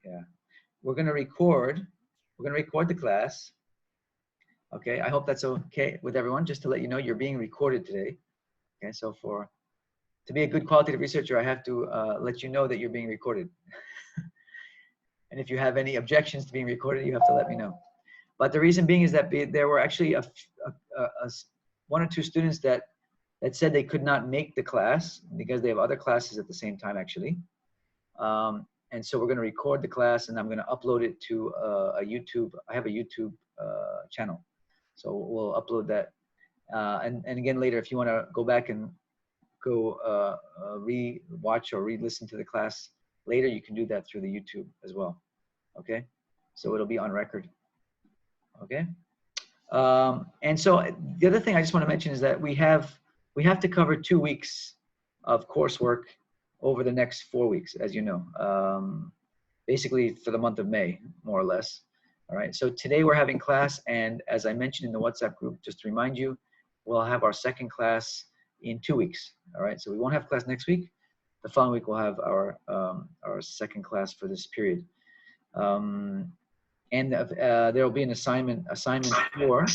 Yeah. We're going to record the class. Okay. I hope that's okay with everyone. Just to let you know, you're being recorded today. Okay. So to be a good qualitative researcher, I have to let you know that you're being recorded. And if you have any objections to being recorded, you have to let me know. But the reason being is that there were actually one or two students that said they could not make the class because they have other classes at the same time, actually. And so we're going to record the class, and I'm going to upload it to a YouTube. I have a YouTube channel, so we'll upload that. And again, later, if you want to go back and go re-watch or re-listen to the class later, you can do that through the YouTube as well. Okay, so it'll be on record. Okay. And so the other thing I just want to mention is that we have to cover 2 weeks of coursework over the next 4 weeks, as you know, basically for the month of May, more or less. All right. So today we're having class, and as I mentioned in the WhatsApp group, just to remind you, we'll have our second class in 2 weeks. All right. So we won't have class next week. The following week we'll have our second class for this period. And there will be an assignment. Assignment 4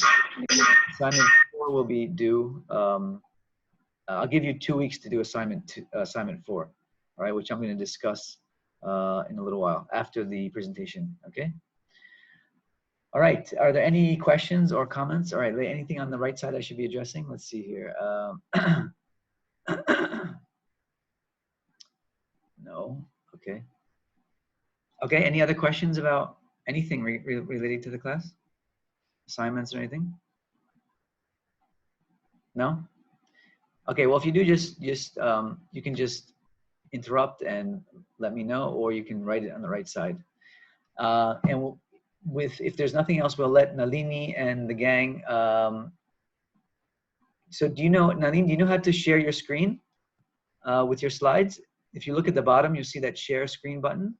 will be due. I'll give you 2 weeks to do assignment 4, all right, which I'm going to discuss in a little while after the presentation. Okay. All right. Are there any questions or comments? All right. Anything on the right side I should be addressing? Let's see here. No. Okay. Okay. Any other questions about anything related to the class? Assignments or anything? No? Okay, well, if you do, just you can just interrupt and let me know, or you can write it on the right side. And if there's nothing else, we'll let Nalini and the gang. So do you know, Nalini, do you know how to share your screen with your slides? If you look at the bottom, you see that share screen button.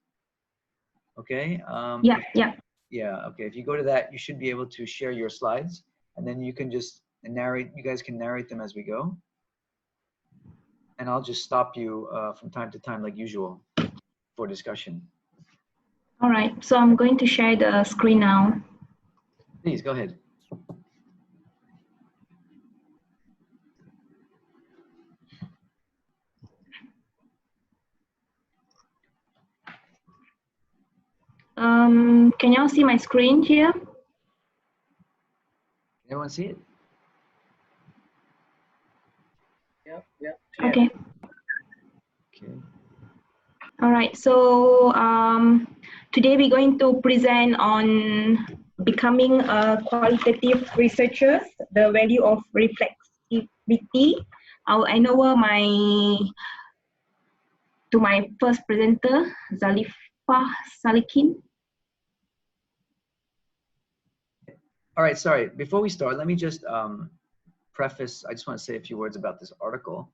Okay. Yeah, okay. If you go to that, you should be able to share your slides, and then you can just narrate. You guys can narrate them as we go. And I'll just stop you from time to time, like usual, for discussion. All right, so I'm going to share the screen now. Please, go ahead. Can y'all see my screen here? Can everyone see it? Yeah. Okay. Okay. All right, so today we're going to present on becoming a qualitative researcher, the value of reflexivity. I'll hand over to my first presenter, Zalifah Salikin. All right, sorry. Before we start, let me just preface. I just want to say a few words about this article.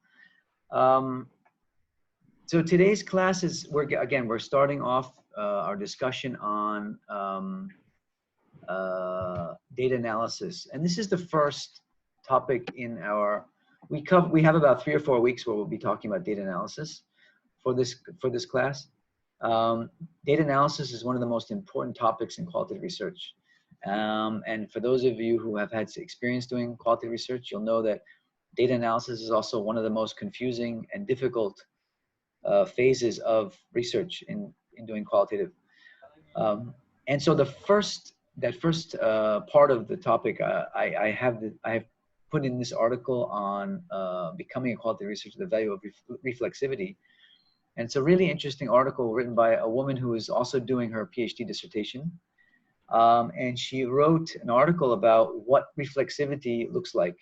So today's class is, we're starting off our discussion on data analysis, and this is the first topic in our. We have about 3 or 4 weeks where we'll be talking about data analysis for this class. Data analysis is one of the most important topics in qualitative research. And for those of you who have had experience doing qualitative research, you'll know that data analysis is also one of the most confusing and difficult phases of research in doing qualitative. And so that first part of the topic, I have put in this article on becoming a qualitative researcher, the value of reflexivity. And it's a really interesting article written by a woman who is also doing her PhD dissertation. And she wrote an article about what reflexivity looks like.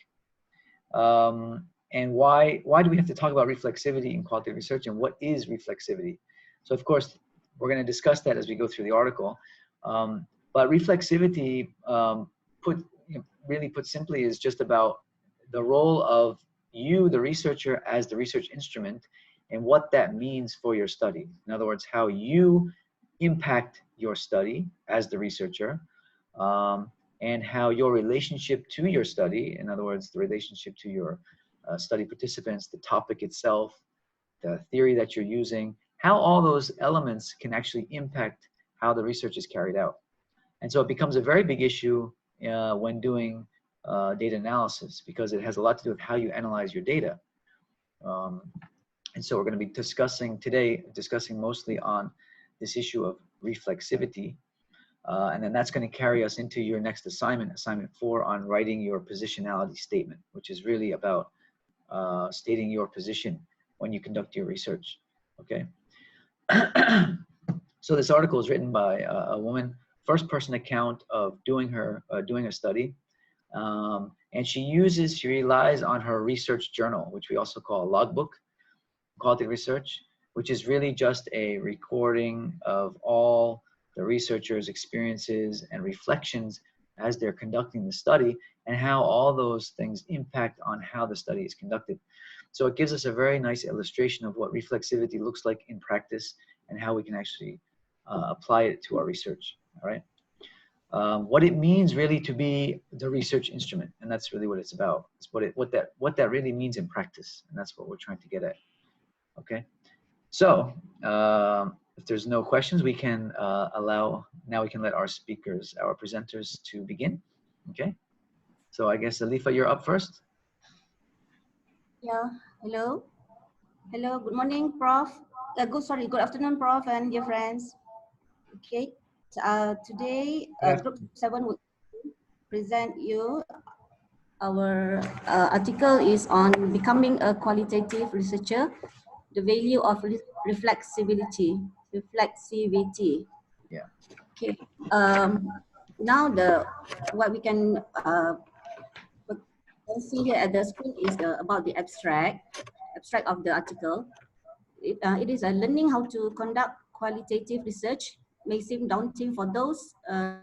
And why do we have to talk about reflexivity in qualitative research, and what is reflexivity? So of course, we're going to discuss that as we go through the article. But reflexivity, really put simply, is just about the role of you, the researcher, as the research instrument, and what that means for your study. In other words, how you impact your study as the researcher, and how your relationship to your study, in other words, the relationship to your study participants, the topic itself, the theory that you're using, how all those elements can actually impact how the research is carried out. And so it becomes a very big issue when doing data analysis, because it has a lot to do with how you analyze your data. And so we're going to be discussing mostly on this issue of reflexivity. And then that's going to carry us into your next assignment, assignment 4, on writing your positionality statement, which is really about stating your position when you conduct your research. Okay. So this article is written by a woman, first person account of doing a study. And she relies on her research journal, which we also call a logbook, qualitative research, which is really just a recording of all the researchers' experiences and reflections as they're conducting the study, and how all those things impact on how the study is conducted. So it gives us a very nice illustration of what reflexivity looks like in practice and how we can actually apply it to our research. All right. What it means really to be the research instrument, and that's really what it's about. It's what that really means in practice, and that's what we're trying to get at. Okay. So if there's no questions, we can now we can let our speakers, our presenters, to begin. Okay. So I guess Alifa, you're up first. Yeah. Hello. Hello. Good morning, Prof. Good afternoon, Prof. and dear friends. Okay. Today, Group 7 will present you. Our article is on becoming a qualitative researcher, the value of reflexivity. Yeah. Okay. Now what we can see here at the screen is about the abstract of the article. It is learning how to conduct qualitative research may seem daunting for those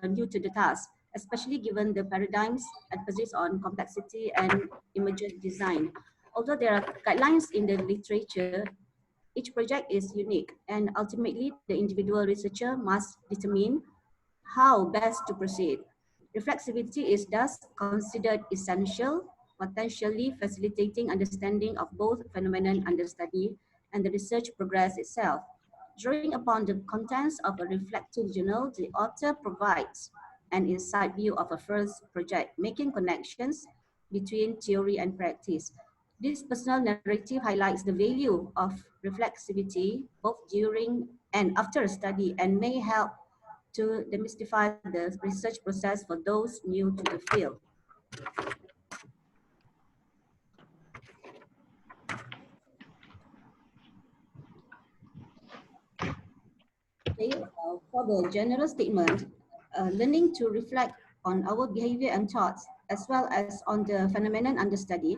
new to the task, especially given the paradigms emphasis on complexity and emergent design. Although there are guidelines in the literature, each project is unique, and ultimately the individual researcher must determine how best to proceed. Reflexivity is thus considered essential, potentially facilitating understanding of both phenomenon under study and the research progress itself. Drawing upon the contents of a reflective journal, the author provides an inside view of a first project, making connections between theory and practice. This personal narrative highlights the value of reflexivity both during and after a study, and may help to demystify the research process for those new to the field. Okay, for the general statement, learning to reflect on our behavior and thoughts, as well as on the phenomenon under study,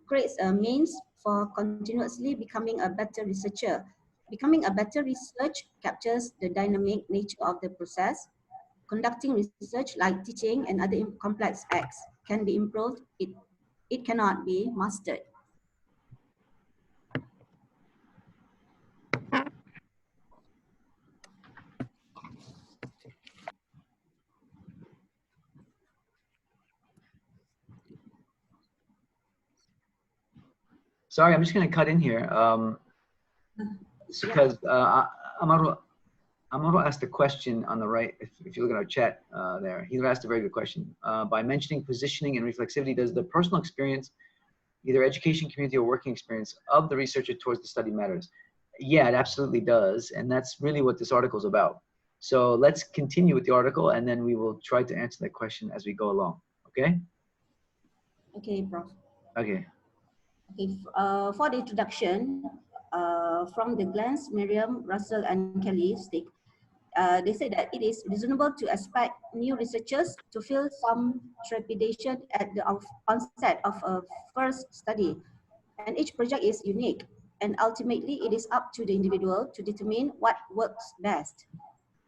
creates a means for continuously becoming a better researcher. Becoming a better research captures the dynamic nature of the process. Conducting research, like teaching and other complex acts, can be improved. It cannot be mastered. Sorry, I'm just going to cut in here because Amaro asked a question on the right. If you look at our chat there, he asked a very good question. By mentioning positioning and reflexivity, does the personal experience, either education, community, or working experience of the researcher towards the study matters? Yeah, it absolutely does. And that's really what this article is about. So let's continue with the article, and then we will try to answer that question as we go along. Okay? Okay, Prof. Okay. Okay, for the introduction, from the Glantz, Miriam, Russell, and Kelly stick, they say that it is reasonable to expect new researchers to feel some trepidation at the onset of a first study. And each project is unique, and ultimately it is up to the individual to determine what works best.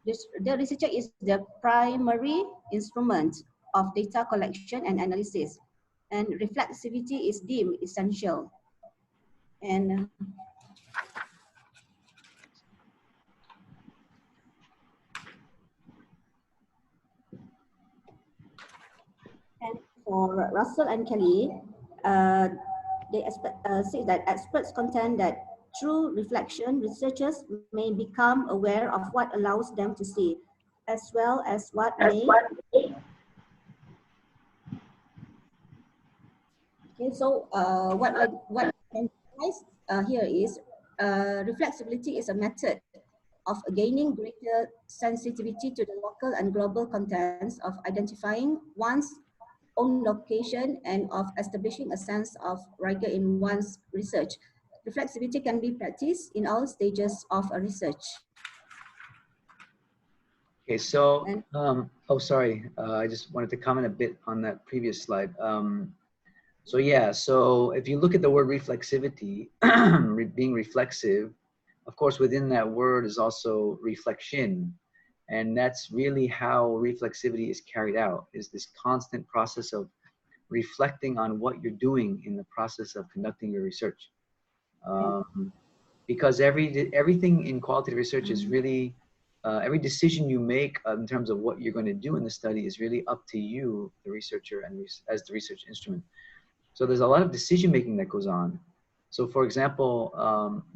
The researcher is the primary instrument of data collection and analysis, and reflexivity is deemed essential. And for Russell and Kelly, they say that experts contend that through reflection, researchers may become aware of what allows them to see, as well as what may. Okay, so what can here is reflexibility is a method of gaining greater sensitivity to the local and global contents of identifying one's own location and of establishing a sense of rigor in one's research. Reflexivity can be practiced in all stages of a research. Okay, so, And oh, sorry. I just wanted to comment a bit on that previous slide. So yeah, so if you look at the word reflexivity, being reflexive, of course, within that word is also reflection. And that's really how reflexivity is carried out, is this constant process of reflecting on what you're doing in the process of conducting your research. Because everything in qualitative research is really, every decision you make in terms of what you're going to do in the study is really up to you, the researcher, and as the research instrument. So there's a lot of decision making that goes on. So for example,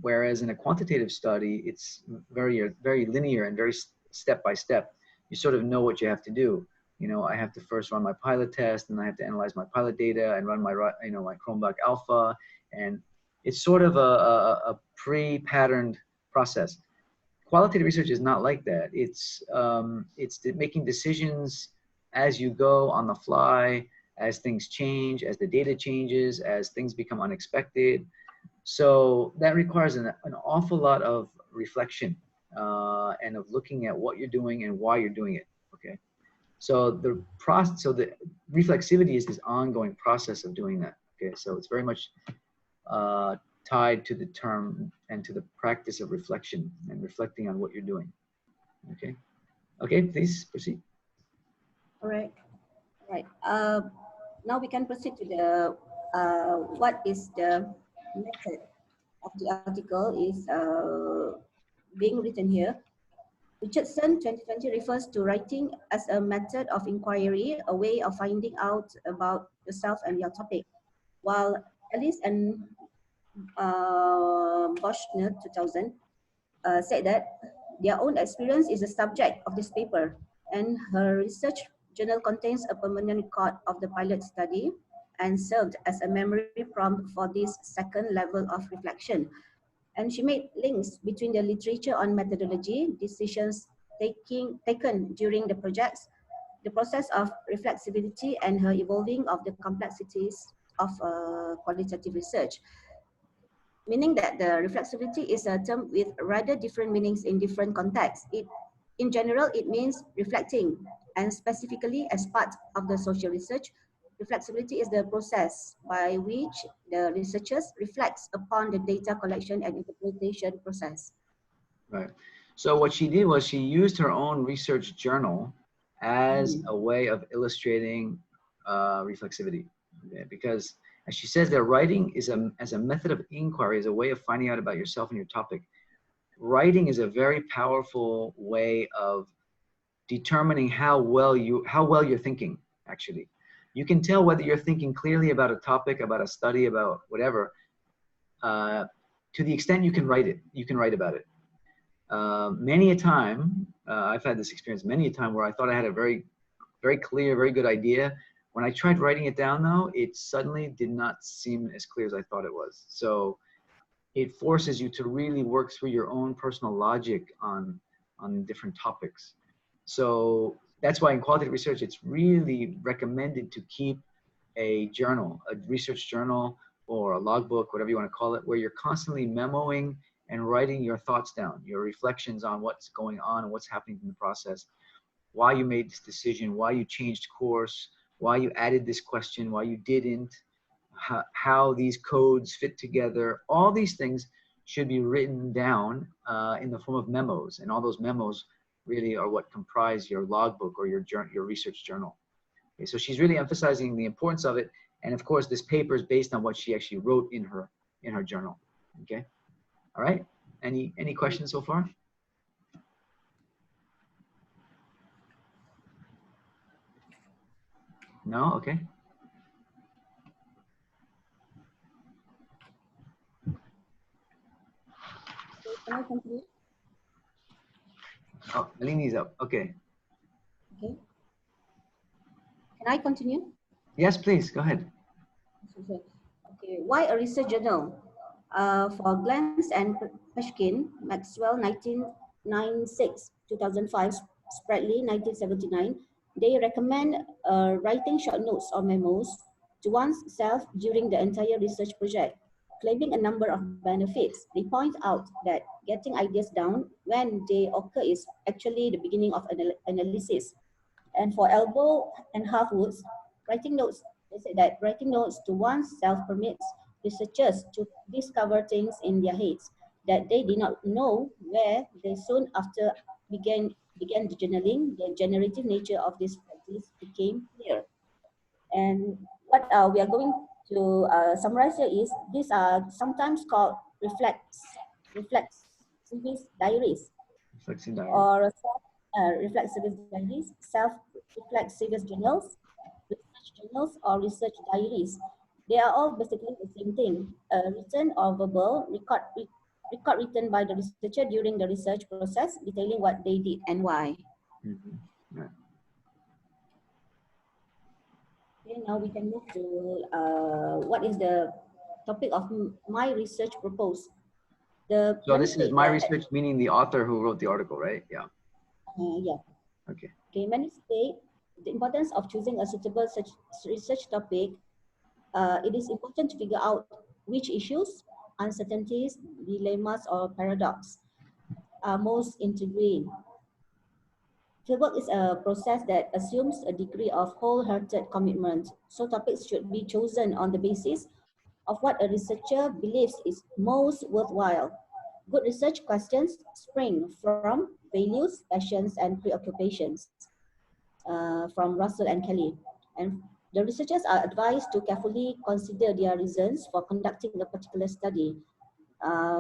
whereas in a quantitative study, it's very linear and very step by step. You sort of know what you have to do. You know, I have to first run my pilot test, and I have to analyze my pilot data and run my, my Chromebook alpha. And it's sort of a pre-patterned process. Qualitative research is not like that. It's making decisions as you go on the fly, as things change, as the data changes, as things become unexpected. So that requires an awful lot of reflection and of looking at what you're doing and why you're doing it. Okay, so the reflexivity is this ongoing process of doing that. Okay, so it's very much tied to the term and to the practice of reflection and reflecting on what you're doing. Okay, okay, please proceed. all right, now we can proceed to the what is the method of the article is being written here. Richardson 2020 refers to writing as a method of inquiry, a way of finding out about yourself and your topic, while Ellis and Boschner 2000 said that their own experience is the subject of this paper, and her research journal contains a permanent record of the pilot study and served as a memory prompt for this second level of reflection. And she made links between the literature on methodology, decisions taken during the projects, the process of reflexivity, and her evolving of the complexities of qualitative research. Meaning that the reflexivity is a term with rather different meanings in different contexts. In general, it means reflecting, and specifically as part of the social research, reflexivity is the process by which the researchers reflects upon the data collection and interpretation process. Right. So what she did was she used her own research journal as a way of illustrating reflexivity. Okay? Because as she says that writing is as a method of inquiry, as a way of finding out about yourself and your topic. Writing is a very powerful way of determining how well you're thinking, actually. You can tell whether you're thinking clearly about a topic, about a study, about whatever, to the extent you can write it. You can write about it. Many a time, I've had this experience many a time where I thought I had a very, very clear, very good idea. When I tried writing it down though, it suddenly did not seem as clear as I thought it was. So it forces you to really work through your own personal logic on different topics. So that's why in qualitative research, it's really recommended to keep a journal, a research journal or a logbook, whatever you want to call it, where you're constantly memoing and writing your thoughts down, your reflections on what's going on and what's happening in the process, why you made this decision, why you changed course, why you added this question, why you didn't, how these codes fit together. All these things should be written down in the form of memos, and all those memos really are what comprise your logbook or your research journal. Okay, so she's really emphasizing the importance of it, and of course this paper is based on what she actually wrote in her journal. Okay, all right. Any questions so far? No. Okay. Can I continue? Oh, Alini's up. Okay. Okay. Can I continue? Yes, please, go ahead. Okay. Why a research journal? For Glantz and Peshkin, Maxwell 1996, 2005, Spradley 1979, they recommend writing short notes or memos to oneself during the entire research project, claiming a number of benefits. They point out that getting ideas down when they occur is actually the beginning of analysis. And for Elbow and Halfwoods, writing notes, they say that writing notes to oneself permits researchers to discover things in their heads that they did not know where they soon after began journaling. The generative nature of this practice became clear. And what we are going to summarize here is these are sometimes called reflexivity diaries Reflexive diary. or reflexivity diaries, self-reflexivity journals, research journals, or research diaries. They are all basically the same thing, written or verbal record written by the researcher during the research process, detailing what they did and why. Right. Okay, now we can move to what is the topic of my research proposed. So Let me this is state my that, research, meaning the author who wrote the article, right? Yeah. yeah. Okay. Okay, many state the importance of choosing a suitable research topic. It is important to figure out which issues, uncertainties, dilemmas, or paradox are most intriguing. Fieldwork is a process that assumes a degree of wholehearted commitment, so topics should be chosen on the basis of what a researcher believes is most worthwhile. Good research questions spring from values, passions, and preoccupations from Russell and Kelly. And the researchers are advised to carefully consider their reasons for conducting a particular study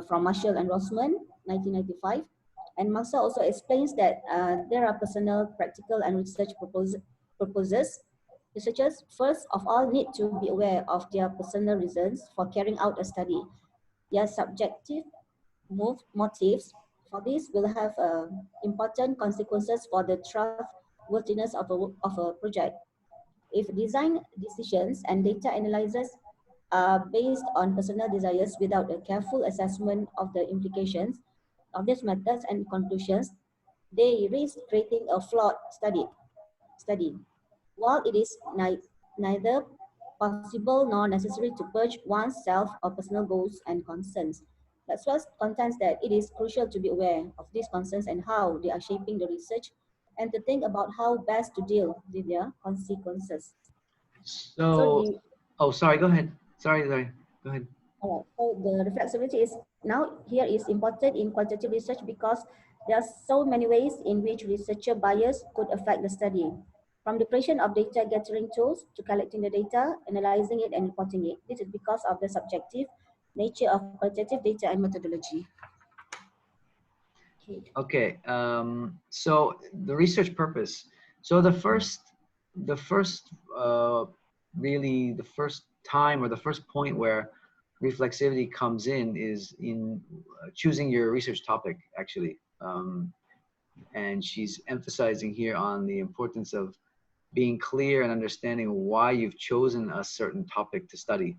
from Marshall and Rossman, 1995. And Marshall also explains that there are personal, practical, and research purposes. Researchers, first of all, need to be aware of their personal reasons for carrying out a study. Their subjective motives for this will have important consequences for the trustworthiness of a project. If design decisions and data analysis are based on personal desires without a careful assessment of the implications of these methods and conclusions, they risk creating a flawed study. While it is neither possible nor necessary to purge oneself of personal goals and concerns, Maxwell contends that it is crucial to be aware of these concerns and how they are shaping the research, and to think about how best to deal with their consequences. So So, oh, sorry, go ahead. Sorry, go ahead. so the reflexivity is now here is important in qualitative research because there are so many ways in which researcher bias could affect the study. From the creation of data gathering tools to collecting the data, analyzing it, and reporting it. This is because of the subjective nature of qualitative data and methodology. Okay. So the research purpose. So really the first time or the first point where reflexivity comes in is in choosing your research topic, actually. And she's emphasizing here on the importance of being clear and understanding why you've chosen a certain topic to study.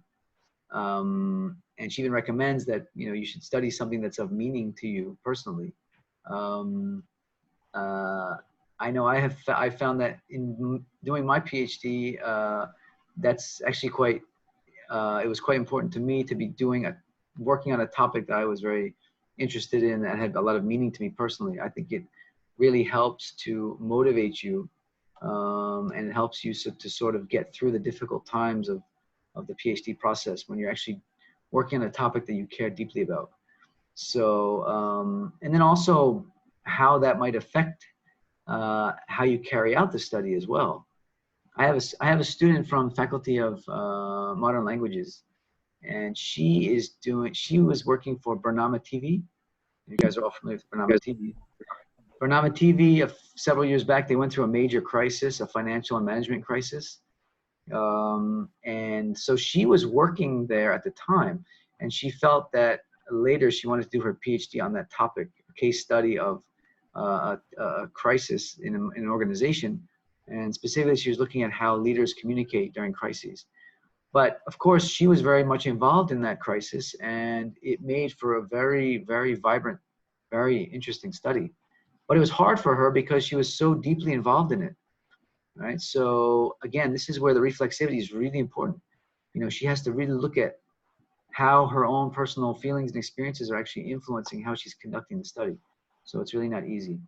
And she even recommends that you should study something that's of meaning to you personally. I know I found that in doing my PhD, that's actually quite. It was quite important to me to be working on a topic that I was very interested in and had a lot of meaning to me personally. I think it really helps to motivate you, and it helps you to sort of get through the difficult times of the PhD process when you're actually working on a topic that you care deeply about. So, and then also how that might affect how you carry out the study as well. I have a student from Faculty of Modern Languages, and she was working for Bernama TV. You guys are all familiar with Bernama TV. Bernama TV, several years back, they went through a major crisis, a financial and management crisis. And so she was working there at the time, and she felt that later she wanted to do her PhD on that topic, a case study of a crisis in an organization. And specifically, she was looking at how leaders communicate during crises. But of course, she was very much involved in that crisis, and it made for a very, very vibrant, very interesting study. But it was hard for her because she was so deeply involved in it, right? So again, this is where the reflexivity is really important. You know, she has to really look at how her own personal feelings and experiences are actually influencing how she's conducting the study. So it's really not easy.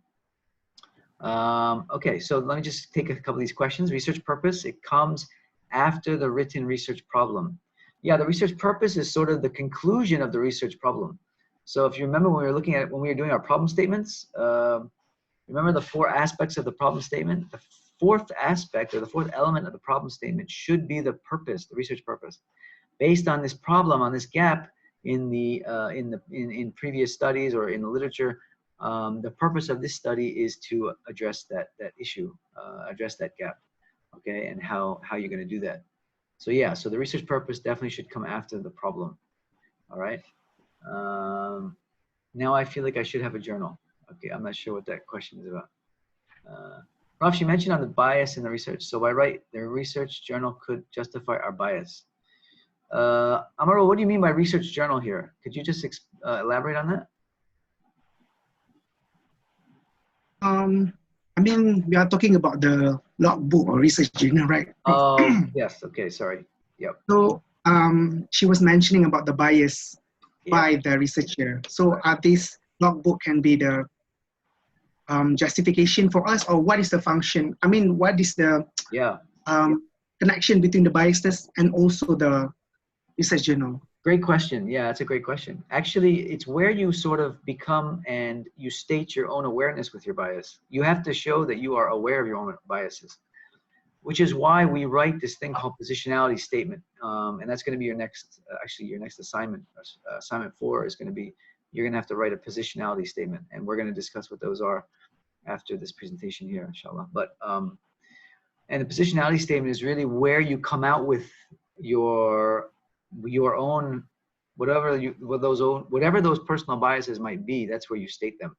Okay, so let me just take a couple of these questions. Research purpose, it comes after the written research problem. Yeah, the research purpose is sort of the conclusion of the research problem. So if you remember when we were looking at, when we were doing our problem statements, remember the 4 aspects of the problem statement? The 4th aspect or the 4th element of the problem statement should be the purpose, the research purpose. Based on this problem, on this gap in previous studies or in the literature, the purpose of this study is to address that issue, address that gap, okay, and how you're going to do that. So yeah, so the research purpose definitely should come after the problem. All right. Now I feel like I should have a journal. Okay, I'm not sure what that question is about. Ralph, you mentioned on the bias in the research. So I write the research journal could justify our bias. Amaro, what do you mean by research journal here? Could you just elaborate on that? I mean, we are talking about the logbook or research journal, right? Oh, yes. Okay, sorry. Yep. So she was mentioning about the bias by the researcher. So are these logbook can be the justification for us, or what is the function? I mean, what is the connection between the biases and also the research journal? Great question. Yeah, that's a great question. Actually, it's where you sort of become and you state your own awareness with your bias. You have to show that you are aware of your own biases, which is why we write this thing called positionality statement. And that's going to be your next, actually your next assignment. Assignment 4 is going to be, you're going to have to write a positionality statement, and we're going to discuss what those are after this presentation here, inshallah. But, and the positionality statement is really where you come out with your own, whatever those personal biases might be, that's where you state them.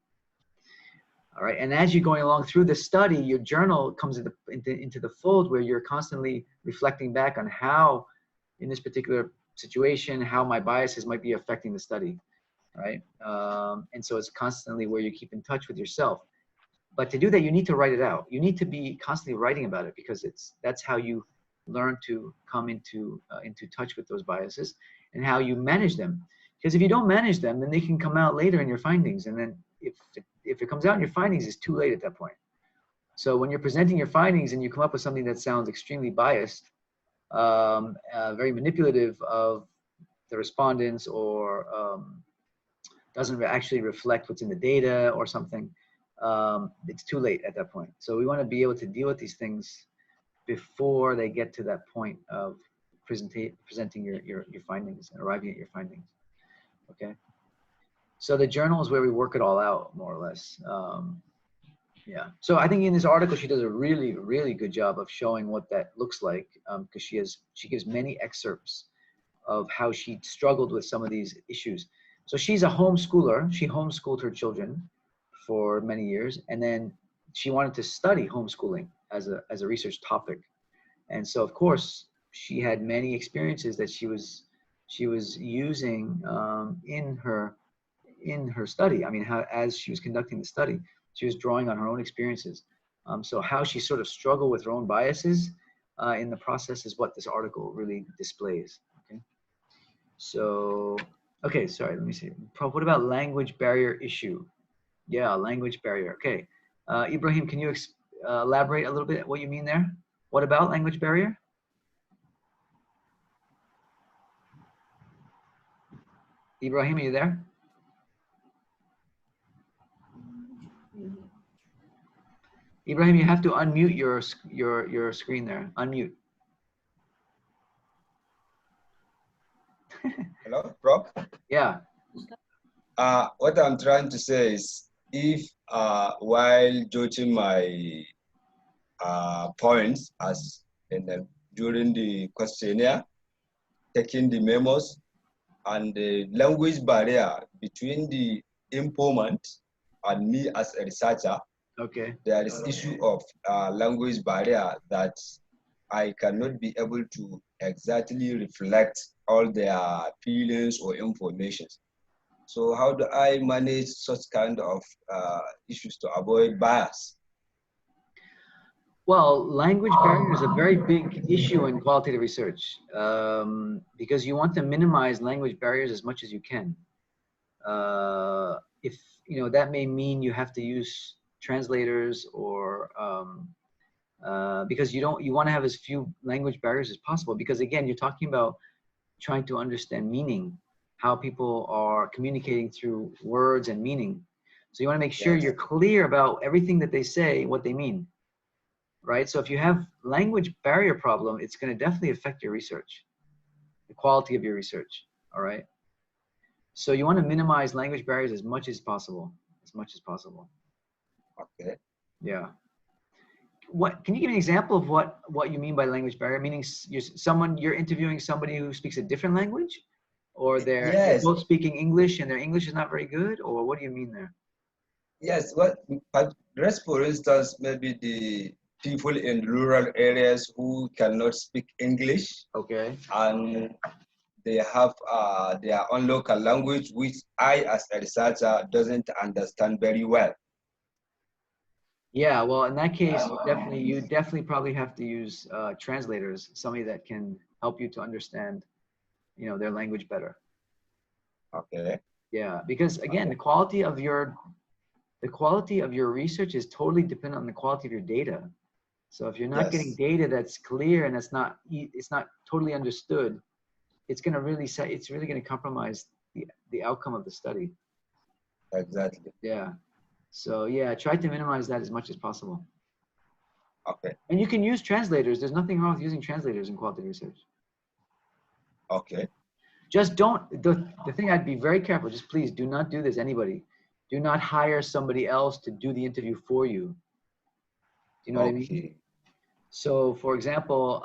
All right, and as you're going along through the study, your journal comes into the fold where you're constantly reflecting back on how, in this particular situation, how my biases might be affecting the study, right? And so it's constantly where you keep in touch with yourself. But to do that, you need to write it out. You need to be constantly writing about it, because that's how you learn to come into touch with those biases and how you manage them. Because if you don't manage them, then they can come out later in your findings, and then if it comes out in your findings, it's too late at that point. So when you're presenting your findings and you come up with something that sounds extremely biased, very manipulative of the respondents, or doesn't actually reflect what's in the data or something, it's too late at that point. So we want to be able to deal with these things before they get to that point of presenting your findings and arriving at your findings. Okay. So the journal is where we work it all out, more or less. Yeah. So I think in this article, she does a really, really good job of showing what that looks like, because she gives many excerpts of how she struggled with some of these issues. So she's a homeschooler. She homeschooled her children for many years, and then she wanted to study homeschooling as a research topic. And so, of course, she had many experiences that she was using in her study. I mean, as she was conducting the study, she was drawing on her own experiences. So how she sort of struggled with her own biases in the process is what this article really displays. Okay. So, okay, sorry, let me see. What about language barrier issue? Yeah, language barrier. Okay. Ibrahim, can you elaborate a little bit what you mean there? What about language barrier? Ibrahim, are you there? Ibrahim, you have to unmute your screen there. Unmute. Hello, Rob? Yeah. What I'm trying to say is, if while judging my points during the questionnaire, taking the memos, and the language barrier between the informant and me as a researcher, Okay. there is issue of language barrier that I cannot be able to exactly reflect all their feelings or information. So how do I manage such kind of issues to avoid bias? Well, language barrier is a very big issue in qualitative research because you want to minimize language barriers as much as you can. If you know, that may mean you have to use translators or because you want to have as few language barriers as possible, because again, you're talking about trying to understand meaning, how people are communicating through words and meaning. So you want to make sure you're clear about everything that they say, what they mean, right? So if you have language barrier problem, it's going to definitely affect your research, the quality of your research, all right? So you want to minimize language barriers as much as possible, Okay. Yeah. What can you give me an example of what you mean by language barrier? Meaning you're interviewing somebody who speaks a different language, or they're both speaking English and their English is not very good, or what do you mean there? Yes, but just for instance, maybe the people in rural areas who cannot speak English, Okay. and they have their own local language, which I, as a researcher, doesn't understand very well. Yeah, well, in that case, you definitely probably have to use translators, somebody that can help you to understand, you know, their language better. Okay. Yeah, because again, the quality of your research is totally dependent on the quality of your data. So if you're not getting data that's clear and it's not totally understood, it's going to really going to compromise the outcome of the study. Exactly. Yeah. So yeah, try to minimize that as much as possible. Okay. And you can use translators. There's nothing wrong with using translators in qualitative research. Okay. Just don't, the thing I'd be very careful, just please do not do this, anybody. Do not hire somebody else to do the interview for you. Do you know what I mean? So for example,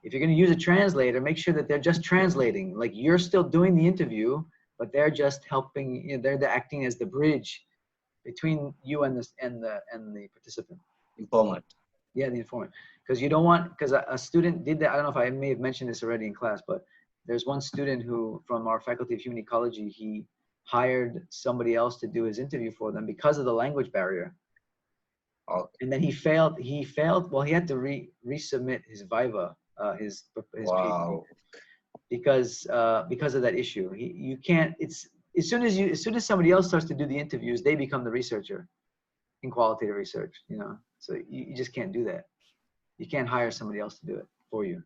if you're going to use a translator, make sure that they're just translating. Like you're still doing the interview, but they're just helping, you know, they're acting as the bridge between you and the participant. Informant. Yeah, the informant. Because you don't want, because a student did that. I don't know if I may have mentioned this already in class, but there's one student who, from our Faculty of Human Ecology, he hired somebody else to do his interview for them because of the language barrier. Okay. And then he failed. Well, he had to resubmit his viva, his Wow. PhD, because of that issue. You can't. It's as soon as somebody else starts to do the interviews, they become the researcher in qualitative research. You know, so you just can't do that. You can't hire somebody else to do it for you.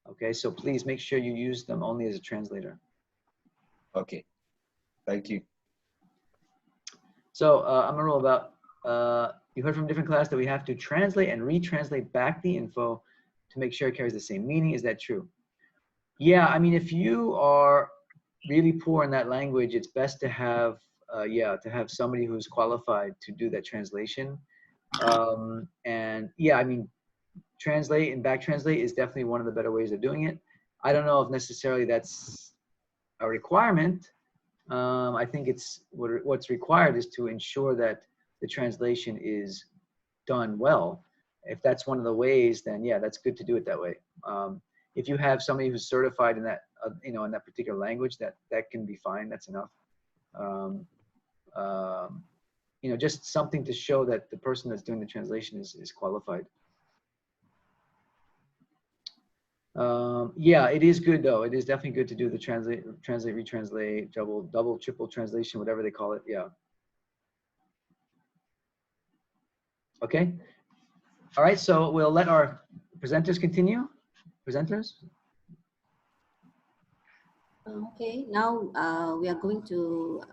Okay, so please make sure you use them only as a translator. Okay, thank you. So I'm gonna roll about. You heard from different class that we have to translate and retranslate back the info to make sure it carries the same meaning. Is that true? Yeah, I mean, if you are really poor in that language, it's best to have somebody who's qualified to do that translation. And yeah, I mean, translate and back translate is definitely one of the better ways of doing it. I don't know if necessarily that's a requirement. I think it's what's required is to ensure that the translation is done well. If that's one of the ways, then yeah, that's good to do it that way. If you have somebody who's certified in that, in that particular language, that can be fine. That's enough. Just something to show that the person that's doing the translation is qualified. Yeah, it is good though. It is definitely good to do the translate, retranslate, double, triple translation, whatever they call it. Yeah. Okay. All right. So we'll let our presenters continue. Presenters. Okay. Now we are going to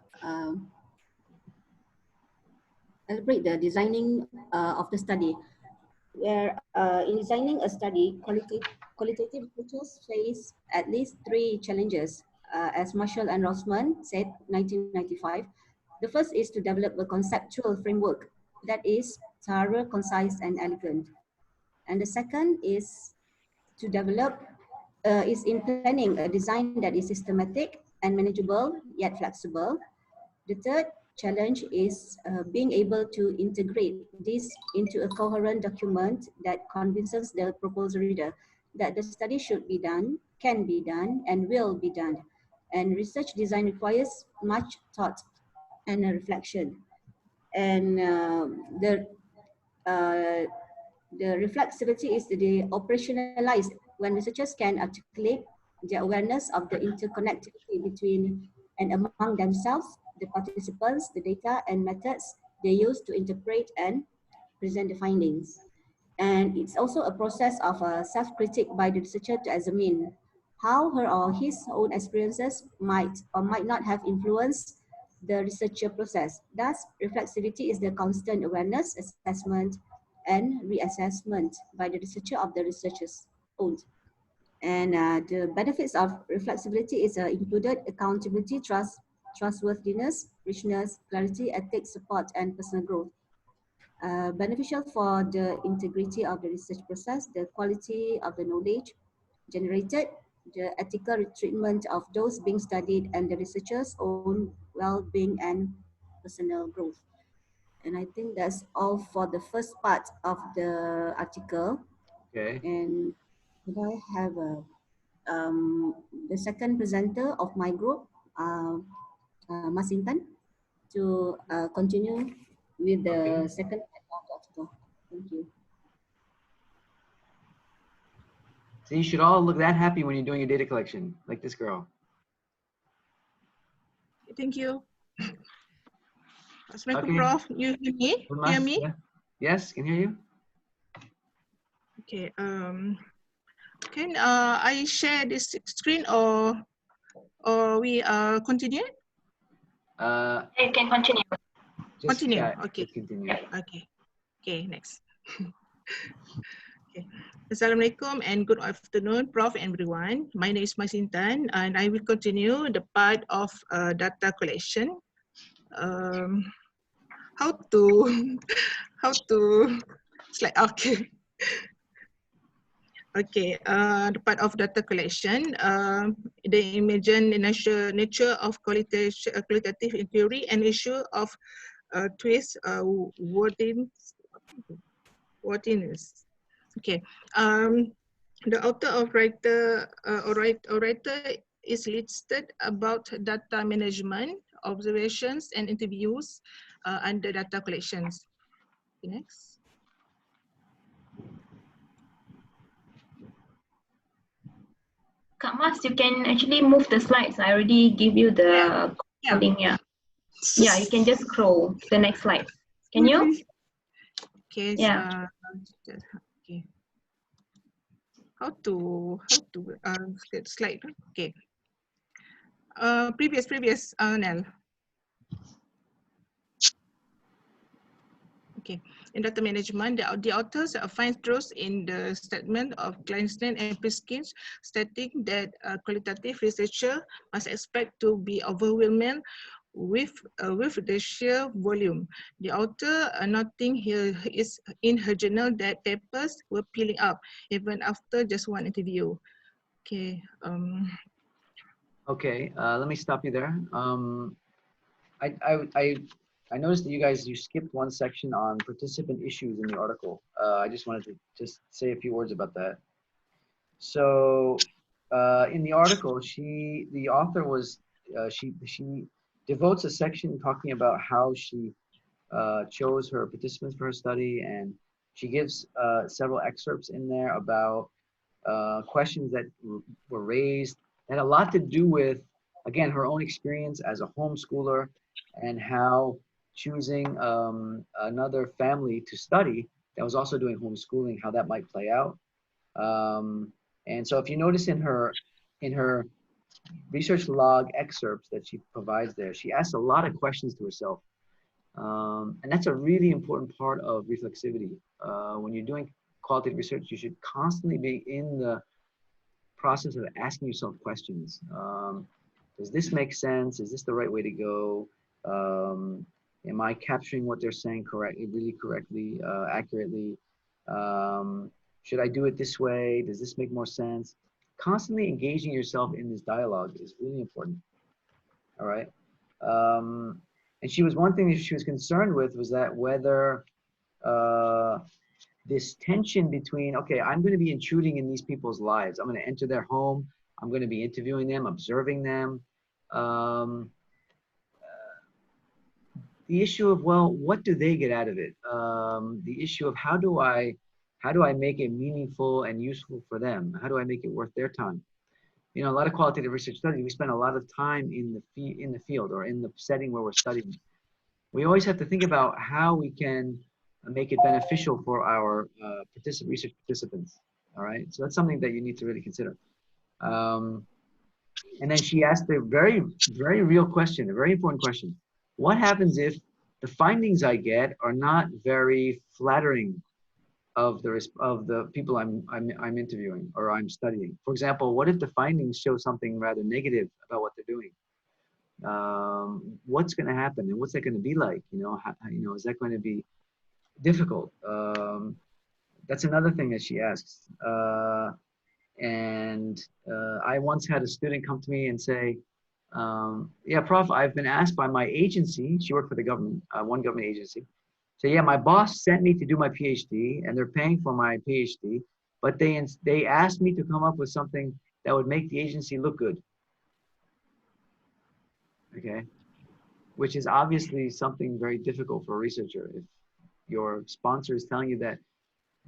elaborate the designing of the study. Where in designing a study, qualitative researchers face at least 3 challenges. As Marshall and Rossman said, 1995, the first is to develop a conceptual framework that is thorough, concise, and elegant. And the second is to develop, is in planning a design that is systematic and manageable, yet flexible. The third challenge is being able to integrate this into a coherent document that convinces the proposal reader that the study should be done, can be done, and will be done. And research design requires much thought and reflection. And uh, the reflexivity is the operationalized when researchers can articulate their awareness of the interconnectivity between and among themselves, the participants, the data and methods they use to interpret and present the findings. And it's also a process of self-critique by the researcher to examine how her or his own experiences might or might not have influenced the researcher process. Thus, reflexivity is the constant awareness, assessment, and reassessment by the researcher of the researcher's own. And the benefits of reflexivity is included accountability, trustworthiness, richness, clarity, ethics, support, and personal growth. Beneficial for the integrity of the research process, the quality of the knowledge generated, the ethical treatment of those being studied, and the researcher's own well-being and personal growth. And I think that's all for the first part of the article. Okay. And could I have the second presenter of my group, Mas Intan, to continue with the second part of the article. Thank you. So you should all look that happy when you're doing your data collection, like this girl. Thank you. Assalamualaikum, Prof. You hear me? Hear me? Yeah. Yes, can hear you. Okay. Can I share this screen or we continue? You can continue. Continue. Yeah, Okay. Continue. Okay. Okay. Next. Okay. Assalamualaikum and good afternoon, Prof. and everyone. My name is Mas Intan and I will continue the part of data collection. How to slide. Okay. Okay, the part of data collection, the imagine the nature of qualitative inquiry and issue of twist wordiness. Okay, the author of orator is listed about data management, observations, and interviews under data collections. Okay, next. Kak Mas, you can actually move the slides. I already give you the link. Yeah. Yeah, you can just scroll to the next slide. Can you? Okay. Yeah. Okay. How to get slide? Okay. Previous Nell. Okay. In data management, the authors find truth in the statement of Kleinstein and Priskin, stating that a qualitative researcher must expect to be overwhelmed with the sheer volume. The author noting here is in her journal that papers were piling up even after just one interview. Okay. Okay. Let me stop you there. I noticed that you skipped one section on participant issues in the article. I just wanted to just say a few words about that. So in the article, the author was she devotes a section talking about how she chose her participants for her study, and she gives several excerpts in there about questions that were raised that had a lot to do with, again, her own experience as a homeschooler and how choosing another family to study that was also doing homeschooling, how that might play out. And so if you notice in her research log excerpts that she provides there, she asks a lot of questions to herself. And that's a really important part of reflexivity. When you're doing qualitative research, you should constantly be in the process of asking yourself questions. Does this make sense? Is this the right way to go? Am I capturing what they're saying really correctly, accurately? Should I do it this way? Does this make more sense? Constantly engaging yourself in this dialogue is really important. All right. And she was, one thing that she was concerned with was that whether this tension between, okay, I'm going to be intruding in these people's lives. I'm going to enter their home. I'm going to be interviewing them, observing them. The issue of, well, what do they get out of it? The issue of how do I make it meaningful and useful for them? How do I make it worth their time? You know, a lot of qualitative research studies, we spend a lot of time in the field or in the setting where we're studying. We always have to think about how we can make it beneficial for our research participants. All right, so that's something that you need to really consider. And then she asked a very, very real question, a very important question. What happens if the findings I get are not very flattering of the people I'm interviewing or I'm studying? For example, what if the findings show something rather negative about what they're doing? What's going to happen, and what's that going to be like? You know, is that going to be difficult? That's another thing that she asks. I once had a student come to me and say, yeah, Prof, I've been asked by my agency, she worked for the government, one government agency. So yeah, my boss sent me to do my PhD and they're paying for my PhD, but they asked me to come up with something that would make the agency look good. Okay, which is obviously something very difficult for a researcher. If your sponsor is telling you that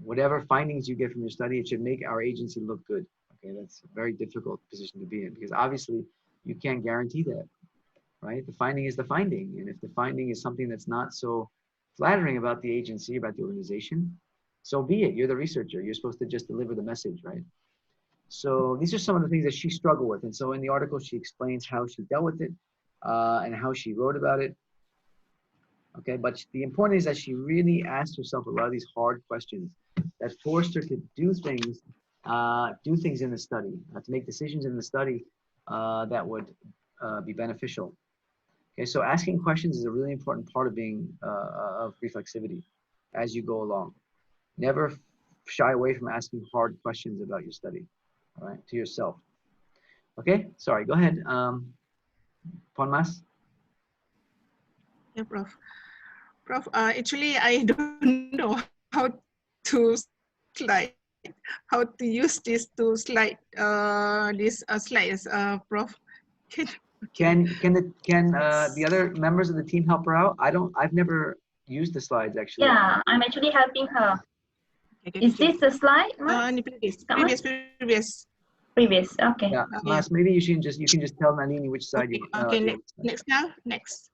whatever findings you get from your study, it should make our agency look good. Okay, that's a very difficult position to be in because obviously you can't guarantee that, right? The finding is the finding. And if the finding is something that's not so flattering about the agency, about the organization, so be it. You're the researcher. You're supposed to just deliver the message, right? So these are some of the things that she struggled with. And so in the article, she explains how she dealt with it and how she wrote about it. Okay, but the important is that she really asked herself a lot of these hard questions that forced her to do things in the study, to make decisions in the study that would be beneficial. Okay, so asking questions is a really important part of being of reflexivity as you go along. Never shy away from asking hard questions about your study, all right, to yourself. Okay, sorry, go ahead, Ponmas. Yeah, Prof. Prof, actually, I don't know how to slide, how to use this to slide these slides, Prof. Can the other members of the team help her out? I've never used the slides actually. Yeah, I'm actually helping her. Okay, is this the slide? Previous. Okay. Yeah, Mas, maybe you can just tell Nalini which side okay, you. Okay, next now, next.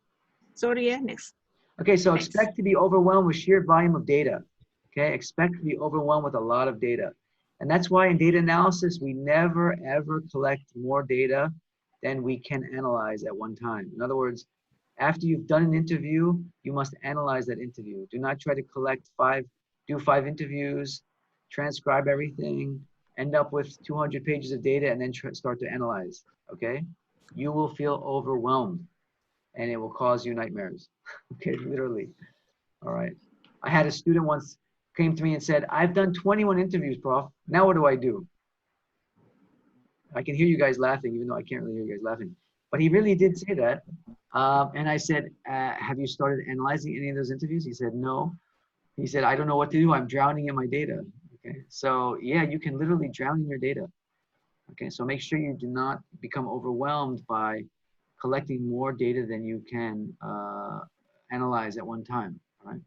Sorry, yeah, next. Okay, so next. Expect to be overwhelmed with sheer volume of data. Okay, expect to be overwhelmed with a lot of data. And that's why in data analysis, we never ever collect more data than we can analyze at one time. In other words, after you've done an interview, you must analyze that interview. Do not try to do five interviews, transcribe everything, end up with 200 pages of data and then start to analyze, okay? You will feel overwhelmed and it will cause you nightmares, okay, literally, all right? I had a student once came to me and said, I've done 21 interviews, Prof. Now what do I do? I can hear you guys laughing, even though I can't really hear you guys laughing. But he really did say that. And I said, have you started analyzing any of those interviews? He said, no. He said, I don't know what to do. I'm drowning in my data. Okay, so yeah, you can literally drown in your data. Okay, so make sure you do not become overwhelmed by collecting more data than you can analyze at one time. All right.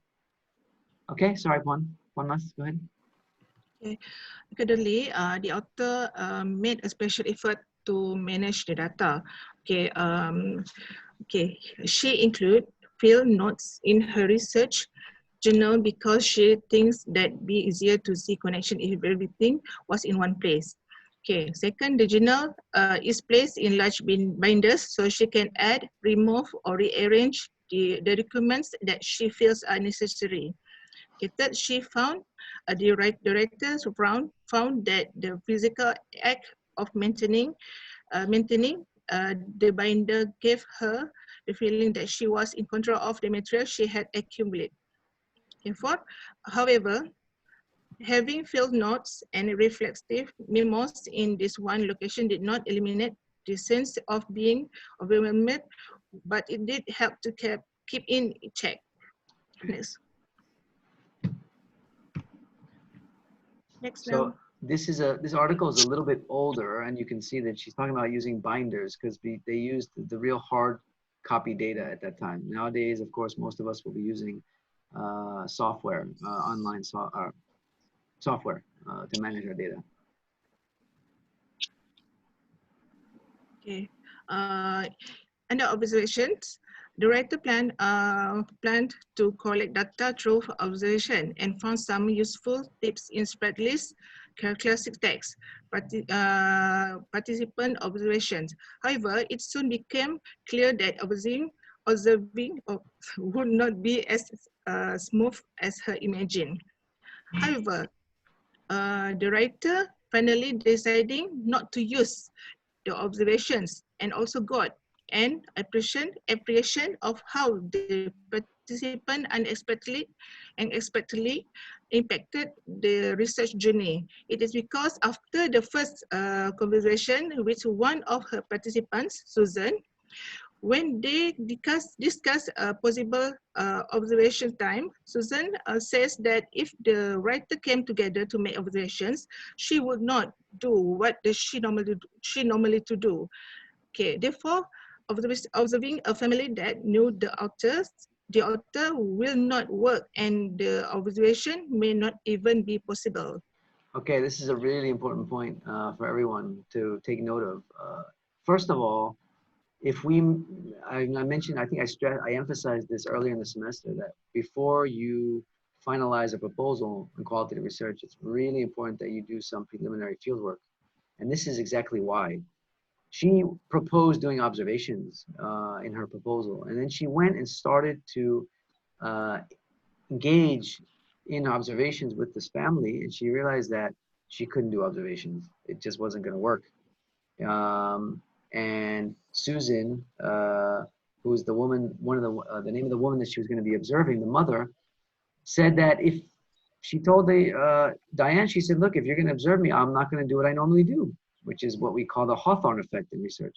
Okay, sorry, one last, go ahead. Okay, currently, the author made a special effort to manage the data. Okay, she include field notes in her research journal because she thinks that be easier to see connection if everything was in one place. Okay, second, the journal is placed in large binders so she can add, remove, or rearrange the documents that she feels are necessary. Okay, third, she found the directors found that the physical act of maintaining the binder gave her the feeling that she was in control of the material she had accumulated. Okay, fourth, however, having field notes and reflexive memos in this one location did not eliminate the sense of being overwhelmed, but it did help to keep in check. Next. Next So now. this article is a little bit older, and you can see that she's talking about using binders because they used the real hard copy data at that time. Nowadays, of course, most of us will be using software, online software to manage our data. Okay. Under observations, the writer planned to collect data through observation and found some useful tips in spread lists, classic text, participant observations. However, it soon became clear that observing would not be as smooth as her imagined. However, the writer finally deciding not to use the observations and also got an appreciation of how the participant unexpectedly impacted the research journey. It is because after the first conversation with one of her participants, Susan, when they discuss possible observation time, Susan says that if the writer came together to make observations, she would not do what she normally to do. Okay, therefore, observing a family that knew the author will not work, and the observation may not even be possible. Okay, this is a really important point for everyone to take note of. First of all, if I mentioned, I think I emphasized this earlier in the semester, that before you finalize a proposal in qualitative research, it's really important that you do some preliminary fieldwork. And this is exactly why. She proposed doing observations in her proposal, and then she went and started to engage in observations with this family, and she realized that she couldn't do observations. It just wasn't going to work. And Susan, who was the woman, the name of the woman that she was going to be observing, the mother, said that if she told Diane, she said, look, if you're going to observe me, I'm not going to do what I normally do, which is what we call the Hawthorne effect in research.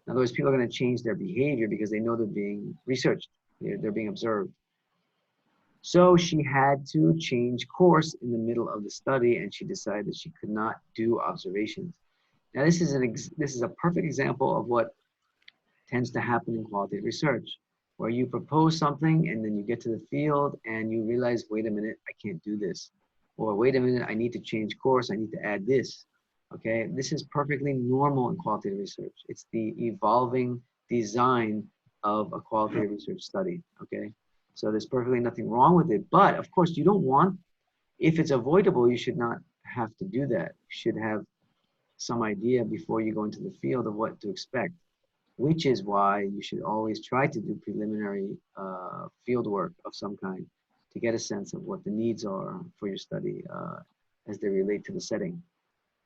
In other words, people are going to change their behavior because they know they're being researched, they're being observed. So she had to change course in the middle of the study, and she decided that she could not do observations. Now, this is a perfect example of what tends to happen in qualitative research, where you propose something and then you get to the field and you realize, wait a minute, I can't do this. Or wait a minute, I need to change course, I need to add this. Okay, this is perfectly normal in qualitative research. It's the evolving design of a qualitative research study, okay? So there's perfectly nothing wrong with it, but of course you don't want, if it's avoidable, you should not have to do that. You should have some idea before you go into the field of what to expect, which is why you should always try to do preliminary field work of some kind to get a sense of what the needs are for your study as they relate to the setting.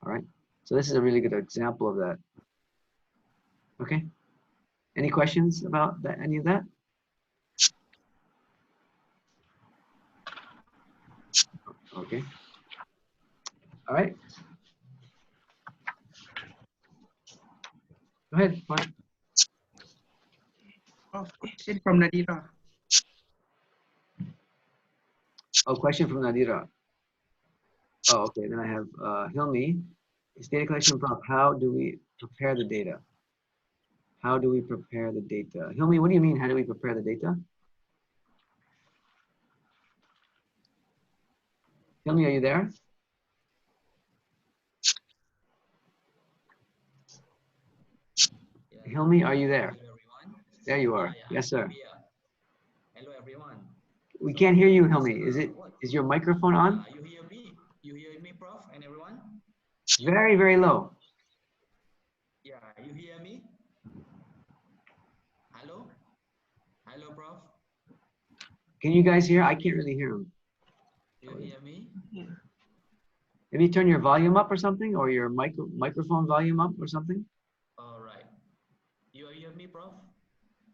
All right, so this is a really good example of that. Okay, any questions about that, any of that? Okay, all right. Go ahead, fine. Question from Nadira. Oh, question from Nadira. Oh, okay, then I have Hilmi. Is data collection prop, how do we prepare the data? How do we prepare the data? Hilmi, what do you mean, how do we prepare the data? Hilmi, are you there? Hilmi, are you there? There you are. Yes, sir. Hello, everyone. We can't hear you, Hilmi. Is your microphone on? You hear me? You hear me, Prof, and everyone? Very, very low. Yeah, you hear me? Hello? Hello, Prof? Can you guys hear? I can't really hear him. You hear me? Maybe turn your volume up or something, or your microphone volume up or something. All right. You hear me, Prof?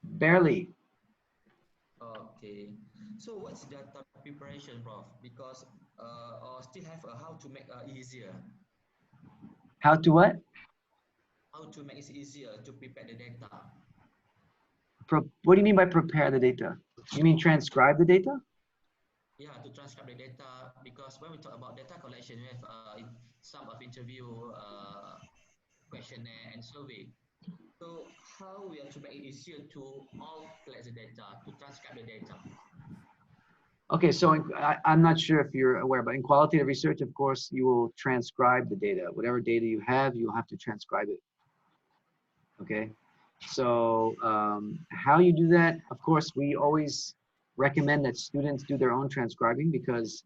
Barely. Okay. So what's data preparation, Prof? Because still have how to make easier. How to what? How to make it easier to prepare the data. what do you mean by prepare the data? You mean transcribe the data? Yeah, to transcribe the data, because when we talk about data collection, we have some of interview, questionnaire, and survey. So how we are to make it easier to all collect the data, to transcribe the data? Okay, so I'm not sure if you're aware, but in qualitative research, of course, you will transcribe the data. Whatever data you have, you'll have to transcribe it. Okay, so how you do that, of course, we always recommend that students do their own transcribing, because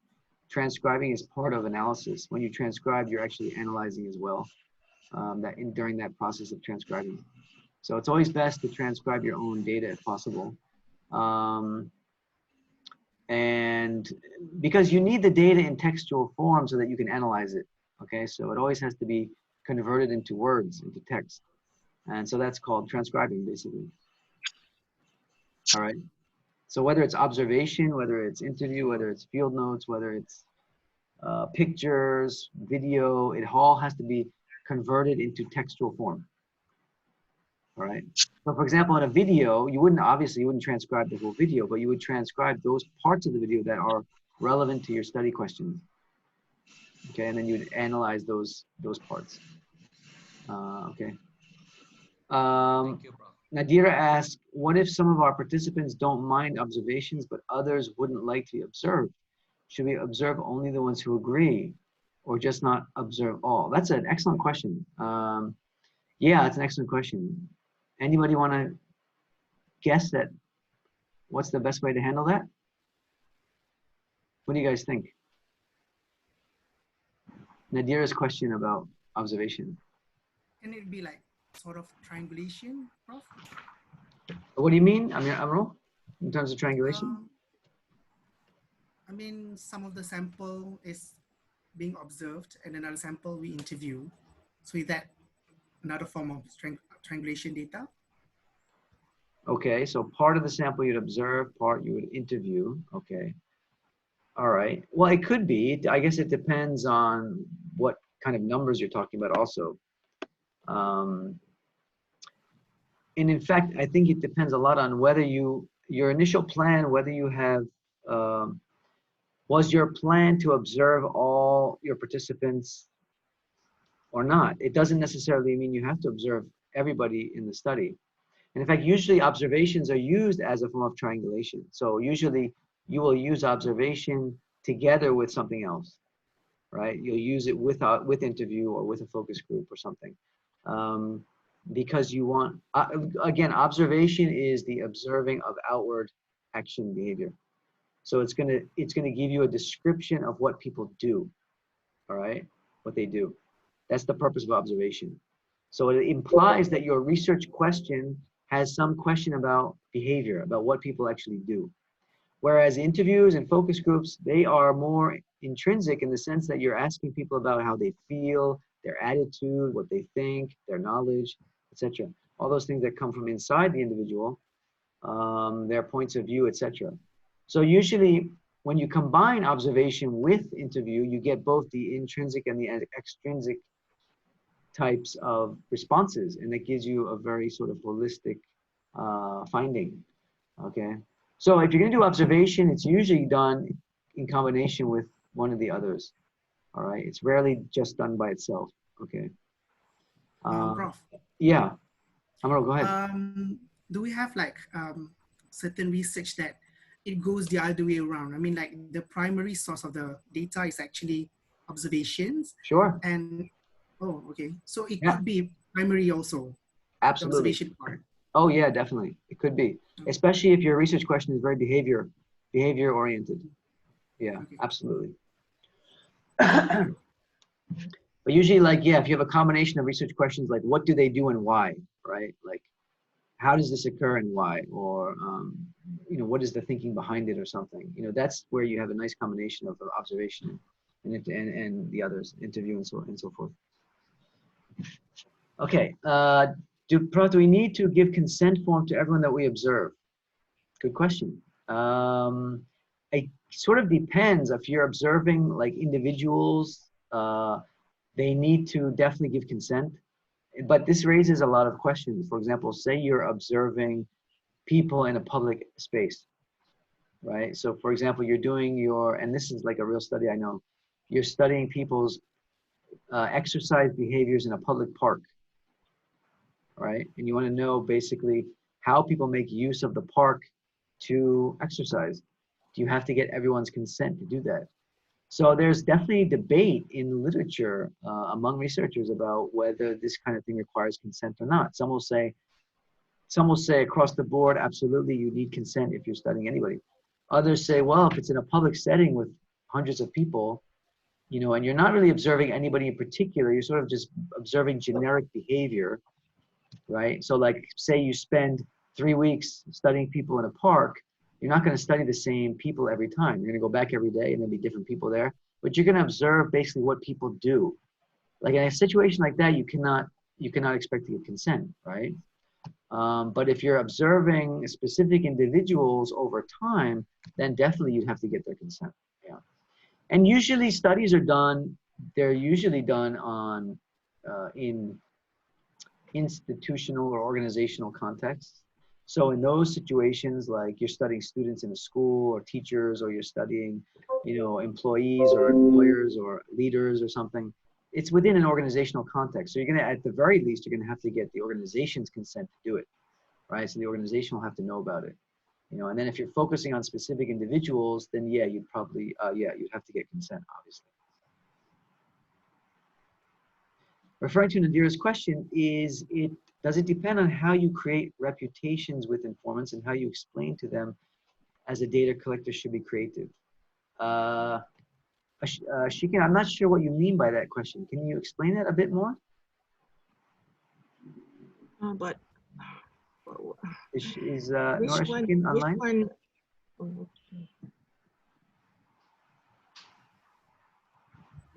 transcribing is part of analysis. When you transcribe, you're actually analyzing as well, during that process of transcribing. So it's always best to transcribe your own data if possible. And because you need the data in textual form so that you can analyze it. Okay, so it always has to be converted into words, into text. And so that's called transcribing, basically. All right. So whether it's observation, whether it's interview, whether it's field notes, whether it's pictures, video, it all has to be converted into textual form. All right. So for example, in a video, you wouldn't transcribe the whole video, but you would transcribe those parts of the video that are relevant to your study questions. Okay, and then you'd analyze those parts. Okay. Thank you, Prof. Nadira asked, what if some of our participants don't mind observations, but others wouldn't like to be observed? Should we observe only the ones who agree, or just not observe all? That's an excellent question. Yeah, it's an excellent question. Anybody want to guess that? What's the best way to handle that? What do you guys think? Nadira's question about observation. Can it be like sort of triangulation, Prof? What do you mean, Amrul, in terms of triangulation? I mean, some of the sample is being observed and another sample we interview. So is that another form of triangulation data? Okay, so part of the sample you'd observe, part you would interview. Okay. All right. Well, it could be. I guess it depends on what kind of numbers you're talking about also. And in fact, I think it depends a lot on whether your initial plan, whether you have, was your plan to observe all your participants or not? It doesn't necessarily mean you have to observe everybody in the study. And in fact, usually observations are used as a form of triangulation. So usually you will use observation together with something else, right? You'll use it with interview or with a focus group or something. Because you want, again, observation is the observing of outward action behavior. So it's gonna give you a description of what people do, all right? What they do. That's the purpose of observation. So it implies that your research question has some question about behavior, about what people actually do. Whereas interviews and focus groups, they are more intrinsic in the sense that you're asking people about how they feel, their attitude, what they think, their knowledge, etc. All those things that come from inside the individual, their points of view, etc. So usually when you combine observation with interview, you get both the intrinsic and the extrinsic types of responses, and that gives you a very sort of holistic finding. Okay, so if you're going to do observation, it's usually done in combination with one of the others. All right, it's rarely just done by itself. Okay. Prof. Yeah, Amaro, go ahead. Do we have like certain research that it goes the other way around? I mean, like the primary source of the data is actually observations. Sure. And oh, okay. So it could be primary also. Absolutely. The observation part. Oh yeah, definitely. It could be, especially if your research question is very behavior oriented. Yeah, okay. Absolutely. But usually, like, yeah, if you have a combination of research questions, like what do they do and why, right? Like, how does this occur and why? Or, you know, what is the thinking behind it or something? You know, that's where you have a nice combination of observation and the others, interview and so forth. Okay, do we need to give consent form to everyone that we observe? Good question. It sort of depends. If you're observing like individuals, they need to definitely give consent. But this raises a lot of questions. For example, say you're observing people in a public space, right? So for example, you're doing your, and this is like a real study I know, you're studying people's exercise behaviors in a public park, right? And you want to know basically how people make use of the park to exercise. Do you have to get everyone's consent to do that? So there's definitely debate in literature among researchers about whether this kind of thing requires consent or not. Some will say across the board, absolutely, you need consent if you're studying anybody. Others say, well, if it's in a public setting with hundreds of people, you know, and you're not really observing anybody in particular, you're sort of just observing generic behavior, right? So like, say you spend 3 weeks studying people in a park, you're not going to study the same people every time. You're going to go back every day and there'll be different people there, but you're going to observe basically what people do. Like in a situation like that, you cannot expect to get consent, right? But if you're observing specific individuals over time, then definitely you'd have to get their consent. Yeah. And usually studies are done, they're usually done on in institutional or organizational contexts. So in those situations, like you're studying students in a school or teachers, or you're studying, you know, employees or employers or leaders or something, it's within an organizational context. So you're gonna, at the very least, you're gonna have to get the organization's consent to do it, right? So the organization will have to know about it, you know. And then if you're focusing on specific individuals, then yeah, you'd probably, you'd have to get consent, obviously. Referring to Nadira's question, does it depend on how you create reputations with informants and how you explain to them as a data collector should be creative? Shikin, I'm not sure what you mean by that question. Can you explain that a bit more? But Is Nora Shikin online? Which one? Oh, okay.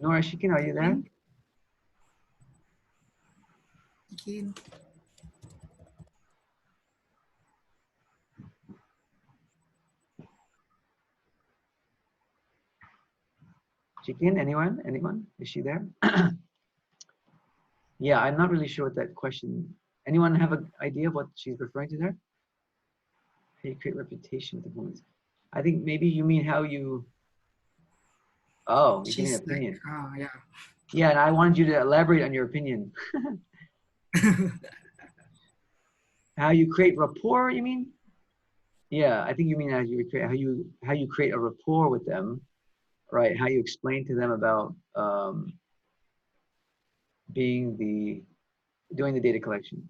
Nora Shikin, are you there? Again. Shikin, anyone? Anyone? Is she there? Yeah, I'm not really sure what that question. Anyone have an idea of what she's referring to there? How you create reputation with influence. I think maybe you mean how you. Oh, you're giving an opinion. Like, yeah. Yeah, and I wanted you to elaborate on your opinion. How you create rapport, you mean? Yeah, I think you mean how you create a rapport with them, right? How you explain to them about doing the data collection.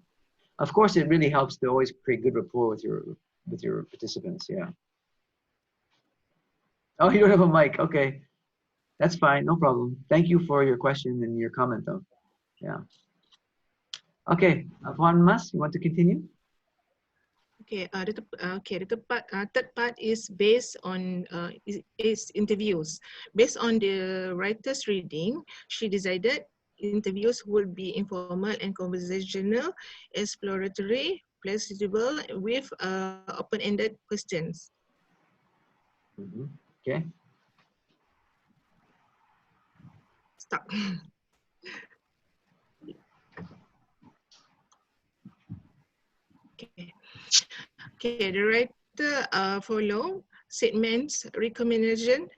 Of course, it really helps to always create good rapport with your participants. Yeah. Oh, you don't have a mic. Okay, that's fine. No problem. Thank you for your question and your comment, though. Yeah. Okay, Juan Mas, you want to continue? Okay, the third part is based on is interviews. Based on the writer's reading, she decided interviews would be informal and conversational, exploratory, flexible, with open-ended questions. Okay. Stop. Okay, the writer follow segments recommendation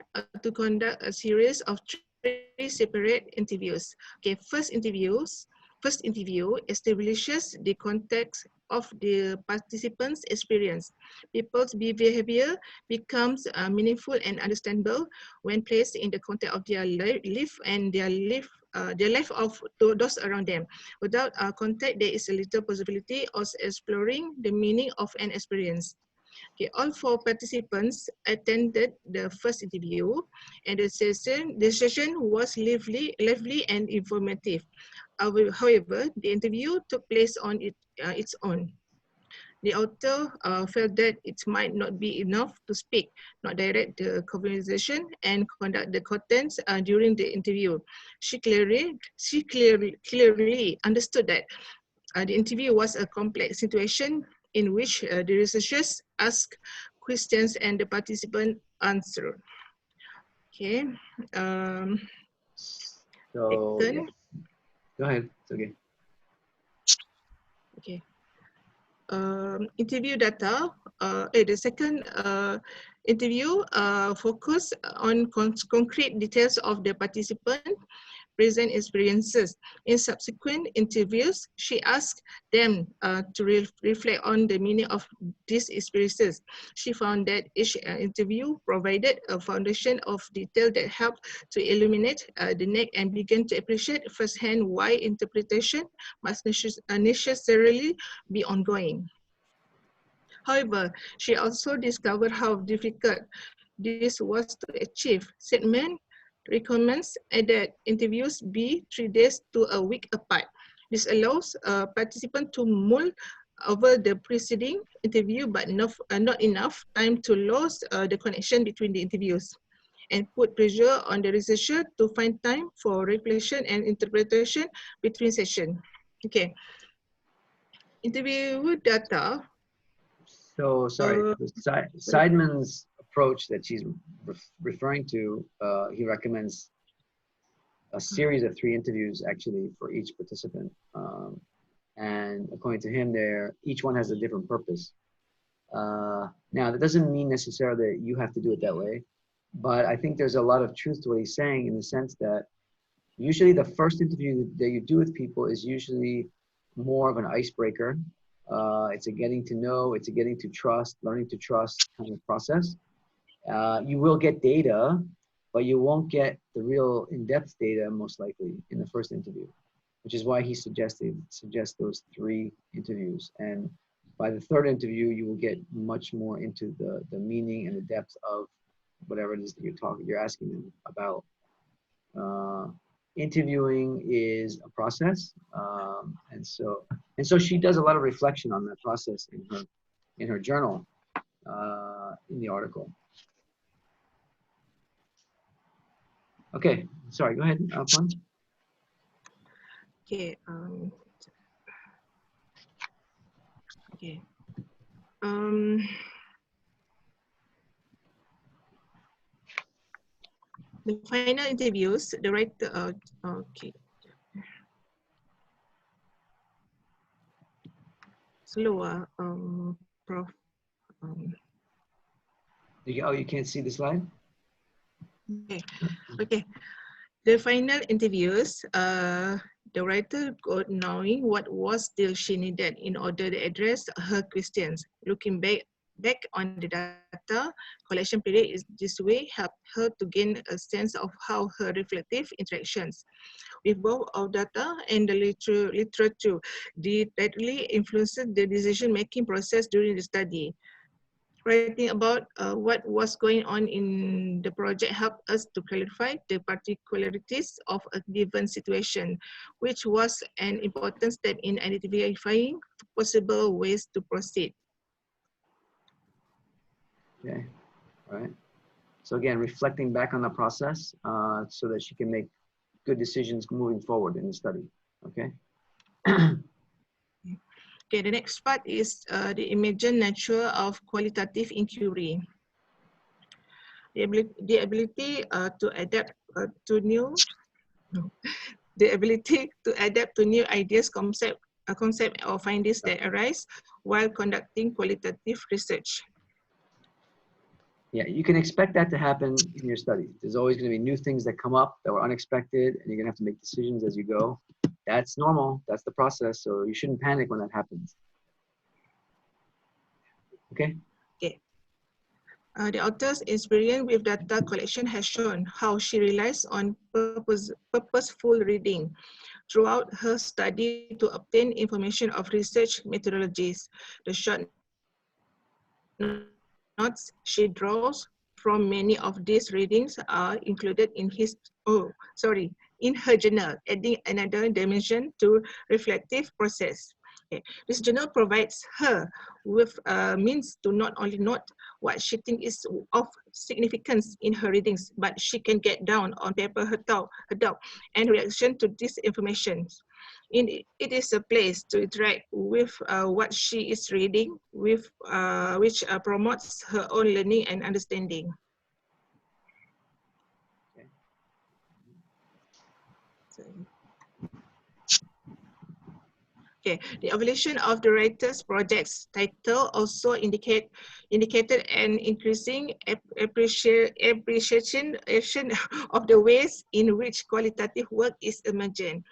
to conduct a series of 3 separate interviews. Okay, first interview establishes the context of the participants' experience. People's behavior becomes meaningful and understandable when placed in the context of their life and their life of those around them. Without context, there is a little possibility of exploring the meaning of an experience. Okay, all 4 participants attended the first interview, and the session was lively and informative. However, the interview took place on its own. The author felt that it might not be enough to speak, not direct the conversation, and conduct the contents during the interview. She clearly understood that the interview was a complex situation in which the researchers asked questions and the participant answered. Okay. So yeah. Go ahead. It's okay. Okay. interview data. The second interview focus on concrete details of the participant present experiences. In subsequent interviews, she asked them to reflect on the meaning of these experiences. She found that each interview provided a foundation of detail that helped to illuminate the need and begin to appreciate firsthand why interpretation must necessarily be ongoing. However, she also discovered how difficult this was to achieve. Sedman recommends that interviews be 3 days to a week apart. This allows a participant to mull over the preceding interview, but not enough time to lose the connection between the interviews, and put pressure on the researcher to find time for reflection and interpretation between sessions. Okay. Interview data. So sorry, Seidman's approach that she's referring to, he recommends a series of 3 interviews actually for each participant. And according to him each one has a different purpose. Now that doesn't mean necessarily that you have to do it that way, but I think there's a lot of truth to what he's saying in the sense that usually the first interview that you do with people is usually more of an icebreaker. It's a getting to know, it's a getting to trust, learning to trust kind of process. You will get data, but you won't get the real in-depth data most likely in the first interview, which is why he suggests those 3 interviews. And by the 3rd interview, you will get much more into the meaning and the depth of whatever it is that you're asking them about. Interviewing is a process, and so she does a lot of reflection on that process in her journal, in the article. Okay, sorry, go ahead, Alphonse. Okay. Okay. The final interviews, the writer. Okay. Slower, Prof. You can't see the slide? Okay. Okay. The final interviews, the writer got knowing what was still she needed in order to address her questions. Looking back on the data collection period this way helped her to gain a sense of how her reflective interactions with both our data and the literature directly influenced the decision-making process during the study. Writing about what was going on in the project helped us to clarify the particularities of a given situation, which was an important step in identifying possible ways to proceed. Okay, all right. So again, reflecting back on the process so that she can make good decisions moving forward in the study, okay? Okay, the next part is the imagined nature of qualitative inquiry. The ability to adapt to new ideas, concept or findings that arise while conducting qualitative research. Yeah, you can expect that to happen in your studies. There's always going to be new things that come up that were unexpected, and you're going to have to make decisions as you go. That's normal. That's the process. So you shouldn't panic when that happens. Okay? Okay. The author's experience with data collection has shown how she relies on purposeful reading throughout her study to obtain information of research methodologies. The short notes she draws from many of these readings are included in in her journal, adding another dimension to reflective process. Okay. This journal provides her with means to not only note what she thinks is of significance in her readings, but she can get down on paper her doubt and reaction to this information. It is a place to interact with what she is reading, which promotes her own learning and understanding. Okay. Okay, the evaluation of the writer's project's title also indicated an increasing appreciation of the ways in which qualitative work is emergent.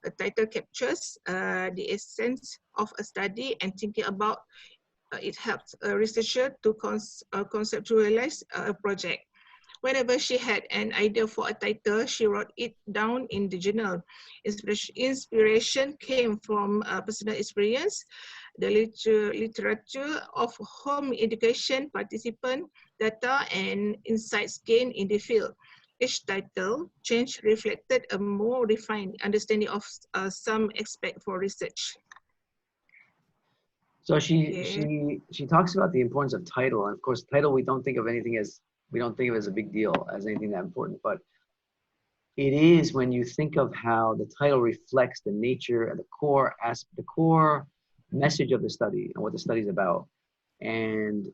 A title captures the essence of a study, and thinking about it helps a researcher to conceptualize a project. Whenever she had an idea for a title, she wrote it down in the journal. Inspiration came from personal experience, the literature of home education participant data, and insights gained in the field. Each title change reflected a more refined understanding of some aspect for research. So she talks about the importance of title, and of course, title we don't think of as a big deal, as anything that important, but it is when you think of how the title reflects the nature and the core message of the study and what the study is about, and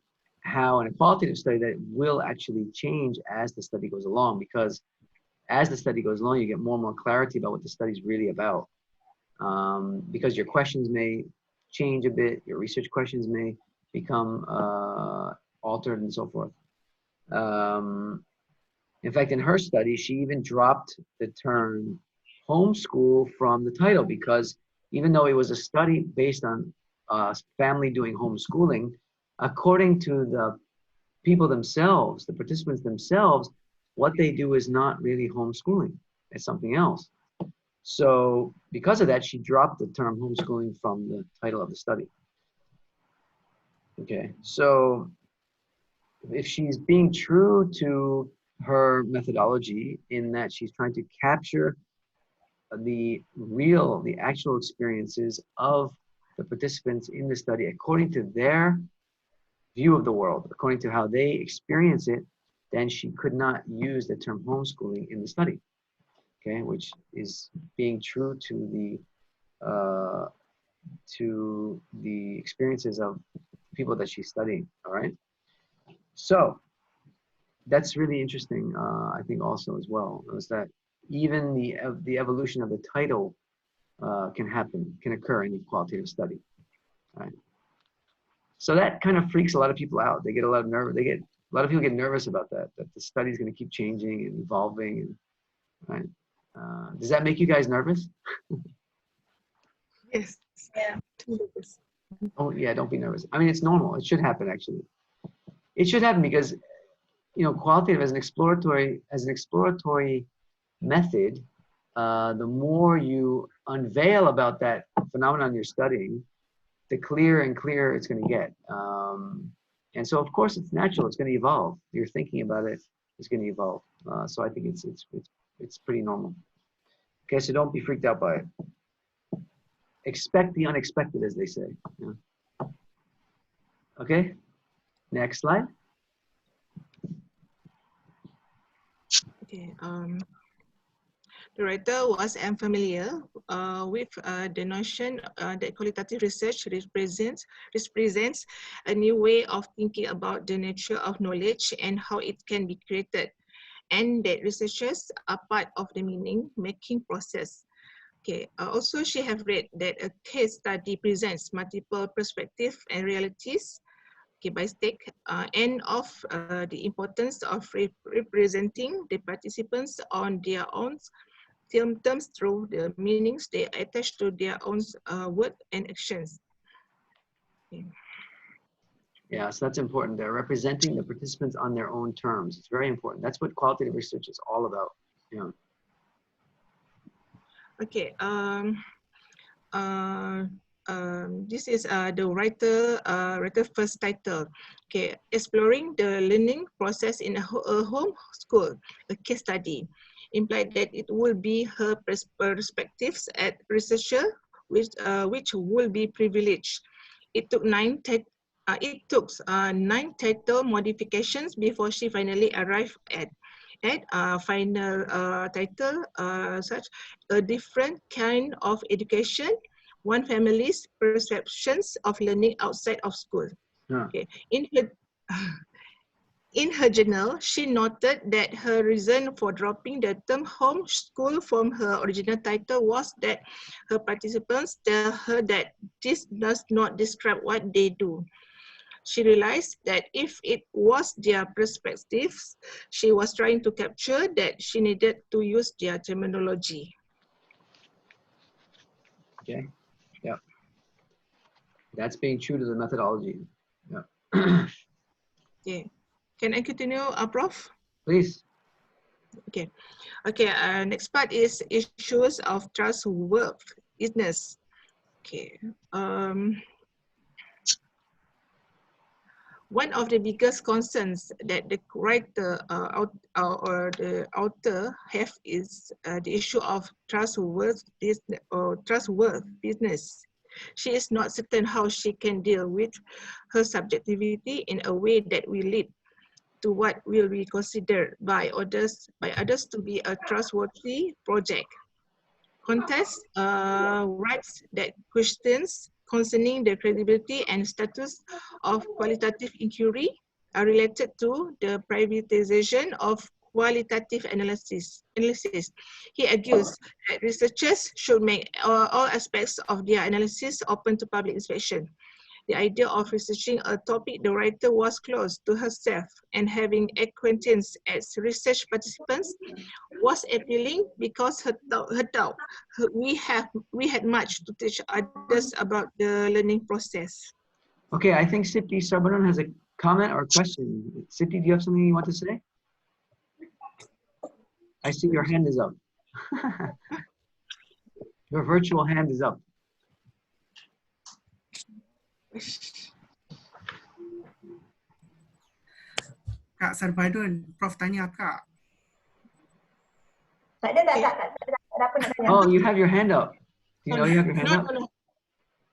how in a qualitative study that will actually change as the study goes along, because as the study goes along, you get more and more clarity about what the study is really about, because your questions may change a bit, your research questions may become altered and so forth. In fact, in her study, she even dropped the term homeschool from the title, because even though it was a study based on family doing homeschooling, according to the people themselves, the participants themselves, what they do is not really homeschooling. It's something else. So because of that, she dropped the term homeschooling from the title of the study. Okay, so if she's being true to her methodology in that she's trying to capture the actual experiences of the participants in the study according to their view of the world, according to how they experience it, then she could not use the term homeschooling in the study, okay, which is being true to the experiences of people that she's studying, all right? So that's really interesting, I think also as well, is that even the evolution of the title can occur in a qualitative study, right? So that kind of freaks a lot of people out. They get a lot of nervous. A lot of people get nervous about that the study is going to keep changing and evolving, and, right? Does that make you guys nervous? Yes. Yeah. Oh yeah, don't be nervous. I mean, it's normal. It should happen actually. It should happen because, you know, qualitative as an exploratory method, the more you unveil about that phenomenon you're studying, the clearer and clearer it's going to get. And so, of course, it's natural. It's going to evolve. You're thinking about it. It's going to evolve. So I think it's pretty normal. Okay, so don't be freaked out by it. Expect the unexpected, as they say. Yeah. Okay, next slide. Okay. The writer was unfamiliar with the notion that qualitative research represents a new way of thinking about the nature of knowledge and how it can be created, and that researchers are part of the meaning-making process. Okay. Also, she have read that a case study presents multiple perspectives and realities, okay, by stake, and of the importance of representing the participants on their own terms through the meanings they attach to their own words and actions. Okay. Yeah, so that's important. They're representing the participants on their own terms. It's very important. That's what qualitative research is all about. Yeah. Okay. This is the writer first title. Okay, exploring the learning process in a home school, a case study, implied that it will be her perspectives at researcher, which will be privileged. It took nine title modifications before she finally arrived at final title, such a different kind of education, one family's perceptions of learning outside of school. Yeah. Okay. In her journal, she noted that her reason for dropping the term homeschool from her original title was that her participants tell her that this does not describe what they do. She realized that if it was their perspectives she was trying to capture, that she needed to use their terminology. Okay. Yeah. That's being true to the methodology. Yeah. Okay. Can I continue, Prof? Please. Okay. Okay. Next part is issues of trustworthiness. Okay. One of the biggest concerns that the writer or the author have is the issue of trustworthiness. She is not certain how she can deal with her subjectivity in a way that will lead to what will be considered by others to be a trustworthy project. Contest writes that questions concerning the credibility and status of qualitative inquiry are related to the privatization of qualitative analysis. He argues that researchers should make all aspects of their analysis open to public inspection. The idea of researching a topic the writer was close to herself and having acquaintance as research participants was appealing because her doubt we had much to teach others about the learning process. Okay, I think Sipti Sarbanon has a comment or a question. Sipti, do you have something you want to say? I see your hand is up. Your virtual hand is up. Kak Sarbanon, Prof tanya Kak. Tak ada apa nak tanya. Oh, you have your hand up. Do you know you have your hand up?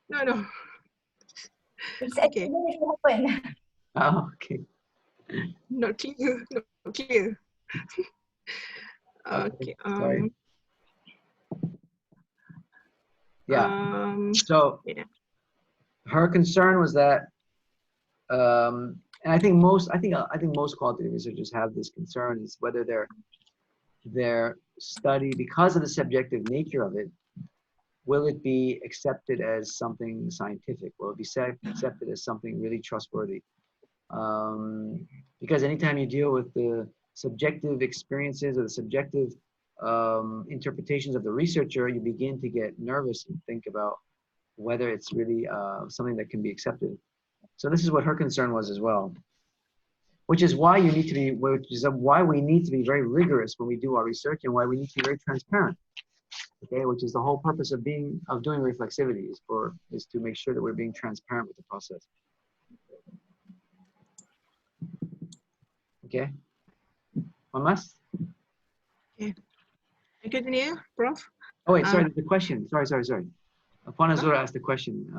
No. It's Okay. actually open. Oh, okay. Not clear. Okay. Sorry. Yeah. So yeah. her concern was that, and I think most qualitative researchers have this concern, is whether their study, because of the subjective nature of it, will it be accepted as something scientific? Will it be accepted as something really trustworthy? Because anytime you deal with the subjective experiences or the subjective interpretations of the researcher, you begin to get nervous and think about whether it's really something that can be accepted. So this is what her concern was as well, which is why we need to be very rigorous when we do our research, and why we need to be very transparent. Okay, which is the whole purpose of doing reflexivity, is to make sure that we're being transparent with the process. Okay, one last. Okay. I continue, Prof. Oh wait, sorry, there's a question. Sorry. Panazura asked a question.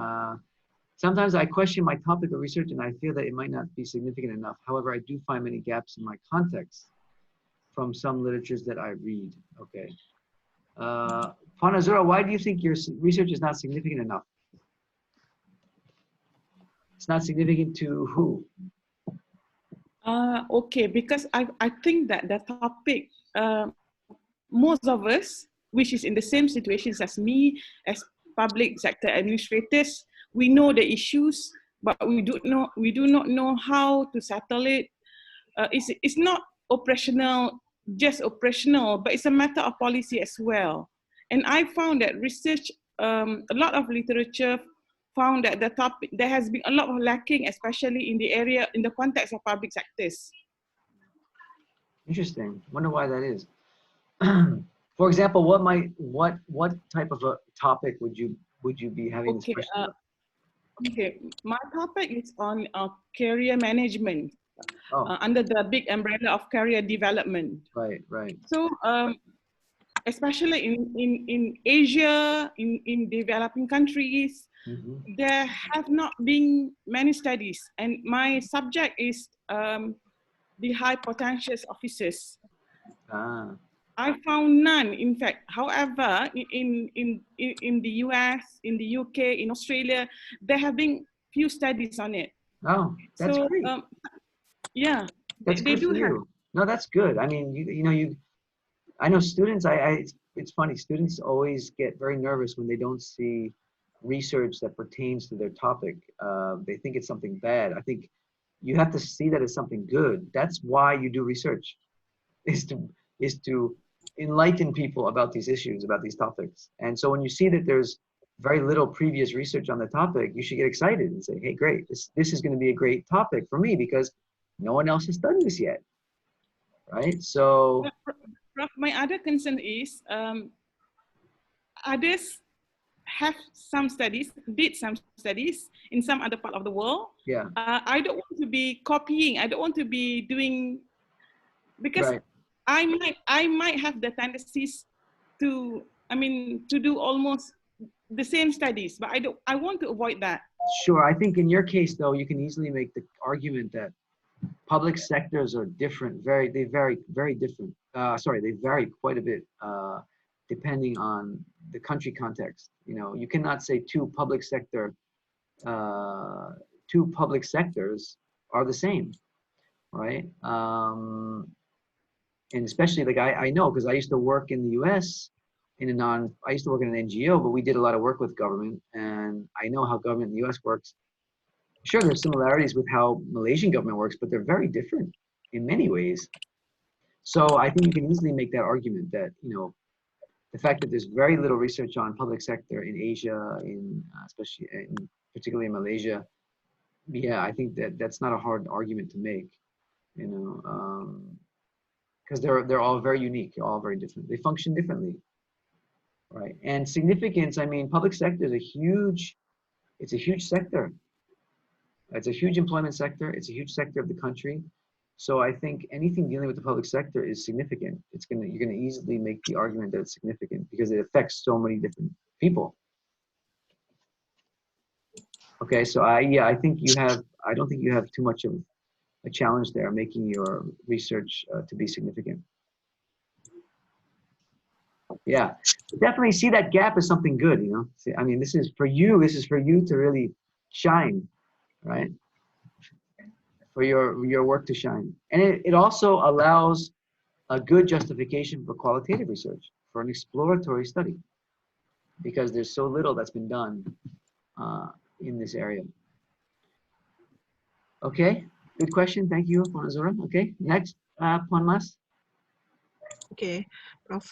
Sometimes I question my topic of research and I feel that it might not be significant enough. However, I do find many gaps in my context from some literatures that I read. Okay. Panazura, why do you think your research is not significant enough? It's not significant to who? Okay, because I think that the topic, most of us, which is in the same situations as me, as public sector administrators, we know the issues, but we do not know how to settle it. It's not just operational, but it's a matter of policy as well. And I found that research, a lot of literature found that the topic, there has been a lot of lacking, especially in the context of public sectors. Interesting. Wonder why that is. For example, what type of a topic would you be having this question about? Okay, my topic is on career management under the big umbrella of career development. Right. So, especially in Asia, in developing countries, there have not been many studies, and my subject is the high potential officers. I found none, in fact. However, in the US, in the UK, in Australia, there have been few studies on it. Oh, that's great. Yeah, That's They good do for have. you. No, that's good. I mean, I know students, it's funny, students always get very nervous when they don't see research that pertains to their topic. They think it's something bad. I think you have to see that as something good. That's why you do research, is to enlighten people about these issues, about these topics. And so when you see that there's very little previous research on the topic, you should get excited and say, hey, great, this is going to be a great topic for me because no one else has done this yet, right? So Prof, my other concern is others have some studies, did some studies in some other part of the world. yeah, I don't want to be copying. I don't want to be doing, because right. I might have the tendencies to, to do almost the same studies, but I want to avoid that. Sure. I think in your case, though, you can easily make the argument that public sectors are different. They vary very different. They vary quite a bit depending on the country context. You know, you cannot say two public sectors are the same, right? And especially like I know because I used to work in the U.S. I used to work in an NGO, but we did a lot of work with government, and I know how government in the U.S. works. Sure, there's similarities with how Malaysian government works, but they're very different in many ways. So I think you can easily make that argument that, you know, the fact that there's very little research on public sector in Asia, especially particularly in Malaysia, yeah, I think that's not a hard argument to make, you know, because they're all very unique, all very different. They function differently, right? And significance, I mean, public sector is it's a huge sector. It's a huge employment sector. It's a huge sector of the country. So I think anything dealing with the public sector is significant. You're gonna easily make the argument that it's significant because it affects so many different people. Okay, so I don't think you have too much of a challenge there making your research to be significant. Yeah, definitely see that gap as something good, you know. See, I mean, this is for you to really shine, right? For your work to shine. And it also allows a good justification for qualitative research, for an exploratory study, because there's so little that's been done in this area. Okay, good question. Thank you, Puan Azura. Okay, next, Puan Mas. Okay, Prof.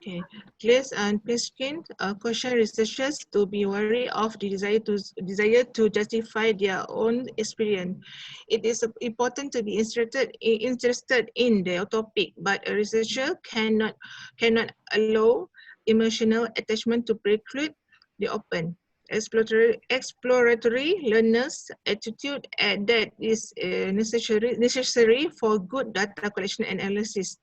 Okay, Glass and Pliskin caution researchers to be wary of the desire to justify their own experience. It is important to be interested in their topic, but a researcher cannot allow emotional attachment to preclude the open. Exploratory learners' attitude that is necessary for good data collection and analysis.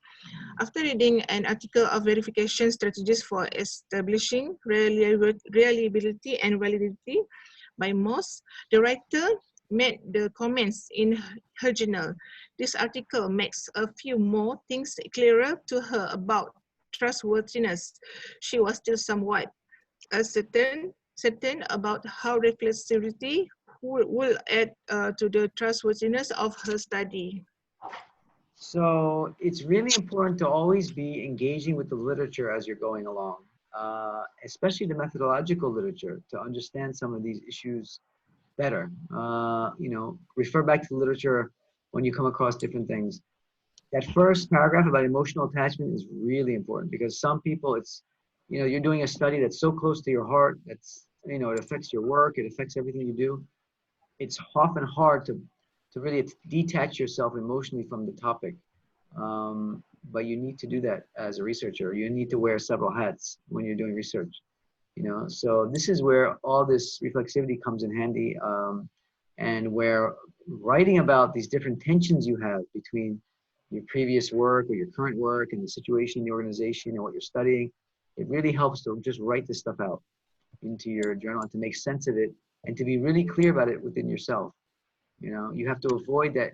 After reading an article of verification strategies for establishing reliability and validity by Moss, the writer made the comments in her journal. This article makes a few more things clearer to her about trustworthiness. She was still somewhat certain about how reflexivity will add to the trustworthiness of her study. So it's really important to always be engaging with the literature as you're going along, especially the methodological literature, to understand some of these issues better. You know, refer back to the literature when you come across different things. That first paragraph about emotional attachment is really important because some people, you know, you're doing a study that's so close to your heart, you know, it affects your work, it affects everything you do. It's often hard to really detach yourself emotionally from the topic. But you need to do that as a researcher. You need to wear several hats when you're doing research, you know. So this is where all this reflexivity comes in handy, and where writing about these different tensions you have between your previous work or your current work and the situation in the organization and what you're studying, it really helps to just write this stuff out into your journal and to make sense of it and to be really clear about it within yourself. You know, you have to avoid that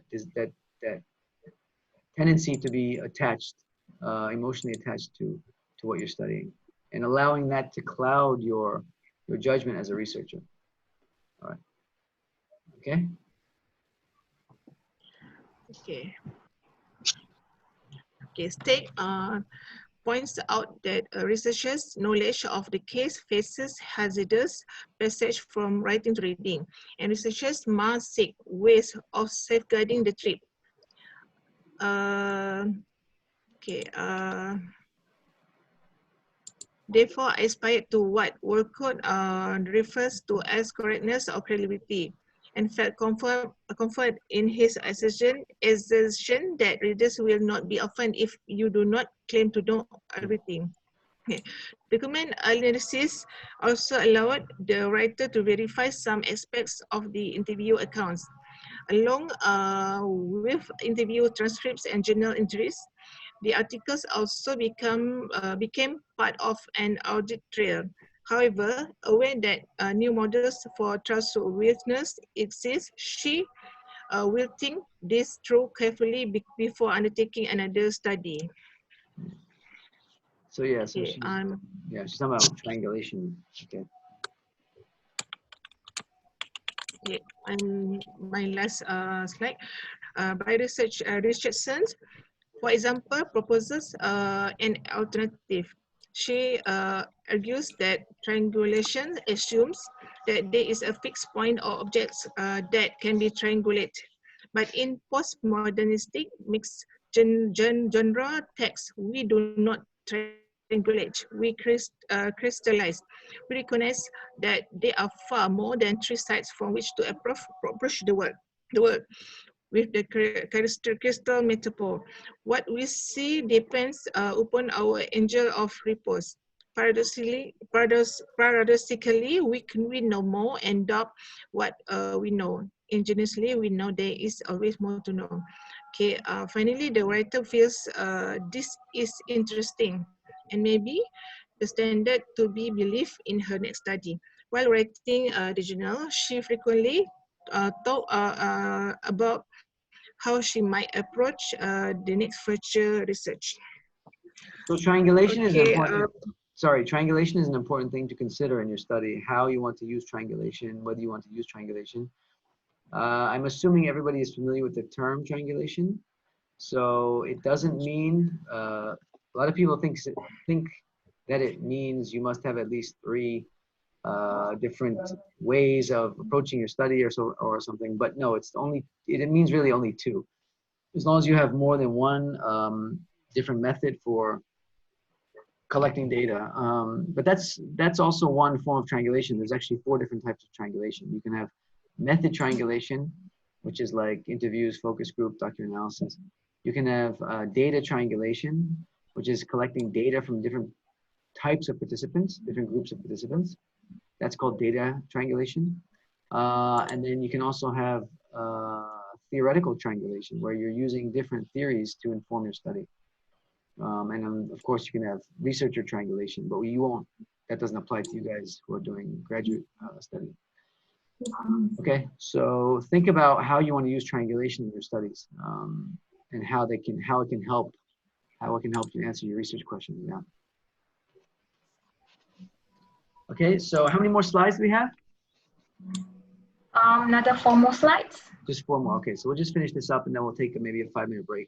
tendency to be attached, emotionally attached to what you're studying, and allowing that to cloud your judgment as a researcher. Okay. Okay. Okay. Stake points out that researchers' knowledge of the case faces hazardous passage from writing to reading, and researchers must seek ways of safeguarding the trip. Okay. Therefore, I aspired to what Walcott refers to as correctness or credibility, and felt comfort in his assertion that readers will not be offended if you do not claim to know everything. Okay. Document analysis also allowed the writer to verify some aspects of the interview accounts, along with interview transcripts and journal entries. The articles also became part of an audit trail. However, aware that new models for trustworthiness exist, she will think this through carefully before undertaking another study. So yeah, so Okay, she's talking about triangulation. Okay. Okay, and my last slide. By Richardson, for example, proposes an alternative. She argues that triangulation assumes that there is a fixed point or objects that can be triangulated. But in postmodernistic mixed genre text, we do not triangulate, we crystallize. We recognize that there are far more than 3 sides from which to approach the world. With the crystal metaphor, what we see depends upon our angel of repose. Paradoxically, we know more and doubt what we know. Ingeniously, we know there is always more to know. Okay. Finally, the writer feels this is interesting and maybe the standard to be believed in her next study. While writing the journal, she frequently thought about how she might approach the next future research. So triangulation is Okay, important. Sorry, triangulation is an important thing to consider in your study, how you want to use triangulation, whether you want to use triangulation. I'm assuming everybody is familiar with the term triangulation. So it doesn't mean, a lot of people think that it means you must have at least 3 different ways of approaching your study or something, but no, it means really only 2. As long as you have more than one different method for collecting data. But that's also one form of triangulation. There's actually 4 different types of triangulation. You can have method triangulation, which is like interviews, focus group, document analysis. You can have data triangulation, which is collecting data from different types of participants, different groups of participants. That's called data triangulation. And then you can also have theoretical triangulation, where you're using different theories to inform your study. And of course, you can have researcher triangulation, but that doesn't apply to you guys who are doing graduate study. Okay, so think about how you want to use triangulation in your studies, and how it can help you answer your research questions. Yeah. Okay, so how many more slides do we have? Another 4 more slides. Just 4 more. Okay, so we'll just finish this up and then we'll take maybe a 5-minute break.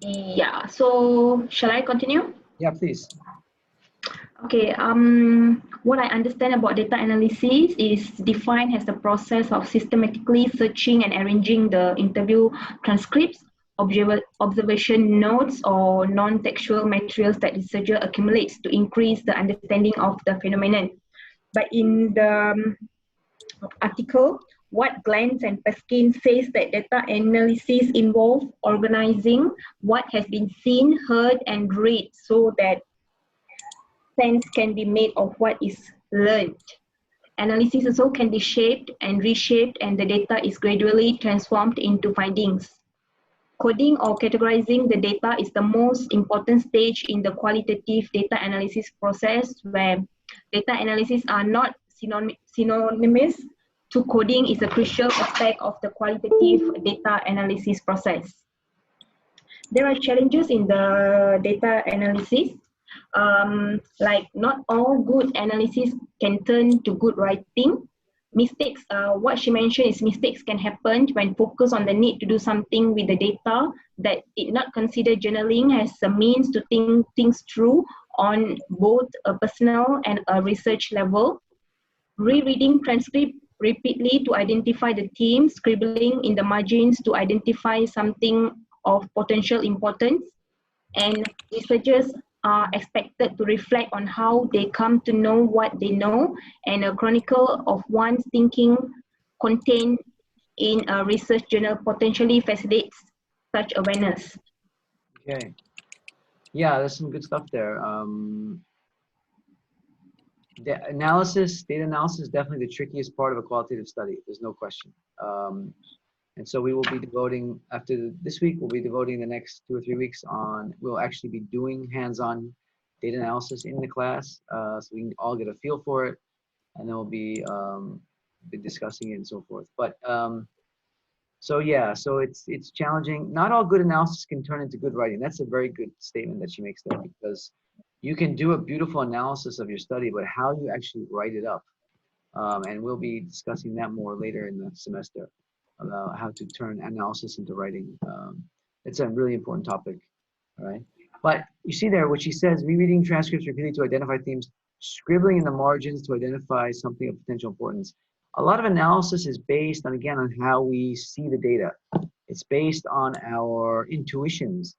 Yeah, so shall I continue? Yeah, please. Okay, what I understand about data analysis is defined as the process of systematically searching and arranging the interview transcripts, observation notes, or non-textual materials that researcher accumulates to increase the understanding of the phenomenon. But in the article, what Glantz and Peskin says that data analysis involves organizing what has been seen, heard, and read so that sense can be made of what is learned. Analysis also can be shaped and reshaped, and the data is gradually transformed into findings. Coding or categorizing the data is the most important stage in the qualitative data analysis process, where data analysis are not synonymous to coding is a crucial aspect of the qualitative data analysis process. There are challenges in the data analysis. Like not all good analysis can turn to good writing. mistakes, what she mentioned is mistakes can happen when focused on the need to do something with the data, that did not consider journaling as a means to think things through on both a personal and a research level. Rereading transcript repeatedly to identify the themes, scribbling in the margins to identify something of potential importance, and researchers are expected to reflect on how they come to know what they know, and a chronicle of one's thinking contained in a research journal potentially facilitates such awareness. Okay. Yeah, there's some good stuff there. The analysis, data analysis is definitely the trickiest part of a qualitative study. There's no question. And so we will be devoting, after this week, we'll be devoting the next 2 or 3 weeks on, we'll actually be doing hands-on data analysis in the class, so we can all get a feel for it, and then we'll be discussing it and so forth. But so yeah, so it's challenging. Not all good analysis can turn into good writing. That's a very good statement that she makes there, because you can do a beautiful analysis of your study, but how you actually write it up, and we'll be discussing that more later in the semester, about how to turn analysis into writing. It's a really important topic, all right? But you see there what she says: rereading transcripts repeatedly to identify themes, scribbling in the margins to identify something of potential importance. A lot of analysis is based on, again, on how we see the data. It's based on our intuitions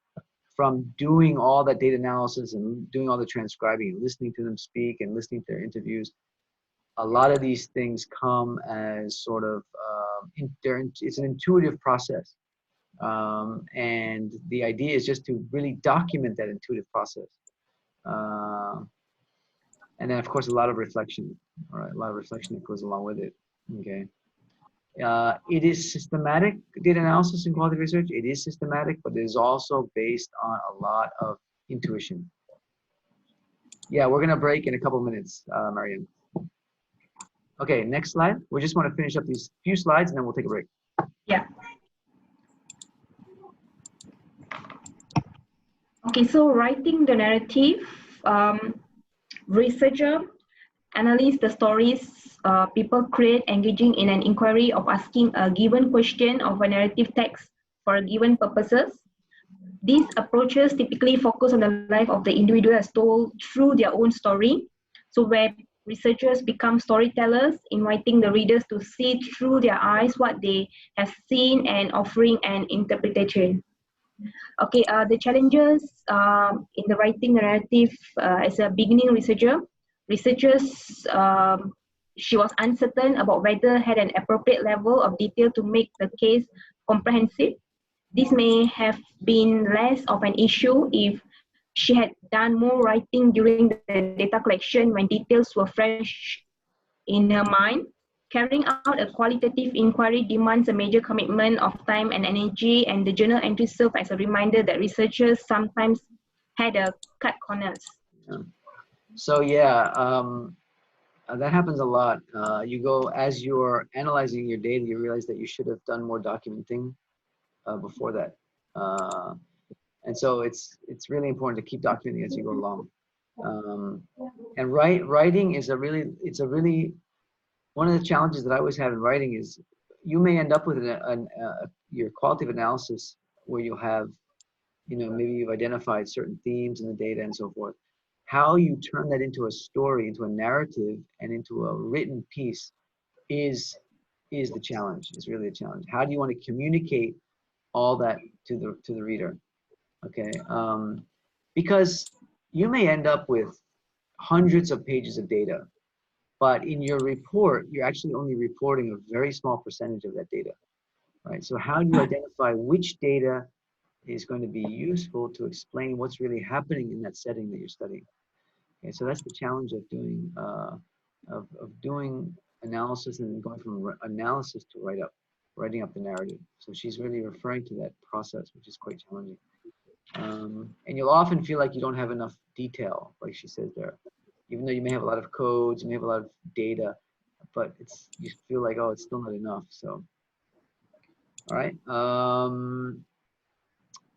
from doing all that data analysis and doing all the transcribing and listening to them speak and listening to their interviews. A lot of these things come as sort of, it's an intuitive process. And the idea is just to really document that intuitive process. And then, of course, a lot of reflection, all right? A lot of reflection that goes along with it, okay? It is systematic, data analysis in qualitative research. It is systematic, but it is also based on a lot of intuition. Yeah, we're gonna break in a couple minutes, Marianne. Okay, next slide. We just want to finish up these few slides and then we'll take a break. Yeah. Okay, so writing the narrative, researcher analyze the stories people create, engaging in an inquiry of asking a given question of a narrative text for a given purposes. These approaches typically focus on the life of the individual as told through their own story. So where researchers become storytellers, inviting the readers to see through their eyes what they have seen and offering an interpretation. Okay, the challenges in the writing the narrative as a beginning researcher. Researchers, she was uncertain about whether had an appropriate level of detail to make the case comprehensive. This may have been less of an issue if she had done more writing during the data collection when details were fresh in her mind. Carrying out a qualitative inquiry demands a major commitment of time and energy, and the journal entries serve as a reminder that researchers sometimes had to cut corners. Yeah. So yeah, that happens a lot. You go, as you're analyzing your data, you realize that you should have done more documenting before that. And so it's really important to keep documenting as you go along. And writing is one of the challenges that I always have in writing is you may end up with your qualitative analysis where you'll have, maybe you've identified certain themes in the data and so forth. How you turn that into a story, into a narrative, and into a written piece is the challenge. It's really a challenge. How do you want to communicate all that to the reader? Okay, because you may end up with hundreds of pages of data, but in your report, you're actually only reporting a very small percentage of that data, right? So how do you identify which data is going to be useful to explain what's really happening in that setting that you're studying? Okay, so that's the challenge of doing analysis and going from analysis to writing up the narrative. So she's really referring to that process, which is quite challenging. And you'll often feel like you don't have enough detail, like she says there. Even though you may have a lot of codes, you may have a lot of data, but you feel like, oh, it's still not enough. So, all right.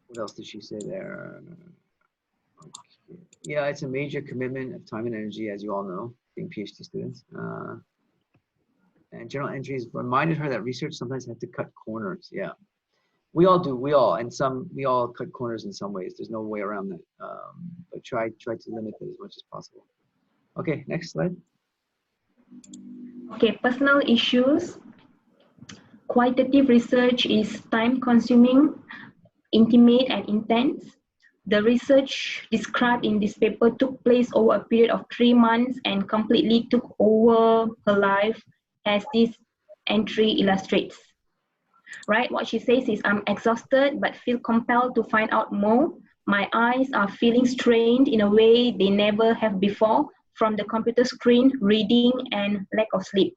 What else did she say there? Okay. Yeah, it's a major commitment of time and energy, as you all know, being PhD students. And journal entries reminded her that research sometimes had to cut corners. Yeah, we all do. We all cut corners in some ways. There's no way around that. But try to limit it as much as possible. Okay, next slide. Okay, personal issues. Qualitative research is time-consuming, intimate, and intense. The research described in this paper took place over a period of 3 months and completely took over her life, as this entry illustrates. Right, what she says is, I'm exhausted but feel compelled to find out more. My eyes are feeling strained in a way they never have before from the computer screen, reading, and lack of sleep.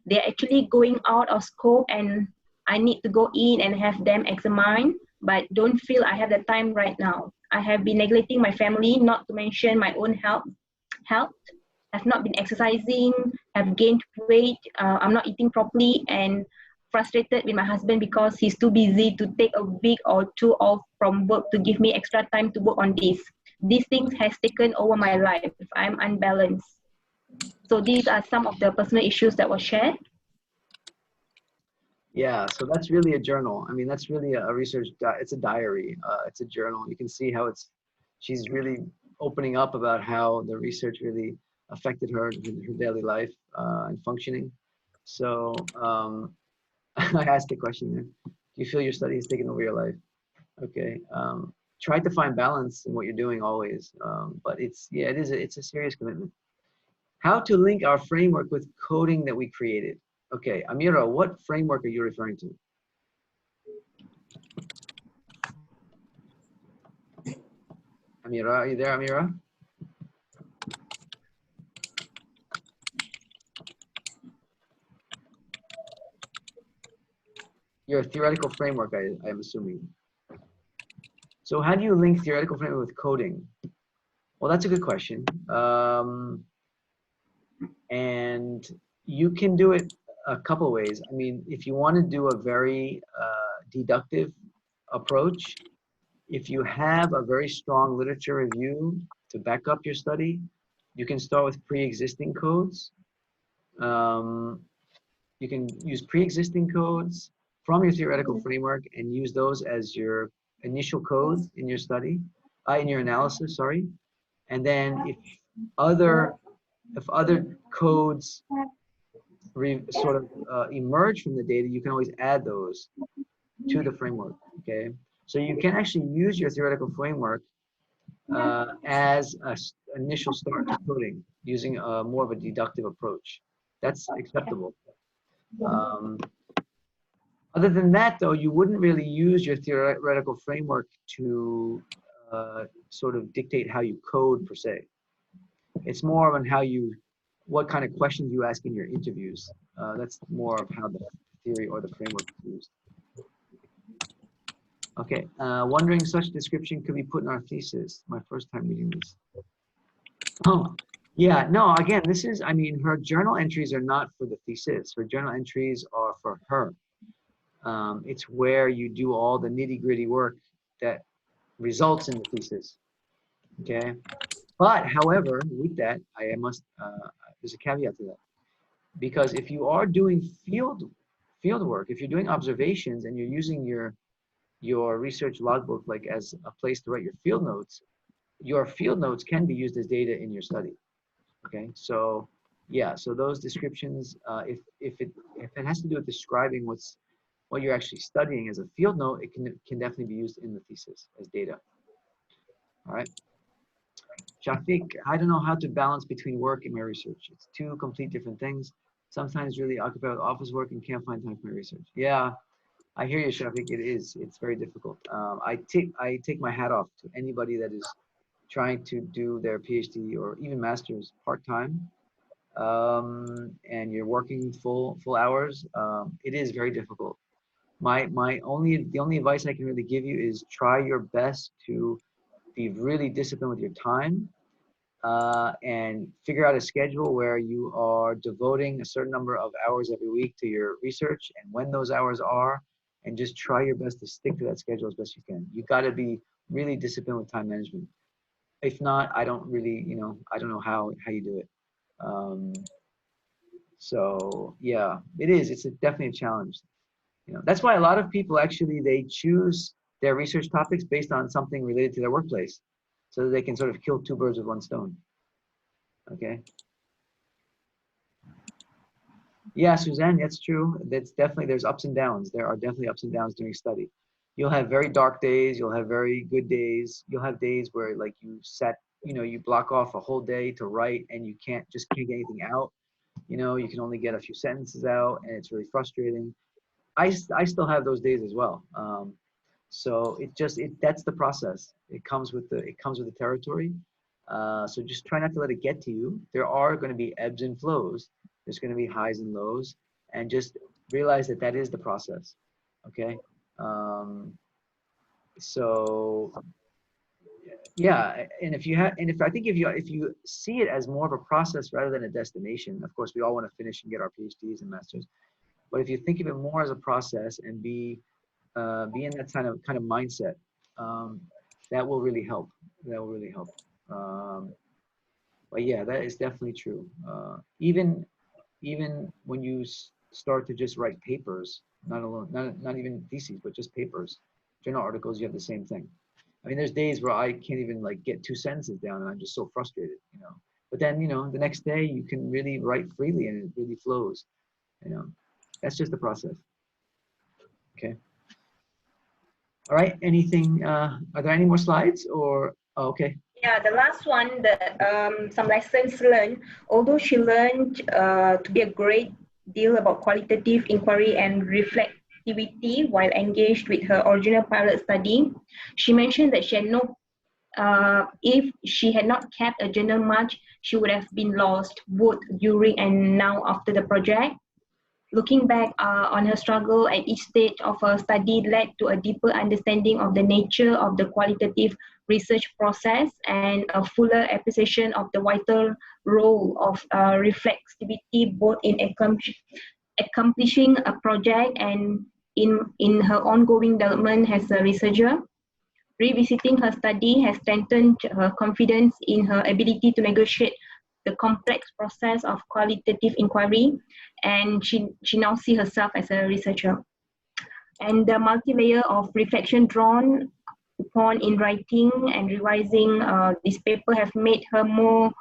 They're actually going out of scope and I need to go in and have them examined, but don't feel I have the time right now. I have been neglecting my family, not to mention my own health. Have not been exercising, have gained weight, I'm not eating properly, and frustrated with my husband because he's too busy to take a week or 2 off from work to give me extra time to work on this. These things has taken over my life. I'm unbalanced. So these are some of the personal issues that were shared. Yeah, so that's really a journal. I mean, that's really a research, it's a diary, it's a journal. You can see how she's really opening up about how the research really affected her daily life and functioning. So I asked the question there. Do you feel your study has taken over your life? Okay. Try to find balance in what you're doing always. But it's a serious commitment. How to link our framework with coding that we created. Okay, Amira, what framework are you referring to? Amira, are you there, Amira? Your theoretical framework, I'm assuming. So how do you link theoretical framework with coding? Well, that's a good question. And you can do it a couple ways. I mean, if you want to do a very deductive approach, if you have a very strong literature review to back up your study, you can start with pre-existing codes. You can use pre-existing codes from your theoretical framework and use those as your initial codes in your study, in your analysis, sorry. And then if other codes sort of emerge from the data, you can always add those to the framework, okay? So you can actually use your theoretical framework as an initial start to coding using more of a deductive approach. That's acceptable. Other than that, though, you wouldn't really use your theoretical framework to sort of dictate how you code per se. It's more on what kind of questions you ask in your interviews. That's more of how the theory or the framework is used. Okay, wondering such description could be put in our thesis. My first time reading this. Oh, yeah, no, again, I mean, her journal entries are not for the thesis. Her journal entries are for her. It's where you do all the nitty-gritty work that results in the thesis, okay? But, however, with that, there's a caveat to that. Because if you are doing field work, if you're doing observations and you're using your research logbook like as a place to write your field notes can be used as data in your study, okay? So, yeah, so those descriptions, if it has to do with describing what you're actually studying as a field note, it can definitely be used in the thesis as data. All right. Shafiq, I don't know how to balance between work and my research. It's two complete different things. Sometimes really occupied with office work and can't find time for my research. Yeah, I hear you, Shafiq. It's very difficult. I take my hat off to anybody that is trying to do their PhD or even master's part-time, and you're working full hours. It is very difficult. The only advice I can really give you is try your best to be really disciplined with your time, and figure out a schedule where you are devoting a certain number of hours every week to your research and when those hours are, and just try your best to stick to that schedule as best you can. You got to be really disciplined with time management. If not, I don't know how you do it. So yeah, it is. It's definitely a challenge. You know, that's why a lot of people actually they choose their research topics based on something related to their workplace, so that they can sort of kill two birds with one stone. Okay. Yeah, Suzanne, that's true. That's definitely, there's ups and downs. There are definitely ups and downs during study. You'll have very dark days. You'll have very good days. You'll have days where like you set, you know, you block off a whole day to write and you can't get anything out. You know, you can only get a few sentences out and it's really frustrating. I still have those days as well. So that's the process. It comes with the territory. So just try not to let it get to you. There are going to be ebbs and flows. There's going to be highs and lows, and just realize that that is the process. Okay. So yeah, and if I think if you see it as more of a process rather than a destination, of course we all want to finish and get our PhDs and masters. But if you think of it more as a process and be in that kind of mindset, that will really help. That will really help. But yeah, that is definitely true. Even when you start to just write papers, not even theses, but just papers, journal articles, you have the same thing. I mean, there's days where I can't even like get two sentences down, and I'm just so frustrated, you know. But then, you know, the next day you can really write freely, and it really flows. You know, that's just the process. Okay. All right. Anything? Are there any more slides or? Oh, okay. Yeah, the last one, some lessons learned. Although she learned to be a great deal about qualitative inquiry and reflexivity while engaged with her original pilot study, she mentioned that she had if she had not kept a journal much, she would have been lost both during and now after the project. Looking back on her struggle at each stage of her study led to a deeper understanding of the nature of the qualitative research process and a fuller appreciation of the vital role of reflexivity both in accomplishing a project and in her ongoing development as a researcher. Revisiting her study has strengthened her confidence in her ability to negotiate the complex process of qualitative inquiry, and she now sees herself as a researcher. And the multi-layer of reflection drawn upon in writing and revising this paper have made her more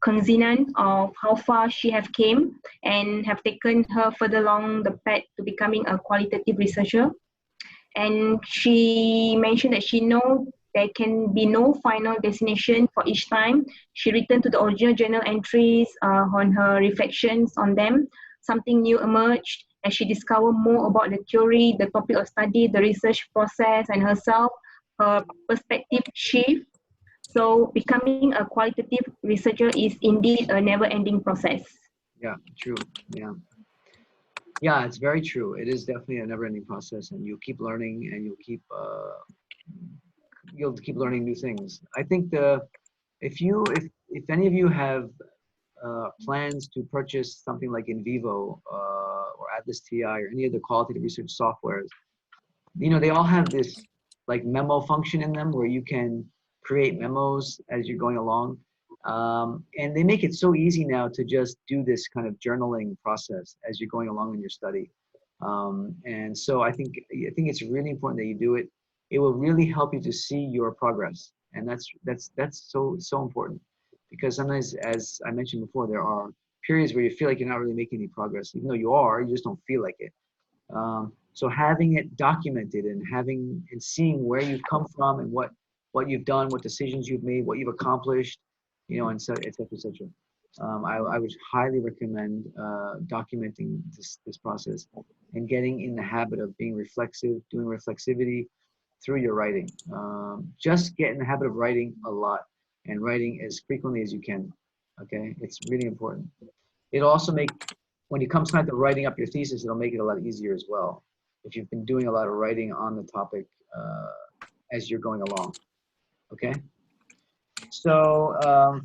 cognizant of how far she have came and have taken her further along the path to becoming a qualitative researcher. And she mentioned that she knows there can be no final destination for each time. She returned to the original journal entries on her reflections on them. Something new emerged as she discovered more about the theory, the topic of study, the research process, and herself. Her perspective shift. So becoming a qualitative researcher is indeed a never-ending process. Yeah, true. Yeah. Yeah, it's very true. It is definitely a never-ending process, and you'll keep learning, and you'll keep learning new things. I think if any of you have plans to purchase something like InVivo or Atlas TI or any of the qualitative research softwares, you know, they all have this like memo function in them where you can create memos as you're going along. And they make it so easy now to just do this kind of journaling process as you're going along in your study. And so I think it's really important that you do it. It will really help you to see your progress, and that's so important, because sometimes, as I mentioned before, there are periods where you feel like you're not really making any progress, even though you are. You just don't feel like it. So having it documented and seeing where you've come from and what you've done, what decisions you've made, what you've accomplished, you know, and so et cetera, et cetera. I would highly recommend documenting this process and getting in the habit of being reflexive, doing reflexivity through your writing. Just get in the habit of writing a lot and writing as frequently as you can. Okay, it's really important. It'll also make, when it comes time to writing up your thesis, it'll make it a lot easier as well, if you've been doing a lot of writing on the topic as you're going along. Okay. So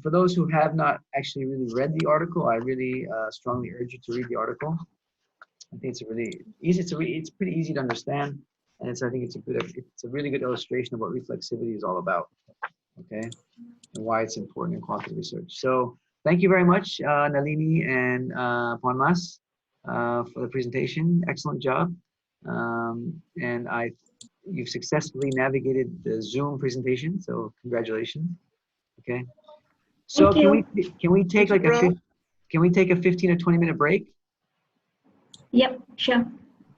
for those who have not actually really read the article, I really strongly urge you to read the article. I think it's really easy. It's pretty easy to understand, and I think it's a really good illustration of what reflexivity is all about. Okay, and why it's important in qualitative research. So thank you very much, Nalini and Ponmas, for the presentation. Excellent job. And you've successfully navigated the Zoom presentation, so congratulations. Okay. So Thank you. can we take Thank like you, bro. can we take a 15 or 20-minute break? Yep, sure.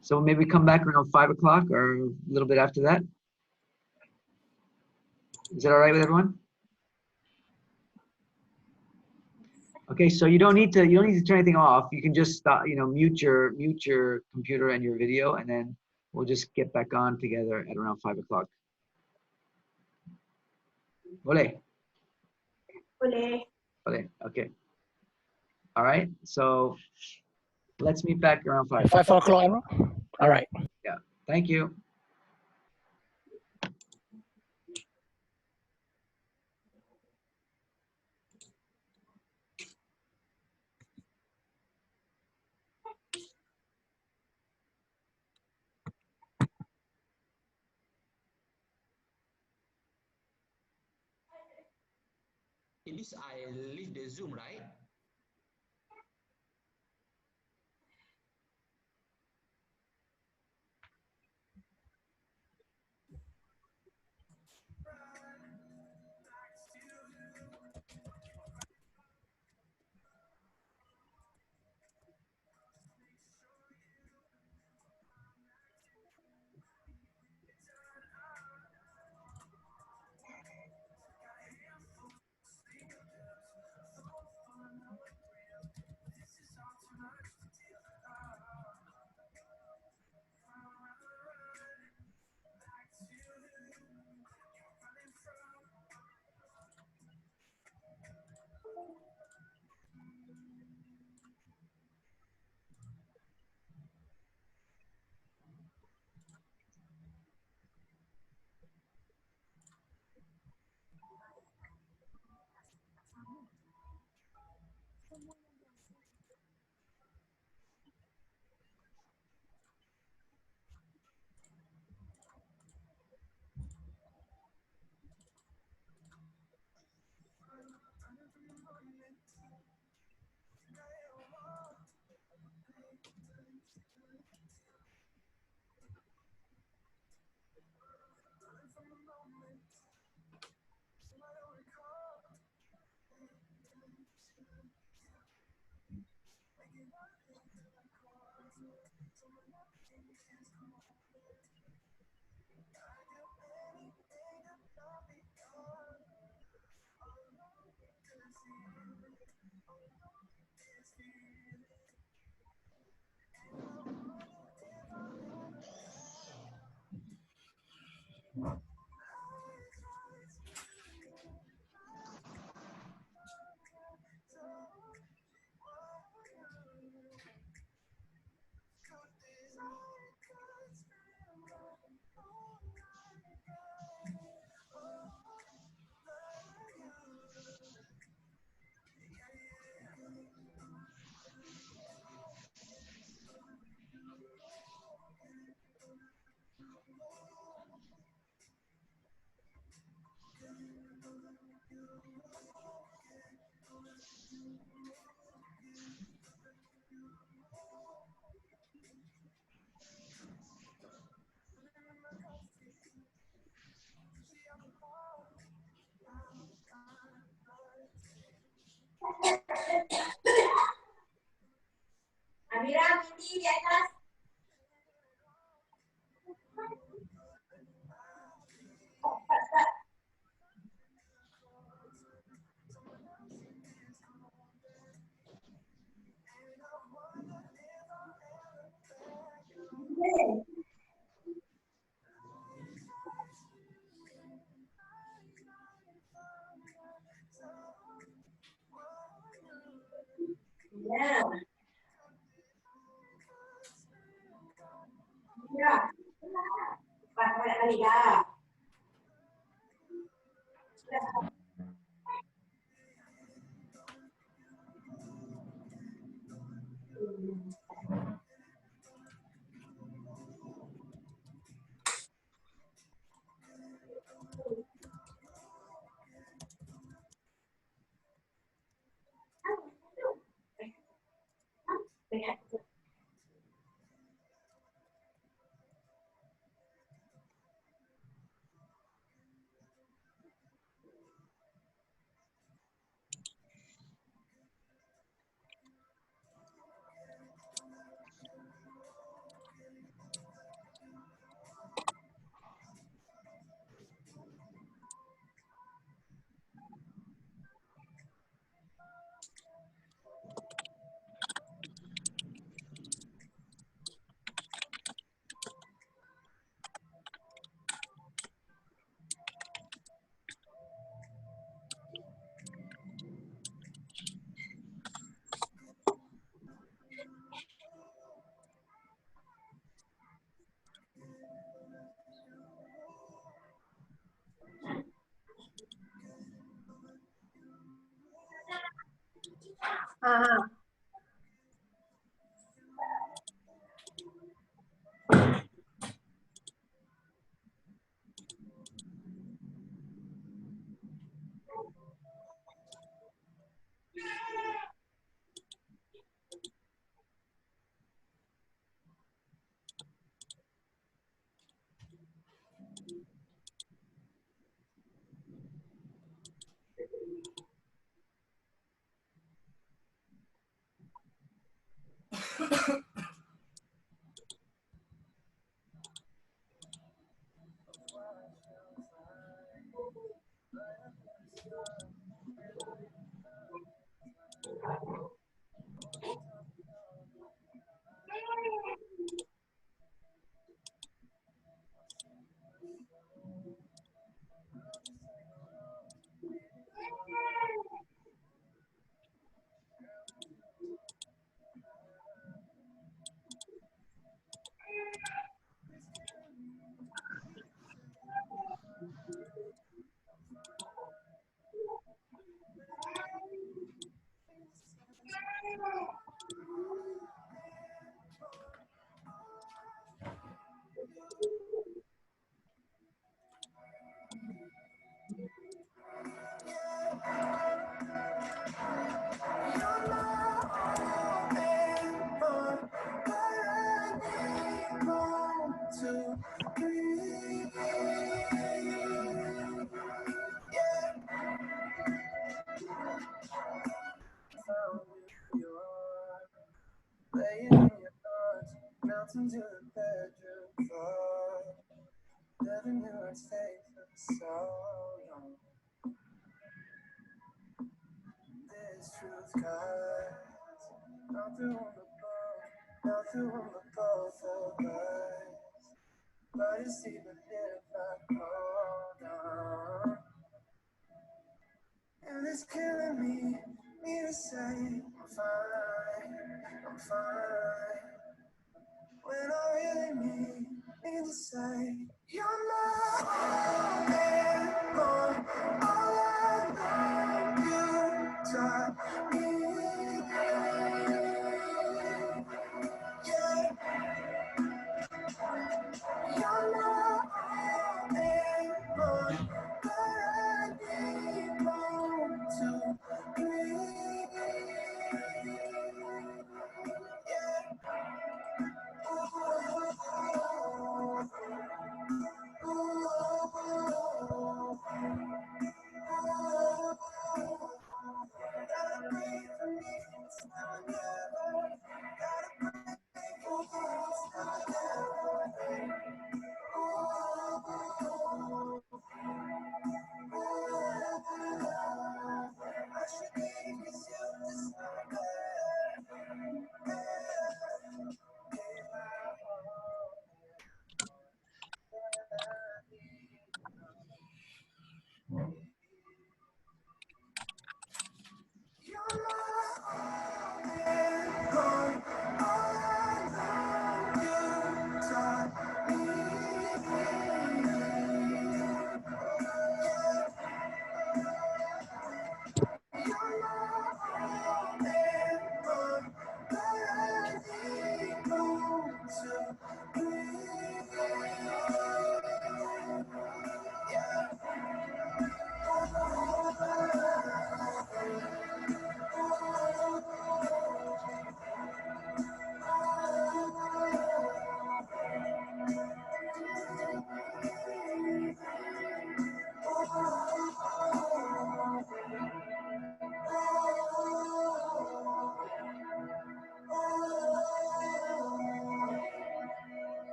So maybe come back around 5 o'clock or a little bit after that. Is that all right with everyone? Okay, so you don't need to turn anything off. You can just stop, mute your computer and your video, and then we'll just get back on together at around 5 o'clock. Ole. Boleh. Ole. Okay. All right. So let's meet back around 5. 5 o'clock, bro. All right. Yeah. Thank you. It is I leave the Zoom, right?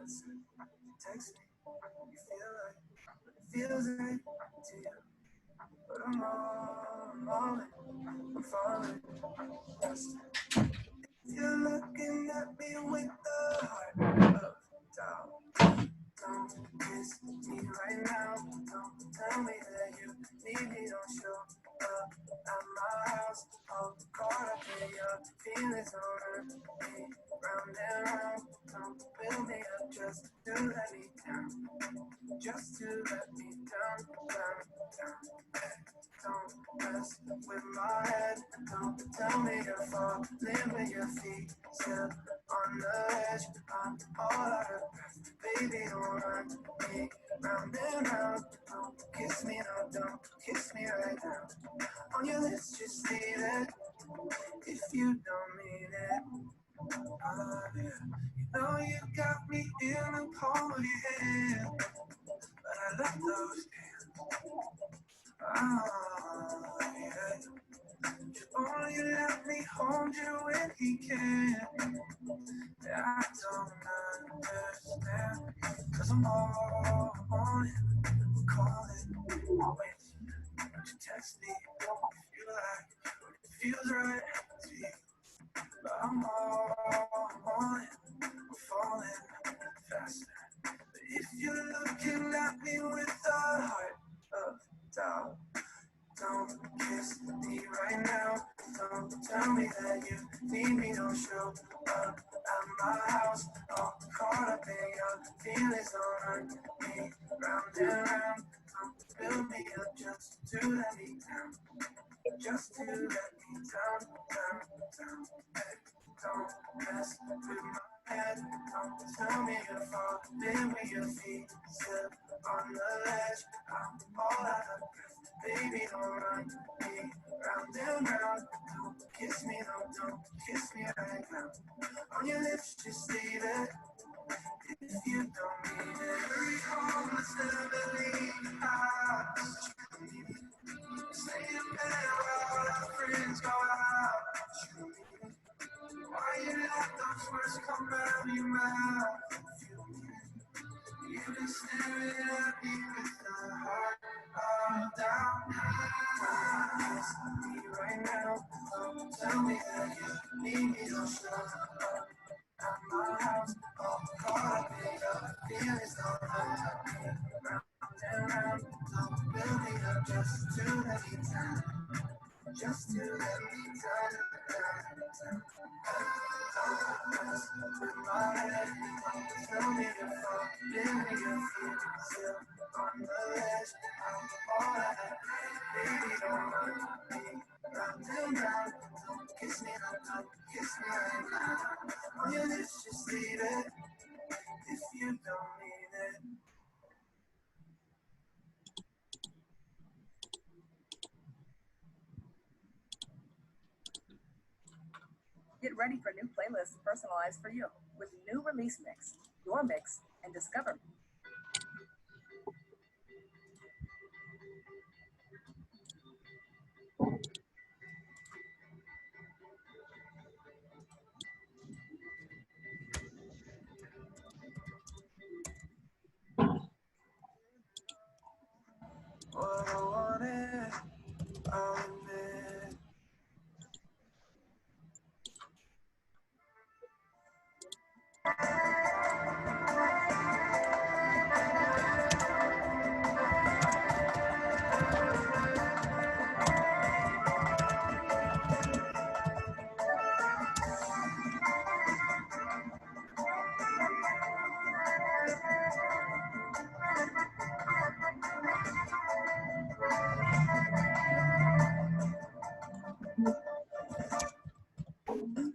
Text me, you feel like what it feels like to you. But I'm all in, I'm falling. You're looking at me with the heart of doubt. Don't kiss me right now. Don't tell me that you need me. Don't show up at my house. All caught up in your feelings. Don't hurt me round and round. Don't build me up just to let me down. Just to let me down, down, down. Don't mess with my head. Don't tell me to fall. Live with your feet still on the edge. I'm all out of breath. Baby, don't run me round and round. Don't kiss me, no, don't kiss me right now. On your lips, just leave it if you don't mean it. Yeah. You know you got me in the palm of your hand, but I love those hands. Yeah. You only let me hold you when he can. Yeah, I don't understand, cause I'm all on it, I'm calling. Wait, don't you text me if you like what it feels right to you. But I'm all on it, I'm falling faster. But if you're looking at me with a heart of doubt, don't kiss me right now. Don't tell me that you need me. Don't show up at my house. All caught up in your feelings. Don't hurt me round and round. Don't build me up just to let me down. Just to let me down, down, down. Don't mess with my head. Don't tell me to fall. Live with your feet still on the ledge. I'm all out of breath. Baby, don't run me round and round. Don't kiss me, no, don't kiss me right now. On your lips, just leave it if you don't mean it. Hurry home, let's never leave the house. Stay in bed while all our friends go out. Why you let those words come out of your mouth? You've been staring at me with the heart all down. Kiss me right now. Don't tell me that you need me. Don't show up at my house. All caught up in your feelings. Don't hurt me round and round. Don't build me up just to let me down. Just to let me down, down, down. Don't mess with my head. Tell me to fall. Live with your feet still on the ledge. I'm all out of breath. Baby, don't run me round and round. Don't kiss me, no, don't kiss me right now. On your lips, just leave it if you don't mean it. Get ready for new playlists personalized for you with new release mix, your mix, and discover. What I wanted, I'll admit.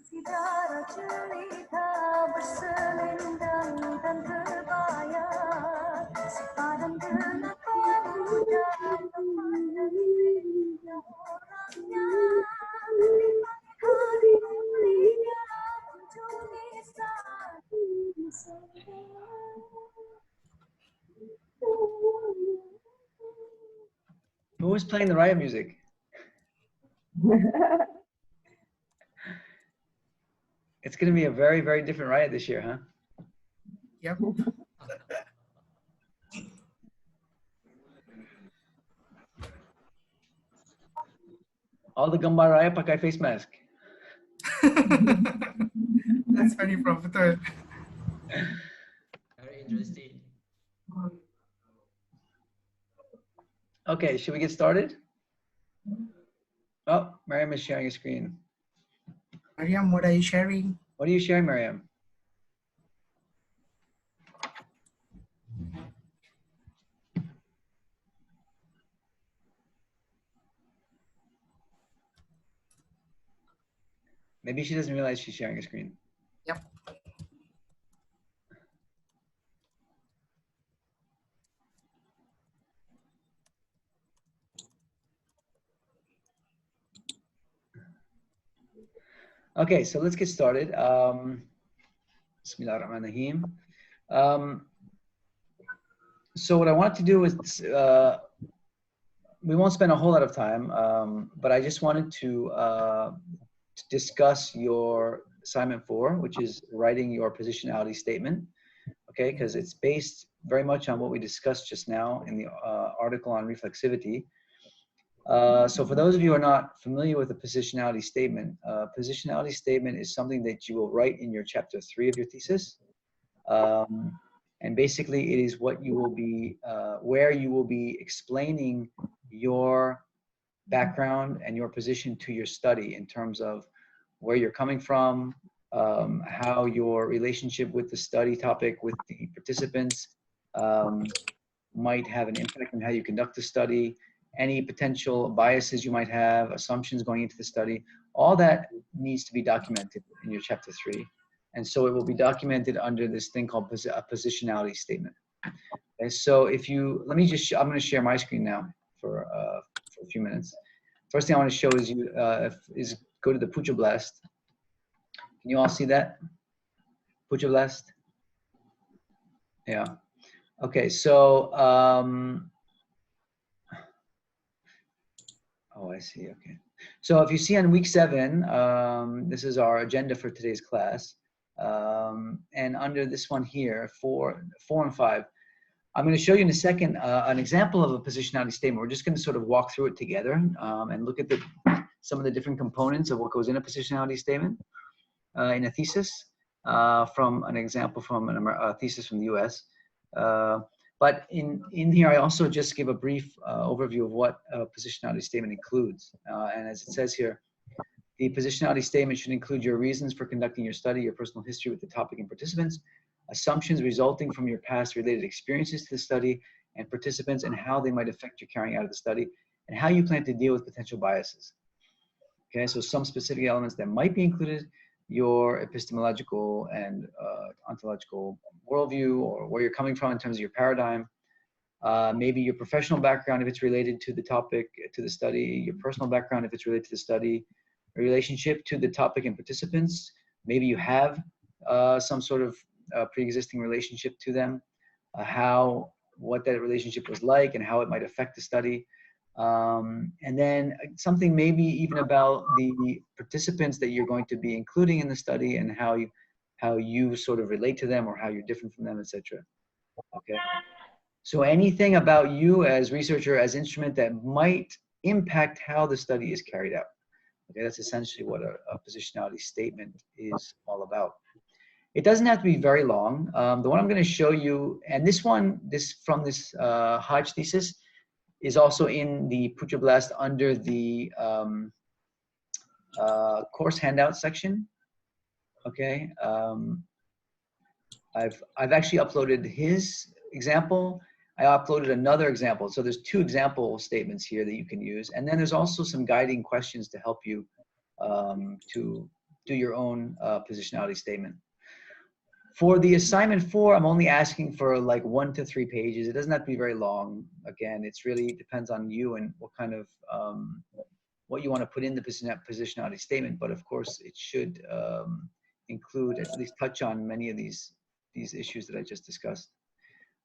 Sidara cerita berselendang dan berbayar sepadan kenapa muda memandang indah orangnya di pagi hari mulia kunjungi Who was playing the riot music? It's going to be a very, very different riot this year, huh? Yep. All the gambar raya pakai face mask. That's funny, Prof. Betul. Very interesting. Okay, should we get started? Oh, Mariam is sharing a screen. Mariam, what are you sharing? What are you sharing, Mariam? Maybe she doesn't realize she's sharing a screen. Yep. Okay, so let's get started. Bismillahirrahmanirrahim. So what I want to do is, we won't spend a whole lot of time, but I just wanted to discuss your assignment 4, which is writing your positionality statement, okay? Because it's based very much on what we discussed just now in the article on reflexivity. So for those of you who are not familiar with the positionality statement is something that you will write in your chapter 3 of your thesis. And basically it is what you will be, where you will be explaining your background and your position to your study in terms of where you're coming from, how your relationship with the study topic, with the participants, might have an impact on how you conduct the study, any potential biases you might have, assumptions going into the study. All that needs to be documented in your chapter 3. And so it will be documented under this thing called a positionality statement. Okay, so if you, let me just, I'm going to share my screen now for a few minutes. First thing I want to show is is go to the Puja Blast. Can you all see that? Puja Blast? Yeah. Okay, so, oh, I see, okay. So if you see on week 7, this is our agenda for today's class. And under this one here, 4 and 5, I'm going to show you in a second an example of a positionality statement. We're just going to sort of walk through it together and look at some of the different components of what goes in a positionality statement in a thesis, from an example from a thesis from the US. But in here, I also just give a brief overview of what a positionality statement includes. And as it says here, the positionality statement should include your reasons for conducting your study, your personal history with the topic and participants, assumptions resulting from your past related experiences to the study and participants, and how they might affect your carrying out of the study, and how you plan to deal with potential biases. Okay, so some specific elements that might be included: your epistemological and ontological worldview, or where you're coming from in terms of your paradigm, maybe your professional background if it's related to the topic, to the study, your personal background if it's related to the study, a relationship to the topic and participants. Maybe you have some sort of pre-existing relationship to them, what that relationship was like and how it might affect the study. And then something maybe even about the participants that you're going to be including in the study and how you sort of relate to them or how you're different from them, etc. Okay. So anything about you as researcher, as instrument that might impact how the study is carried out. Okay, that's essentially what a positionality statement is all about. It doesn't have to be very long. The one I'm going to show you, and this from this Hodge thesis, is also in the Puja Blast under the course handout section. Okay, I've actually uploaded his example. I uploaded another example. So there's 2 example statements here that you can use. And then there's also some guiding questions to help you to do your own positionality statement. For the assignment 4, I'm only asking for like 1 to 3 pages. It doesn't have to be very long. Again, it's really depends on you and what kind of, what you want to put in the positionality statement. But of course, it should include, at least touch on many of these issues that I just discussed.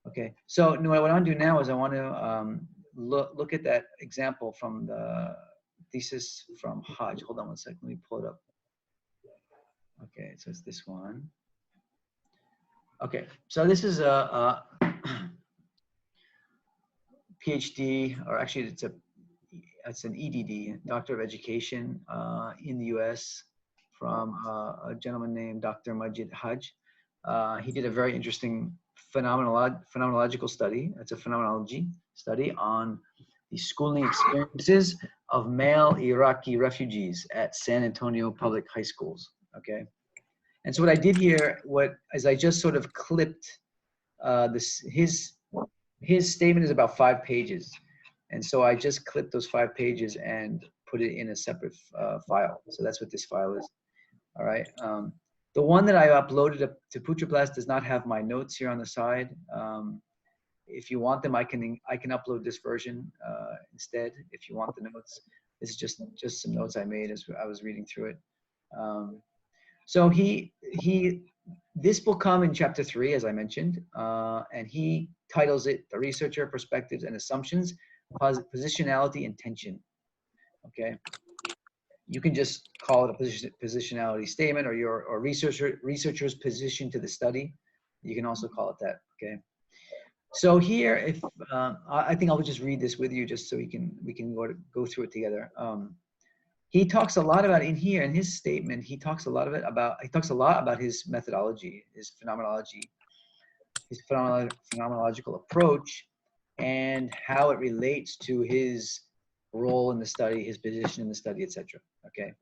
Okay, so what I want to do now is I want to look at that example from the thesis from Hodge. Hold on one second, let me pull it up. Okay, so it's this one. Okay, so this is a PhD, or actually it's an EDD, Doctor of Education in the US from a gentleman named Dr. Majid Haj. He did a very interesting phenomenological study. It's a phenomenology study on the schooling experiences of male Iraqi refugees at San Antonio public high schools. Okay, and so what I did here, is I just sort of clipped his statement is about 5 pages, and so I just clipped those 5 pages and put it in a separate file. So that's what this file is. All right. The one that I uploaded up to Putraplast does not have my notes here on the side. If you want them, I can upload this version instead. If you want the notes, this is just some notes I made as I was reading through it. So this will come in chapter 3, as I mentioned, and he titles it "The Researcher: Perspectives and Assumptions, Positionality and Tension." Okay. You can just call it a positionality statement, or researcher's position to the study. You can also call it that. Okay. So here, if I think I'll just read this with you, just so we can go through it together. He talks a lot about in his statement. He talks a lot about his methodology, his phenomenology, his phenomenological approach, and how it relates to his role in the study, his position in the study, etc. Okay,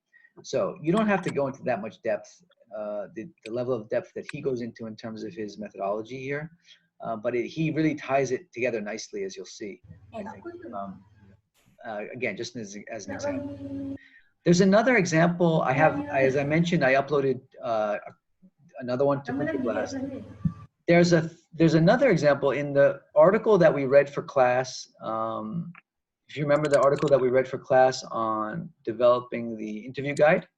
so you don't have to go into that much depth, the level of depth that he goes into in terms of his methodology here, but he really ties it together nicely, as you'll see, I think. Again, just as an example. There's another example I have, as I mentioned, I uploaded another one to Putraplast. There's another example in the article that we read for class. If you remember the article that we read for class on developing the interview guide,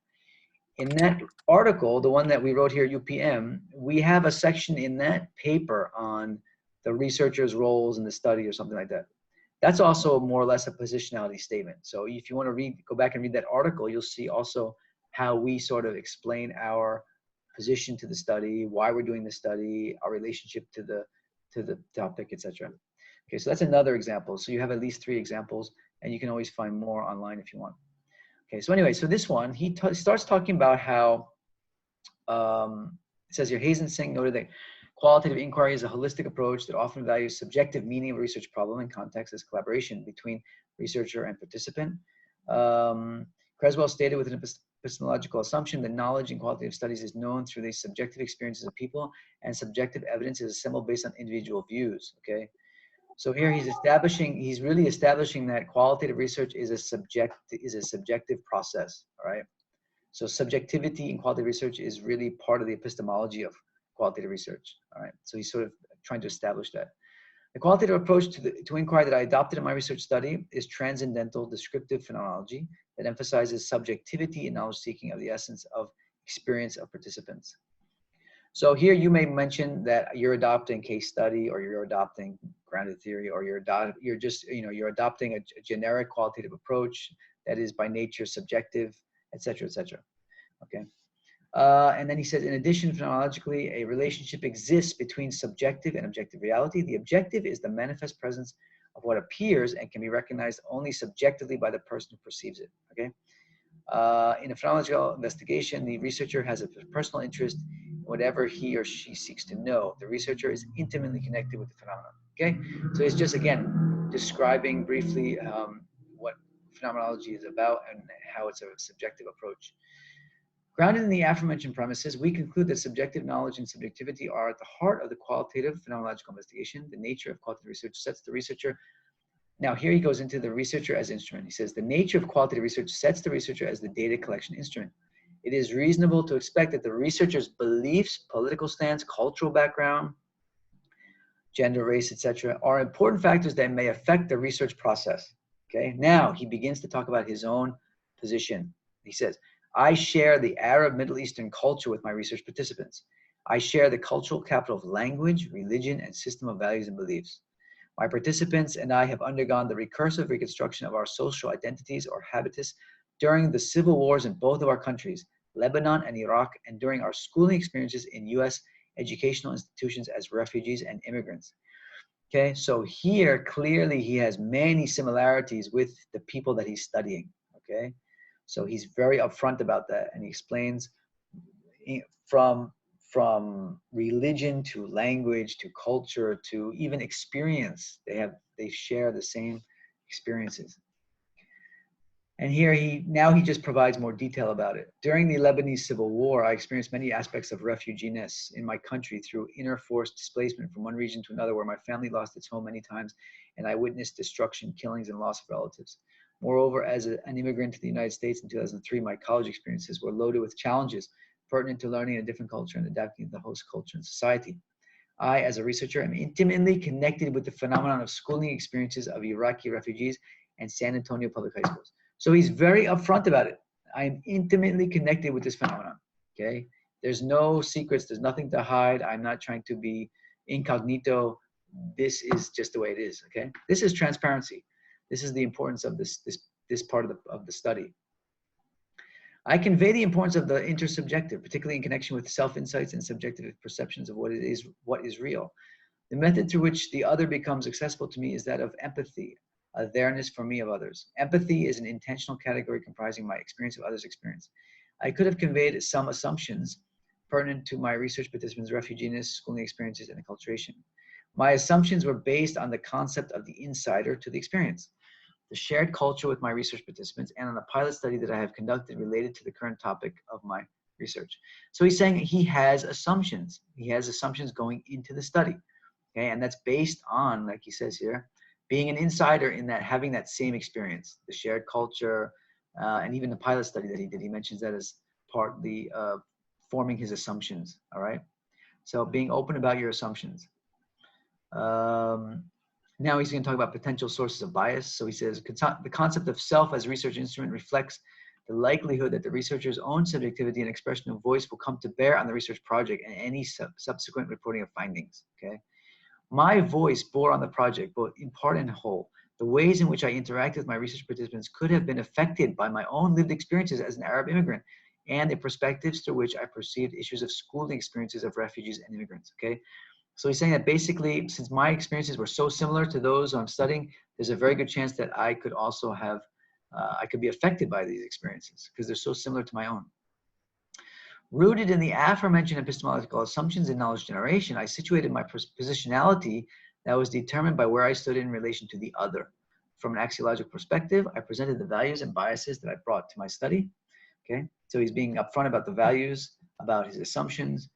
in that article, the one that we wrote here at UPM, we have a section in that paper on the researcher's roles in the study or something like that. That's also more or less a positionality statement. So if you want to go back and read that article, you'll see also how we sort of explain our position to the study, why we're doing the study, our relationship to the topic, etc. Okay, so that's another example. So you have at least 3 examples, and you can always find more online if you want. Okay, so anyway, so this one, he starts talking about how, it says here, Hazen Singh noted that qualitative inquiry is a holistic approach that often values subjective meaning of a research problem and context as collaboration between researcher and participant. Creswell stated with an epistemological assumption that knowledge in qualitative studies is known through the subjective experiences of people, and subjective evidence is assembled based on individual views. Okay, so here he's really establishing that qualitative research is a subjective process. All right, so subjectivity in qualitative research is really part of the epistemology of qualitative research. All right, so he's sort of trying to establish that. The qualitative approach to inquiry that I adopted in my research study is transcendental descriptive phenomenology that emphasizes subjectivity and knowledge seeking of the essence of experience of participants. So here you may mention that you're adopting case study, or you're adopting grounded theory, or you're adopting a generic qualitative approach that is by nature subjective, etc., etc. Okay. And then he says, in addition, phenomenologically, a relationship exists between subjective and objective reality. The objective is the manifest presence of what appears and can be recognized only subjectively by the person who perceives it. Okay. In a phenomenological investigation, the researcher has a personal interest in whatever he or she seeks to know. The researcher is intimately connected with the phenomenon. Okay. So it's just, again, describing briefly what phenomenology is about and how it's a subjective approach. Grounded in the aforementioned premises, we conclude that subjective knowledge and subjectivity are at the heart of the qualitative phenomenological investigation. The nature of qualitative research sets the researcher. Now here he goes into the researcher as instrument. He says, the nature of qualitative research sets the researcher as the data collection instrument. It is reasonable to expect that the researcher's beliefs, political stance, cultural background, gender, race, etc., are important factors that may affect the research process. Okay, now he begins to talk about his own position. He says, I share the Arab Middle Eastern culture with my research participants. I share the cultural capital of language, religion, and system of values and beliefs. My participants and I have undergone the recursive reconstruction of our social identities or habitus during the civil wars in both of our countries, Lebanon and Iraq, and during our schooling experiences in US educational institutions as refugees and immigrants. Okay, so here clearly he has many similarities with the people that he's studying. Okay, so he's very upfront about that, and he explains from religion to language to culture to even experience. They share the same experiences. And here he just provides more detail about it. During the Lebanese Civil War, I experienced many aspects of refuginess in my country through inner forced displacement from one region to another, where my family lost its home many times, and I witnessed destruction, killings, and loss of relatives. Moreover, as an immigrant to the United States in 2003, my college experiences were loaded with challenges pertinent to learning a different culture and adapting to the host culture and society. I, as a researcher, am intimately connected with the phenomenon of schooling experiences of Iraqi refugees and San Antonio public high schools. So he's very upfront about it. I am intimately connected with this phenomenon, okay? There's no secrets, there's nothing to hide. I'm not trying to be incognito. This is just the way it is, okay? This is transparency. This is the importance of this part of the study. I convey the importance of the intersubjective, particularly in connection with self-insights and subjective perceptions of what is real. The method through which the other becomes accessible to me is that of empathy, a there-ness for me of others. Empathy is an intentional category comprising my experience of others' experience. I could have conveyed some assumptions pertinent to my research participants' refuginess, schooling experiences, and acculturation. My assumptions were based on the concept of the insider to the experience, the shared culture with my research participants, and on a pilot study that I have conducted related to the current topic of my research. So he's saying he has assumptions. He has assumptions going into the study, okay? And that's based on, like he says here, being an insider in that, having that same experience, the shared culture, and even the pilot study that he did. He mentions that as part of the forming his assumptions, all right? So being open about your assumptions. Now he's going to talk about potential sources of bias. So he says, the concept of self as research instrument reflects the likelihood that the researcher's own subjectivity and expression of voice will come to bear on the research project and any subsequent reporting of findings, okay? My voice bore on the project, both in part and whole. The ways in which I interacted with my research participants could have been affected by my own lived experiences as an Arab immigrant and the perspectives through which I perceived issues of schooling experiences of refugees and immigrants, okay? So he's saying that basically, since my experiences were so similar to those I'm studying, there's a very good chance that I could also have, I could be affected by these experiences because they're so similar to my own. Rooted in the aforementioned epistemological assumptions in knowledge generation, I situated my positionality that was determined by where I stood in relation to the other. From an axiological perspective, I presented the values and biases that I brought to my study, okay? So he's being upfront about the values, about his assumptions.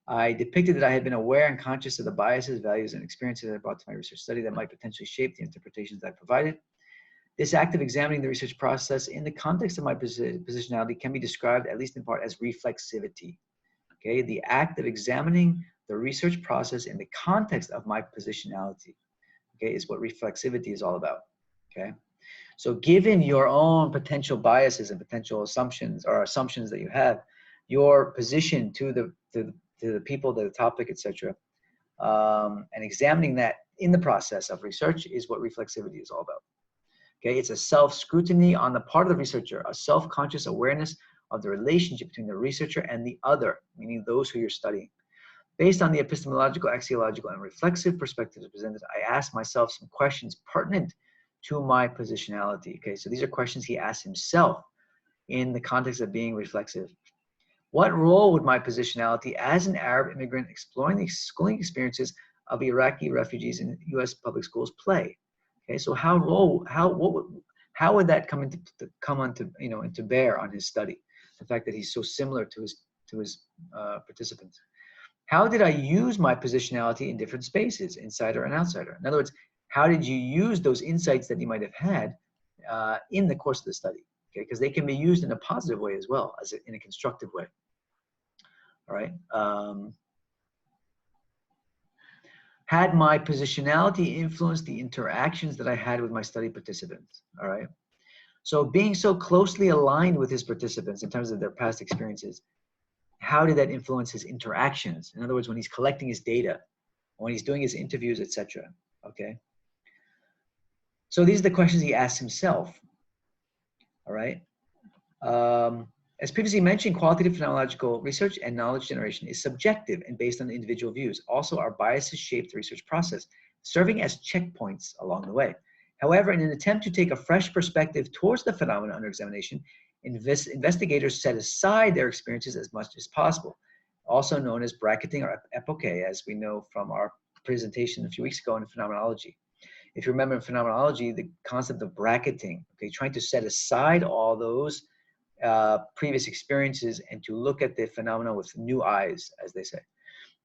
I depicted that I had been aware and conscious of the biases, values, and experiences that I brought to my research study that might potentially shape the interpretations that I provided. This act of examining the research process in the context of my positionality can be described, at least in part, as reflexivity. Okay, the act of examining the research process in the context of my positionality, okay, is what reflexivity is all about. Okay, so given your own potential biases and potential assumptions or assumptions that you have, your position to the people, the topic, etc., and examining that in the process of research is what reflexivity is all about. Okay, it's a self-scrutiny on the part of the researcher, a self-conscious awareness of the relationship between the researcher and the other, meaning those who you're studying. Based on the epistemological, axiological, and reflexive perspectives presented, I asked myself some questions pertinent to my positionality. Okay, so these are questions he asked himself in the context of being reflexive. What role would my positionality as an Arab immigrant exploring the schooling experiences of Iraqi refugees in U.S. public schools play? Okay, so how would that come into bear on his study? The fact that he's so similar to his participants. How did I use my positionality in different spaces, insider and outsider? In other words, how did you use those insights that you might have had in the course of the study? Okay, because they can be used in a positive way as well as in a constructive way. All right. Had my positionality influenced the interactions that I had with my study participants? All right. So being so closely aligned with his participants in terms of their past experiences, how did that influence his interactions? In other words, when he's collecting his data, when he's doing his interviews, etc. Okay. So these are the questions he asks himself. All right. As previously mentioned, qualitative phenomenological research and knowledge generation is subjective and based on individual views. Also, our biases shape the research process, serving as checkpoints along the way. However, in an attempt to take a fresh perspective towards the phenomena under examination, investigators set aside their experiences as much as possible, also known as bracketing or epoche, as we know from our presentation a few weeks ago in phenomenology. If you remember in phenomenology, the concept of bracketing, okay, trying to set aside all those previous experiences and to look at the phenomena with new eyes, as they say.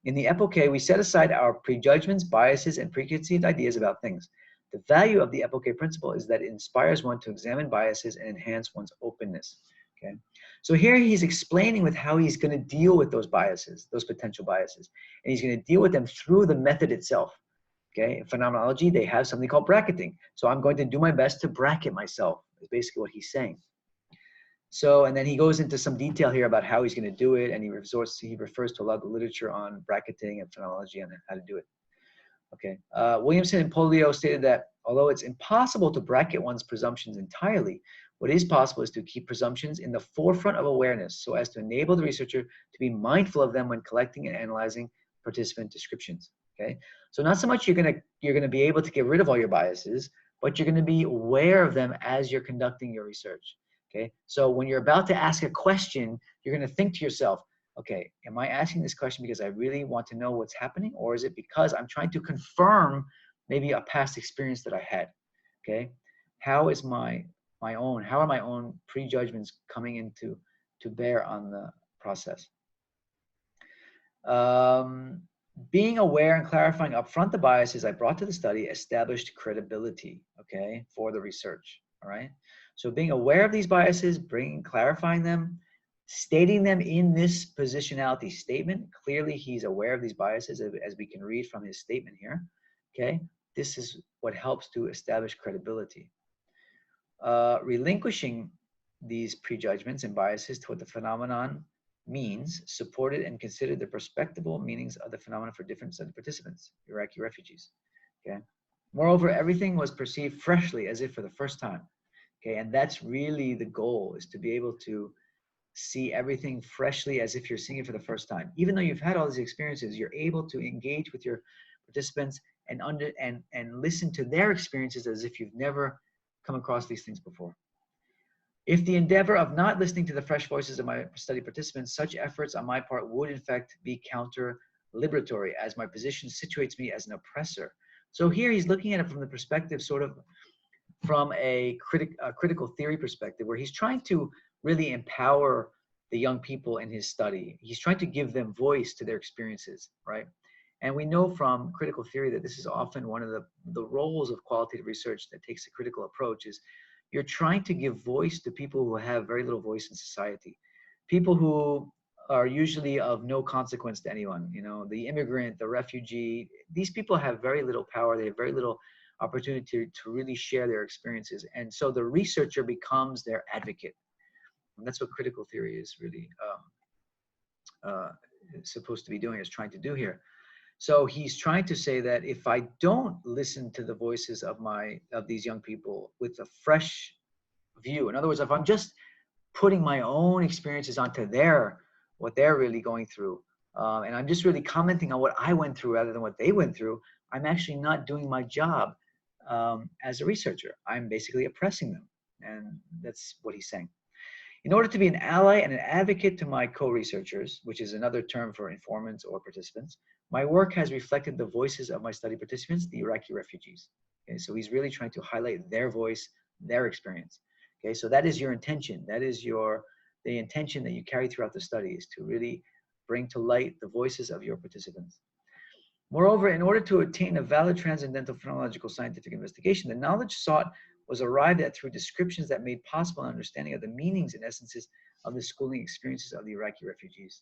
In the epoche, we set aside our prejudgments, biases, and preconceived ideas about things. The value of the epoche principle is that it inspires one to examine biases and enhance one's openness. Okay, so here he's explaining with how he's going to deal with those biases, those potential biases, and he's going to deal with them through the method itself. Okay, in phenomenology, they have something called bracketing. So I'm going to do my best to bracket myself, is basically what he's saying. So, and then he goes into some detail here about how he's going to do it, and he refers to a lot of the literature on bracketing and phenomenology and how to do it. Okay, Williamson and Polio stated that although it's impossible to bracket one's presumptions entirely, what is possible is to keep presumptions in the forefront of awareness so as to enable the researcher to be mindful of them when collecting and analyzing participant descriptions. Okay, so not so much you're gonna be able to get rid of all your biases, but you're gonna be aware of them as you're conducting your research. Okay, so when you're about to ask a question, you're going to think to yourself, okay, am I asking this question because I really want to know what's happening, or is it because I'm trying to confirm maybe a past experience that I had? Okay, how is how are my own prejudgments coming into to bear on the process? Being aware and clarifying upfront the biases I brought to the study established credibility, okay, for the research. All right. So being aware of these biases, clarifying them, stating them in this positionality statement. Clearly, he's aware of these biases, as we can read from his statement here. Okay, this is what helps to establish credibility. Relinquishing these prejudgments and biases to what the phenomenon means, supported and considered the prospectable meanings of the phenomenon for different study participants, Iraqi refugees. Okay. Moreover, everything was perceived freshly as if for the first time. Okay, and that's really the goal, is to be able to see everything freshly as if you're seeing it for the first time. Even though you've had all these experiences, you're able to engage with your participants and listen to their experiences as if you've never come across these things before. If the endeavor of not listening to the fresh voices of my study participants, such efforts on my part would in fact be counter-liberatory, as my position situates me as an oppressor. So here he's looking at it from the perspective sort of from a critical theory perspective, where he's trying to really empower the young people in his study. He's trying to give them voice to their experiences, right? And we know from critical theory that this is often one of the roles of qualitative research that takes a critical approach, is you're trying to give voice to people who have very little voice in society. People who are usually of no consequence to anyone, you know, the immigrant, the refugee. These people have very little power. They have very little opportunity to really share their experiences. And so the researcher becomes their advocate. And that's what critical theory is really supposed to be doing, is trying to do here. So he's trying to say that if I don't listen to the voices of these young people with a fresh view, in other words, if I'm just putting my own experiences onto what they're really going through, and I'm just really commenting on what I went through rather than what they went through, I'm actually not doing my job as a researcher. I'm basically oppressing them. And that's what he's saying. In order to be an ally and an advocate to my co-researchers, which is another term for informants or participants, my work has reflected the voices of my study participants, the Iraqi refugees. Okay, so he's really trying to highlight their voice, their experience. Okay, so that is your intention. That is the intention that you carry throughout the study, is to really bring to light the voices of your participants. Moreover, in order to attain a valid transcendental phenomenological scientific investigation, the knowledge sought was arrived at through descriptions that made possible an understanding of the meanings and essences of the schooling experiences of the Iraqi refugees.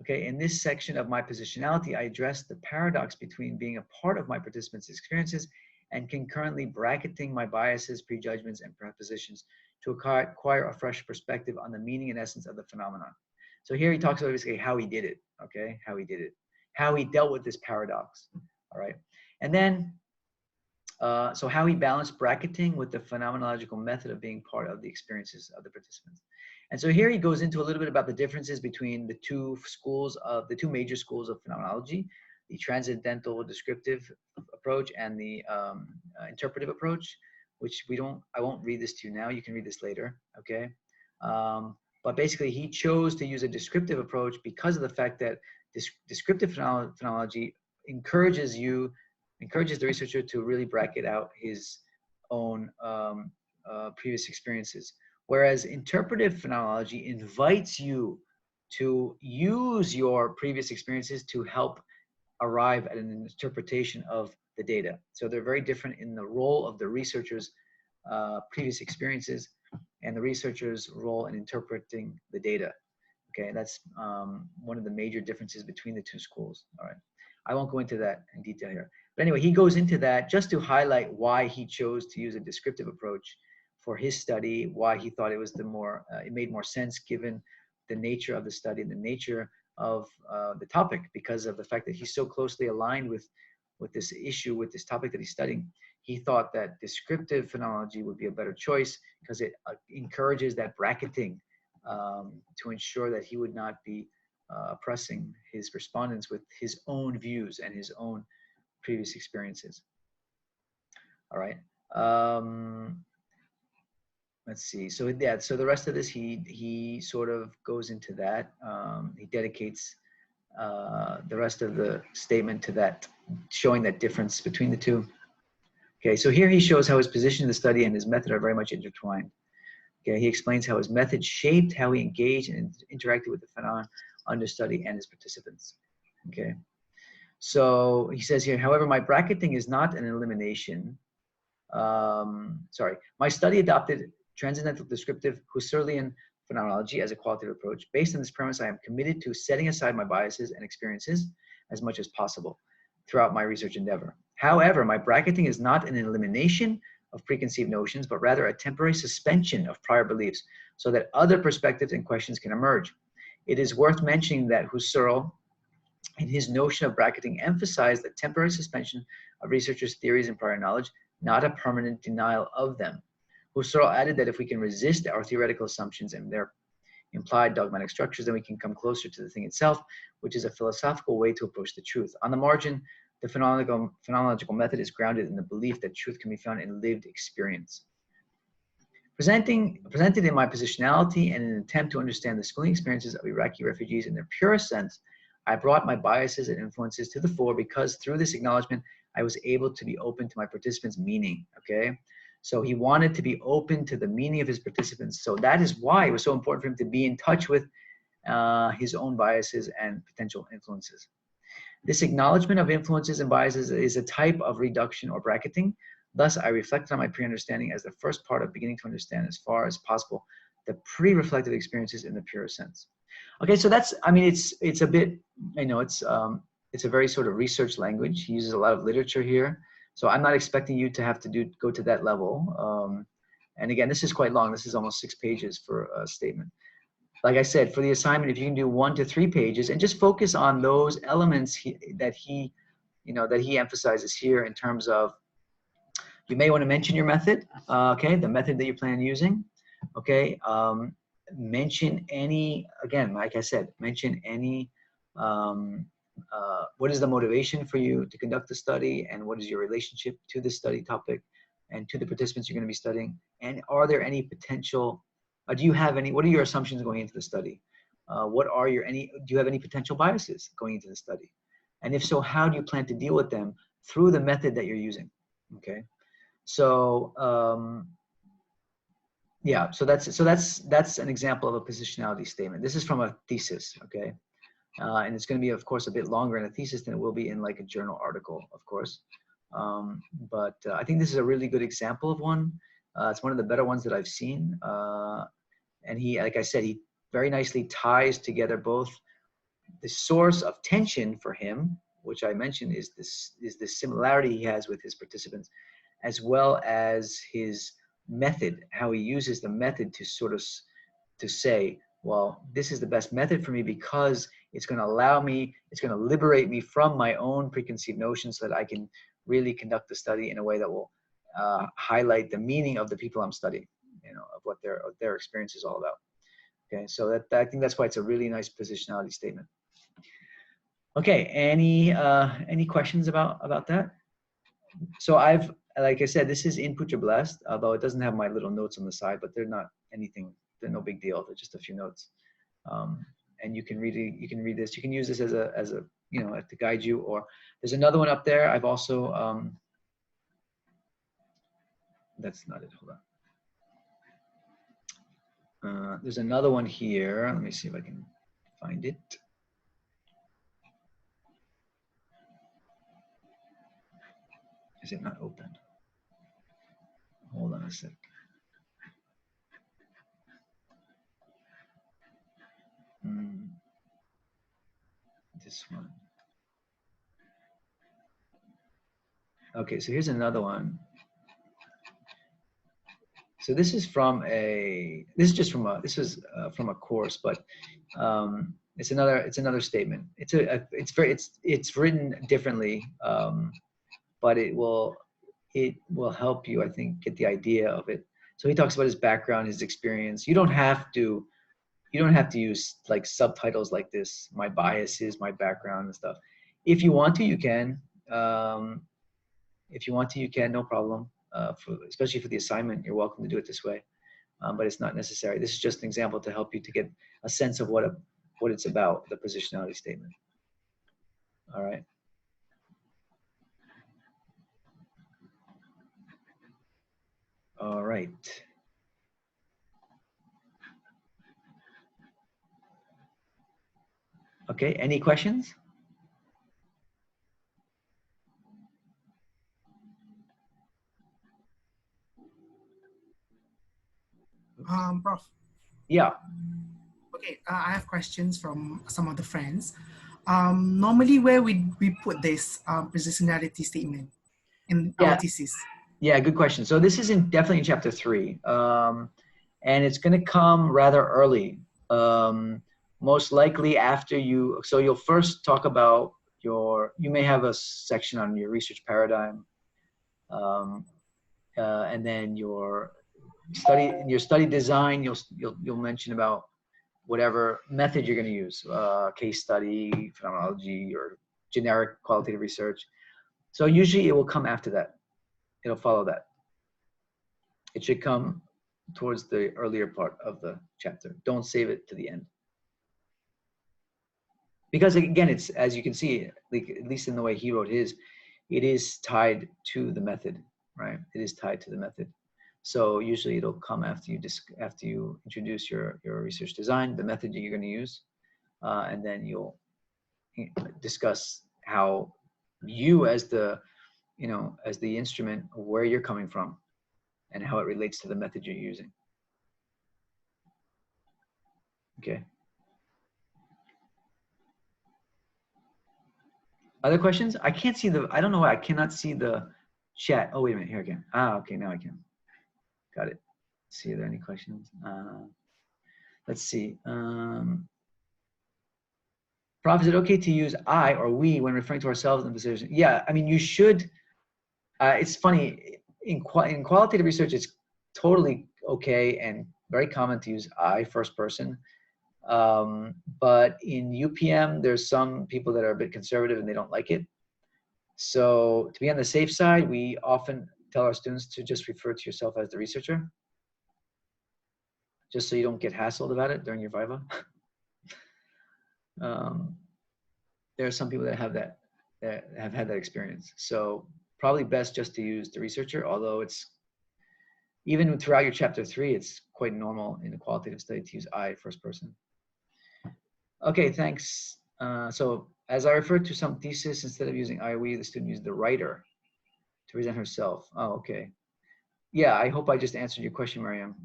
Okay, in this section of my positionality, I addressed the paradox between being a part of my participants' experiences and concurrently bracketing my biases, prejudgments, and prepositions to acquire a fresh perspective on the meaning and essence of the phenomenon. So here he talks about basically how he did it, okay, how he did it, how he dealt with this paradox, all right? And then So how he balanced bracketing with the phenomenological method of being part of the experiences of the participants. And so here he goes into a little bit about the differences between the two major schools of phenomenology, the transcendental descriptive approach and the interpretive approach, which I won't read this to you now. You can read this later, okay? But basically he chose to use a descriptive approach because of the fact that descriptive phenomenology encourages the researcher to really bracket out his own previous experiences. Whereas interpretive phenomenology invites you to use your previous experiences to help arrive at an interpretation of the data. So they're very different in the role of the researcher's previous experiences and the researcher's role in interpreting the data. Okay, that's one of the major differences between the two schools. All right, I won't go into that in detail here. But anyway, he goes into that just to highlight why he chose to use a descriptive approach for his study, why he thought it was it made more sense given the nature of the study and the nature of the topic, because of the fact that he's so closely aligned with this issue, with this topic that he's studying. He thought that descriptive phenomenology would be a better choice because it encourages that bracketing to ensure that he would not be oppressing his respondents with his own views and his own previous experiences. All right. Let's see. So yeah, so the rest of this, he sort of goes into that. He dedicates the rest of the statement to that, showing that difference between the two. Okay, so here he shows how his position in the study and his method are very much intertwined. Okay, he explains how his method shaped how he engaged and interacted with the phenomenon under study and his participants. Okay, so he says here, however, my bracketing is not an elimination. My study adopted transcendental descriptive Husserlian phenomenology as a qualitative approach. Based on this premise, I am committed to setting aside my biases and experiences as much as possible throughout my research endeavor. However, my bracketing is not an elimination of preconceived notions, but rather a temporary suspension of prior beliefs so that other perspectives and questions can emerge. It is worth mentioning that Husserl, in his notion of bracketing, emphasized the temporary suspension of researchers' theories and prior knowledge, not a permanent denial of them. Husserl added that if we can resist our theoretical assumptions and their implied dogmatic structures, then we can come closer to the thing itself, which is a philosophical way to approach the truth. On the margin, the phenomenological method is grounded in the belief that truth can be found in lived experience. Presented in my positionality and in an attempt to understand the schooling experiences of Iraqi refugees in their purest sense, I brought my biases and influences to the fore because through this acknowledgement, I was able to be open to my participants' meaning, okay? So he wanted to be open to the meaning of his participants. So that is why it was so important for him to be in touch with his own biases and potential influences. This acknowledgement of influences and biases is a type of reduction or bracketing. Thus, I reflected on my pre-understanding as the first part of beginning to understand as far as possible the pre-reflective experiences in the purest sense. Okay, so that's, I mean, it's a bit, I know it's a very sort of research language. He uses a lot of literature here. So I'm not expecting you to have to go to that level. And again, this is quite long. This is almost 6 pages for a statement. Like I said, for the assignment, if you can do 1 to 3 pages and just focus on those elements that he emphasizes here in terms of, you may want to mention your method, okay, the method that you plan on using, okay. Mention any, again, like I said, mention any, what is the motivation for you to conduct the study, and what is your relationship to the study topic and to the participants you're going to be studying, and are there any potential, do you have any, what are your assumptions going into the study? Do you have any potential biases going into the study? And if so, how do you plan to deal with them through the method that you're using, okay? So, yeah, so that's an example of a positionality statement. This is from a thesis, okay? And it's going to be, of course, a bit longer in a thesis than it will be in like a journal article, of course. But I think this is a really good example of one. It's one of the better ones that I've seen. And he, like I said, he very nicely ties together both the source of tension for him, which I mentioned is this similarity he has with his participants, as well as his method, how he uses the method to sort of to say, well, this is the best method for me because it's going to allow me, it's going to liberate me from my own preconceived notions so that I can really conduct the study in a way that will highlight the meaning of the people I'm studying, of what their experience is all about. Okay, so I think that's why it's a really nice positionality statement. Okay, any questions about that? So like I said, this is in Putra Blast, although it doesn't have my little notes on the side, but they're no big deal. They're just a few notes. And you can read this. You can use this as a to guide you. Or there's another one up there. I've also that's not it. Hold on. There's another one here. Let me see if I can find it. Is it not open? Hold on a sec. This one. Okay, so here's another one. So this is from a course, but it's another statement. It's written differently, but it will help you, I think, get the idea of it. So he talks about his background, his experience. You don't have to use like subtitles like this, my biases, my background and stuff. If you want to, you can. If you want to, you can, no problem. Especially for the assignment, you're welcome to do it this way. But it's not necessary. This is just an example to help you to get a sense of what it's about, the positionality statement. All right. All right. Okay, any questions? Prof. Yeah. Okay, I have questions from some of the friends. Normally, where we put this positionality statement in our thesis? Yeah, good question. So this is definitely in chapter 3, and it's going to come rather early. Most likely after so you'll first talk about you may have a section on your research paradigm, and then your study design. You'll mention about whatever method you're going to use, case study, phenomenology, or generic qualitative research. So usually it will come after that. It'll follow that. It should come towards the earlier part of the chapter. Don't save it to the end. Because again, it's, as you can see, like, at least in the way he wrote his, it is tied to the method, right? It is tied to the method. So usually it'll come after you introduce your research design, the method that you're going to use, and then you'll discuss how you as the instrument, where you're coming from and how it relates to the method you're using. Okay. Other questions? I can't see I don't know why I cannot see the chat. Oh, wait a minute, here again. Okay, now I can. Got it. Let's see, are there any questions? Let's see. Prof, is it okay to use I or we when referring to ourselves in position? Yeah, I mean, you should. It's funny, in qualitative research, it's totally okay and very common to use I, first person. But in UPM, there's some people that are a bit conservative and they don't like it. So to be on the safe side, we often tell our students to just refer to yourself as the researcher, just so you don't get hassled about it during your Viva. There are some people that have had that experience. So probably best just to use the researcher, although it's, even throughout your chapter 3, it's quite normal in a qualitative study to use I, first person. Okay, thanks. So as I referred to some thesis, instead of using I, we, the student used the writer to present herself. Oh, okay. Yeah, I hope I just answered your question, Mariam.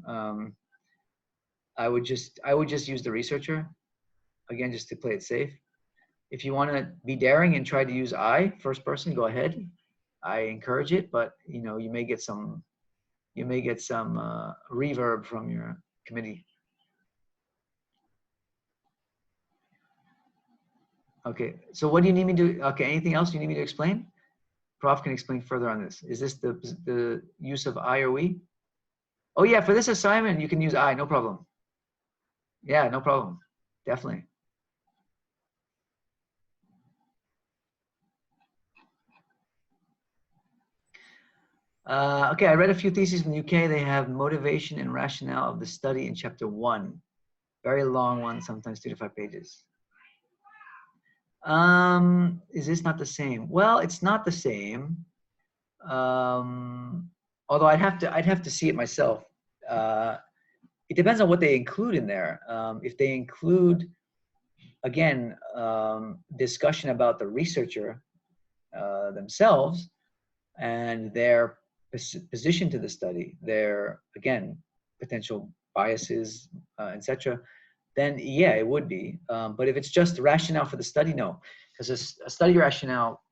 I would just use the researcher, again, just to play it safe. If you want to be daring and try to use I, first person, go ahead. I encourage it, but you may get some reverb from your committee. Okay, so what do you need me to, okay, anything else you need me to explain? Prof can explain further on this. Is this the use of I or we? Oh yeah, for this assignment, you can use I, no problem. Yeah, no problem, definitely. Okay, I read a few theses from the UK. They have motivation and rationale of the study in chapter 1. Very long one, sometimes 2 to 5 pages. Is this not the same? Well, it's not the same. Although I'd have to see it myself. It depends on what they include in there. If they include, again, discussion about the researcher themselves and their position to the study, their, again, potential biases, etc., then yeah, it would be. But if it's just the rationale for the study, no, because a study rationale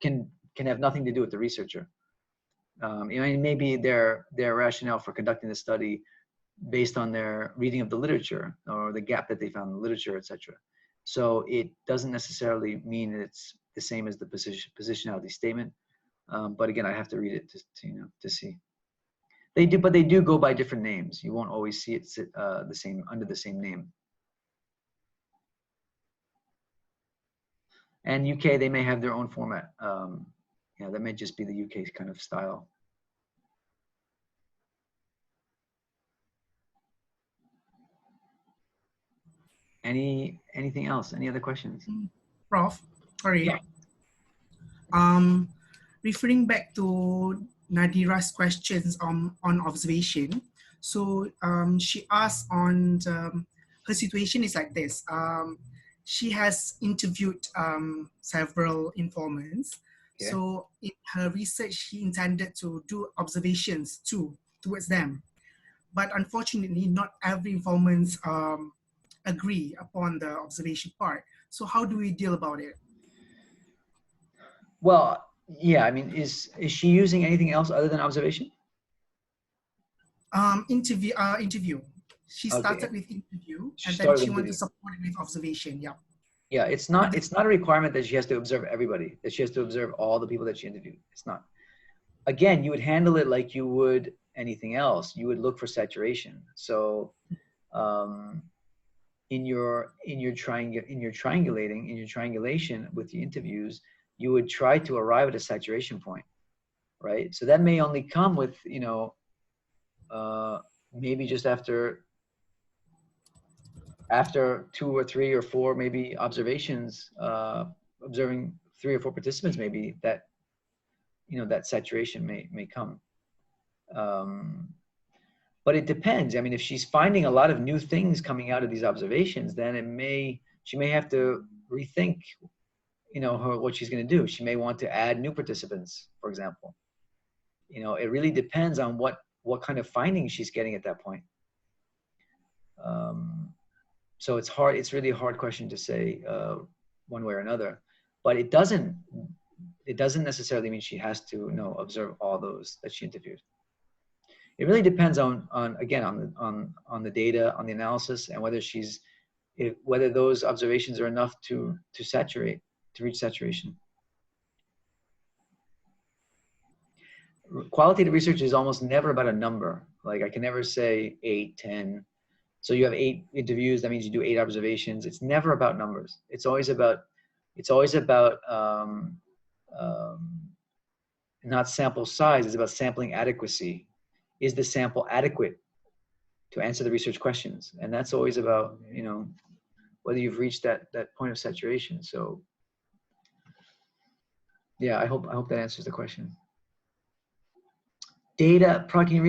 can have nothing to do with the researcher. You know, maybe their rationale for conducting the study based on their reading of the literature or the gap that they found in the literature, etc. So it doesn't necessarily mean it's the same as the positionality statement. But again, I have to read it to see. They do, but they do go by different names. You won't always see it the same under the same name. And UK, they may have their own format. Yeah, that may just be the UK kind of style. Anything else? Any other questions? Prof, sorry. Yeah. Referring back to Nadira's questions on observation. So she asked on her situation is like this. She has interviewed several informants. Okay. So in her research, she intended to do observations towards them. But unfortunately, not every informant agree upon the observation part. So how do we deal about it? Well, yeah, I mean, is she using anything else other than observation? Interview. She started with interview, and then she wanted to support it with observation. Yeah. Yeah, it's not a requirement that she has to observe everybody, that she has to observe all the people that she interviewed. It's not. Again, you would handle it like you would anything else. You would look for saturation. So in your triangulation with the interviews, you would try to arrive at a saturation point, right? So that may only come with, you know, maybe just after 2 or 3 or 4 maybe observations, observing 3 or 4 participants, maybe that, you know, that saturation may come. But it depends. I mean, if she's finding a lot of new things coming out of these observations, then she may have to rethink, you know, what she's going to do. She may want to add new participants, for example. You know, it really depends on what kind of findings she's getting at that point. So it's hard. It's really a hard question to say one way or another. But it doesn't necessarily mean she has to, you know, observe all those that she interviewed. It really depends on the data, on the analysis, and whether those observations are enough to reach saturation. Qualitative research is almost never about a number. Like I can never say 8, 10. So you have 8 interviews. That means you do 8 observations. It's never about numbers. It's always about not sample size. It's about sampling adequacy. Is the sample adequate to answer the research questions? And that's always about, you know, whether you've reached that point of saturation. So yeah, I hope that answers the question. Data, can you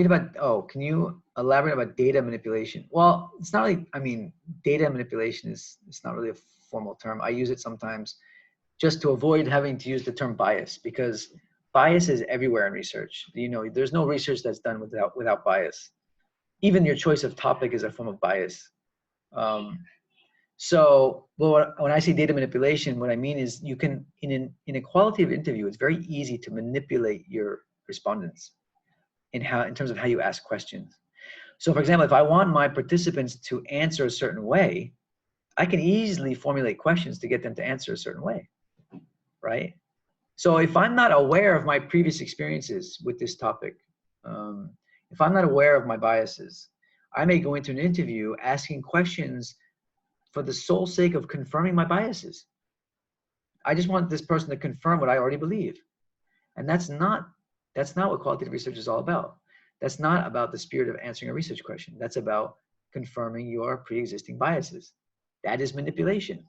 can you elaborate about data manipulation? Well, it's not like, I mean, data manipulation it's not really a formal term. I use it sometimes just to avoid having to use the term bias, because bias is everywhere in research. You know, there's no research that's done without bias. Even your choice of topic is a form of bias. So when I say data manipulation, what I mean is you can, in a qualitative interview, it's very easy to manipulate your respondents in terms of how you ask questions. So for example, if I want my participants to answer a certain way, I can easily formulate questions to get them to answer a certain way, right? So if I'm not aware of my previous experiences with this topic, if I'm not aware of my biases, I may go into an interview asking questions for the sole sake of confirming my biases. I just want this person to confirm what I already believe. And that's not what qualitative research is all about. That's not about the spirit of answering a research question. That's about confirming your pre-existing biases. That is manipulation.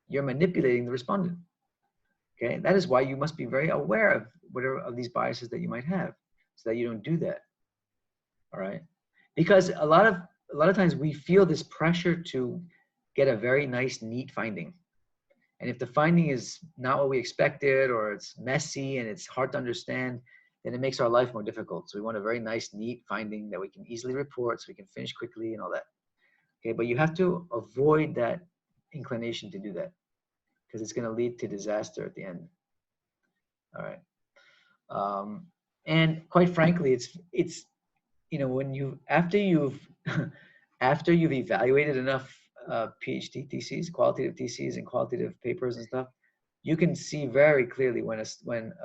You're manipulating the respondent. Okay, that is why you must be very aware of whatever of these biases that you might have, so that you don't do that. All right, because a lot of times we feel this pressure to get a very nice, neat finding, and if the finding is not what we expected, or it's messy and it's hard to understand, then it makes our life more difficult. So we want a very nice, neat finding that we can easily report, so we can finish quickly and all that. Okay, but you have to avoid that inclination to do that, because it's going to lead to disaster at the end. All right. And quite frankly, it's you know, when you after you've evaluated enough PhD theses, qualitative theses, and qualitative papers and stuff, you can see very clearly when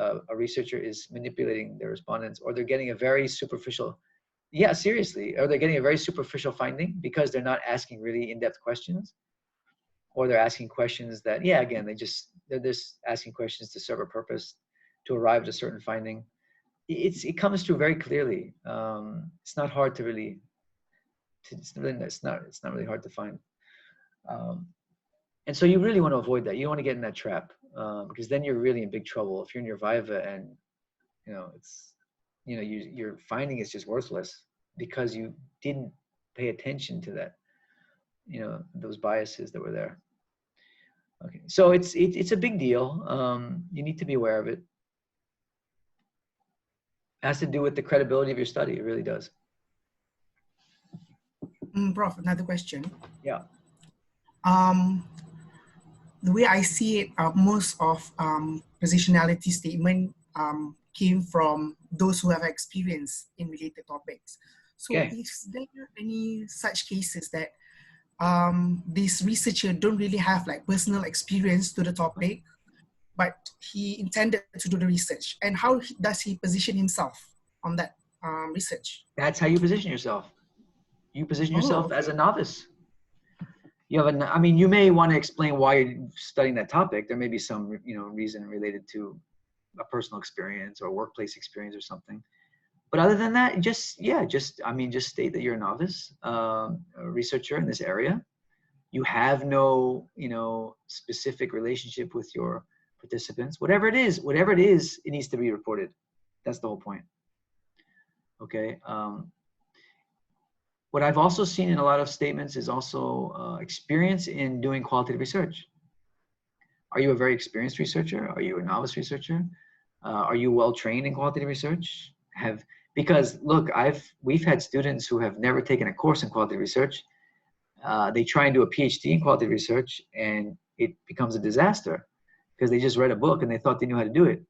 a researcher is manipulating their respondents, or they're getting a very superficial, yeah, seriously, or they're getting a very superficial finding because they're not asking really in-depth questions, or they're asking questions that, yeah, again, they're just asking questions to serve a purpose, to arrive at a certain finding. It comes through very clearly. It's not hard to really, it's not really hard to find. And so you really want to avoid that. You don't want to get in that trap, because then you're really in big trouble. If you're in your Viva and, you know, your finding is just worthless because you didn't pay attention to that, you know, those biases that were there. Okay, so it's a big deal. You need to be aware of it. It has to do with the credibility of your study. It really does. Prof, another question. Yeah. The way I see it, most of positionality statement came from those who have experience in related topics. So is there any such cases that this researcher don't really have like personal experience to the topic, but he intended to do the research? And how does he position himself on that research? That's how you position yourself. You position yourself as a novice. You have I mean, you may want to explain why you're studying that topic. There may be some, you know, reason related to a personal experience or workplace experience or something. But other than that, just state that you're a novice, a researcher in this area. You have no, you know, specific relationship with your participants. Whatever it is, it needs to be reported. That's the whole point. Okay. What I've also seen in a lot of statements is also experience in doing qualitative research. Are you a very experienced researcher? Are you a novice researcher? Are you well trained in qualitative research? Because look, we've had students who have never taken a course in qualitative research. They try and do a PhD in qualitative research, and it becomes a disaster because they just read a book and they thought they knew how to do it.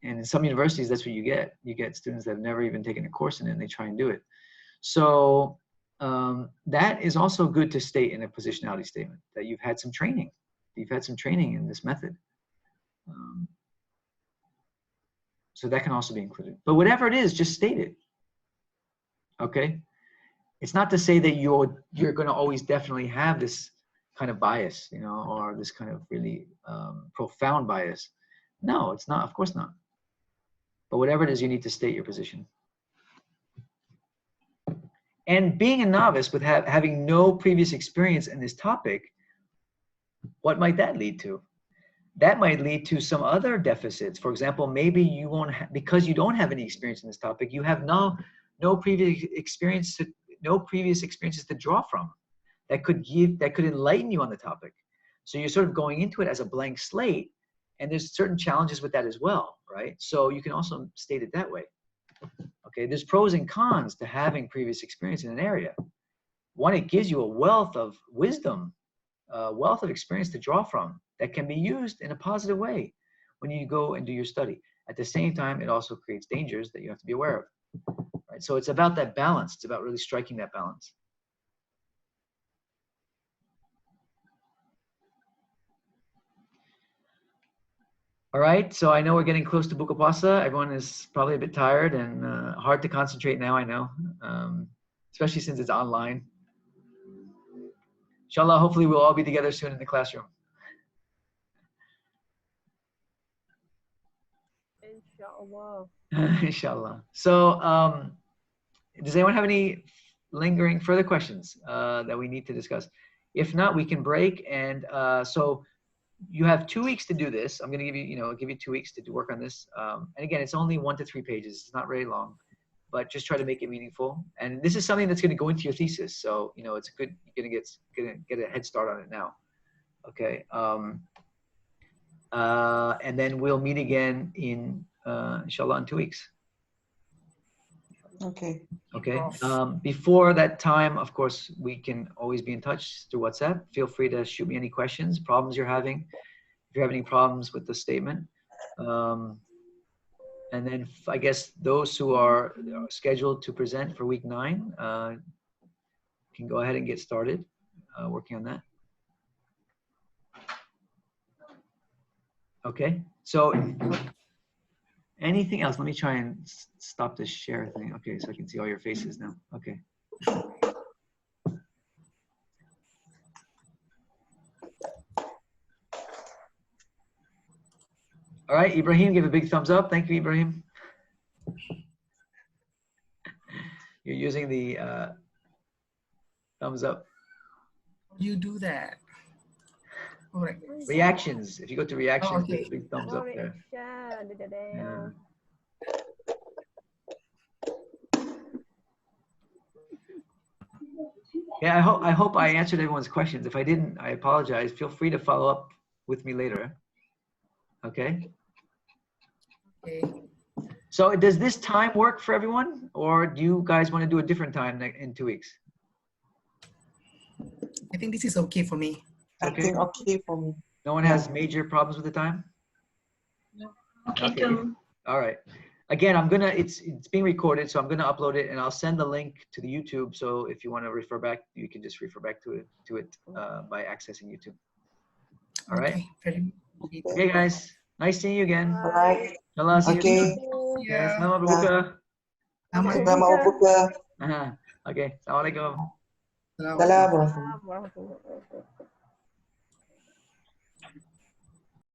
And in some universities, that's what you get. You get students that have never even taken a course in it, and they try and do it. So that is also good to state in a positionality statement, that you've had some training. You've had some training in this method. So that can also be included. But whatever it is, just state it. Okay? It's not to say that you're going to always definitely have this kind of bias, you know, or this kind of really profound bias. No, it's not. Of course not. But whatever it is, you need to state your position. And being a novice with having no previous experience in this topic, what might that lead to? That might lead to some other deficits. For example, maybe you won't, because you don't have any experience in this topic, you have no previous experiences to draw from that could enlighten you on the topic. So you're sort of going into it as a blank slate, and there's certain challenges with that as well, right? So you can also state it that way. Okay, there's pros and cons to having previous experience in an area. One, it gives you a wealth of wisdom, a wealth of experience to draw from that can be used in a positive way when you go and do your study. At the same time, it also creates dangers that you have to be aware of. Right? So it's about that balance. It's about really striking that balance. All right, so I know we're getting close to Buka Puasa. Everyone is probably a bit tired and hard to concentrate now, I know, especially since it's online. Inshallah, hopefully we'll all be together soon in the classroom. Inshallah. Inshallah. So does anyone have any lingering further questions that we need to discuss? If not, we can break. And so you have 2 weeks to do this. I'm going to give you, give you 2 weeks to work on this. And again, it's only 1 to 3 pages. It's not very long, but just try to make it meaningful. And this is something that's going to go into your thesis. So, it's good. You're going to get a head start on it now. Okay. And then we'll meet again in, inshallah, in 2 weeks. Okay. Okay. Before that time, of course, we can always be in touch through WhatsApp. Feel free to shoot me any questions, problems you're having. If you have any problems with the statement. And then I guess those who are scheduled to present for week 9 can go ahead and get started working on that. Okay. So anything else? Let me try and stop this share thing. Okay, so I can see all your faces now. Okay. All right, Ibrahim, give a big thumbs up. Thank you, Ibrahim. You're using the thumbs up. You do that. All right. Reactions. If you go to reactions, Oh, okay. there's a big thumbs up there. Yeah. Yeah, I hope I answered everyone's questions. If I didn't, I apologize. Feel free to follow up with me later. Okay. Okay. So does this time work for everyone, or do you guys want to do a different time in 2 weeks? I think this is okay for me. I think okay for me. No one has major problems with the time? Okay, too. All right. Again, it's being recorded, so I'm gonna upload it and I'll send the link to the YouTube. So if you want to refer back, you can just refer back to it by accessing YouTube. All right. Okay, guys. Nice seeing you again. All right. Allah, see you soon. Yeah. Selamat berbuka. Selamat berbuka. Okay. Assalamualaikum. Assalamualaikum.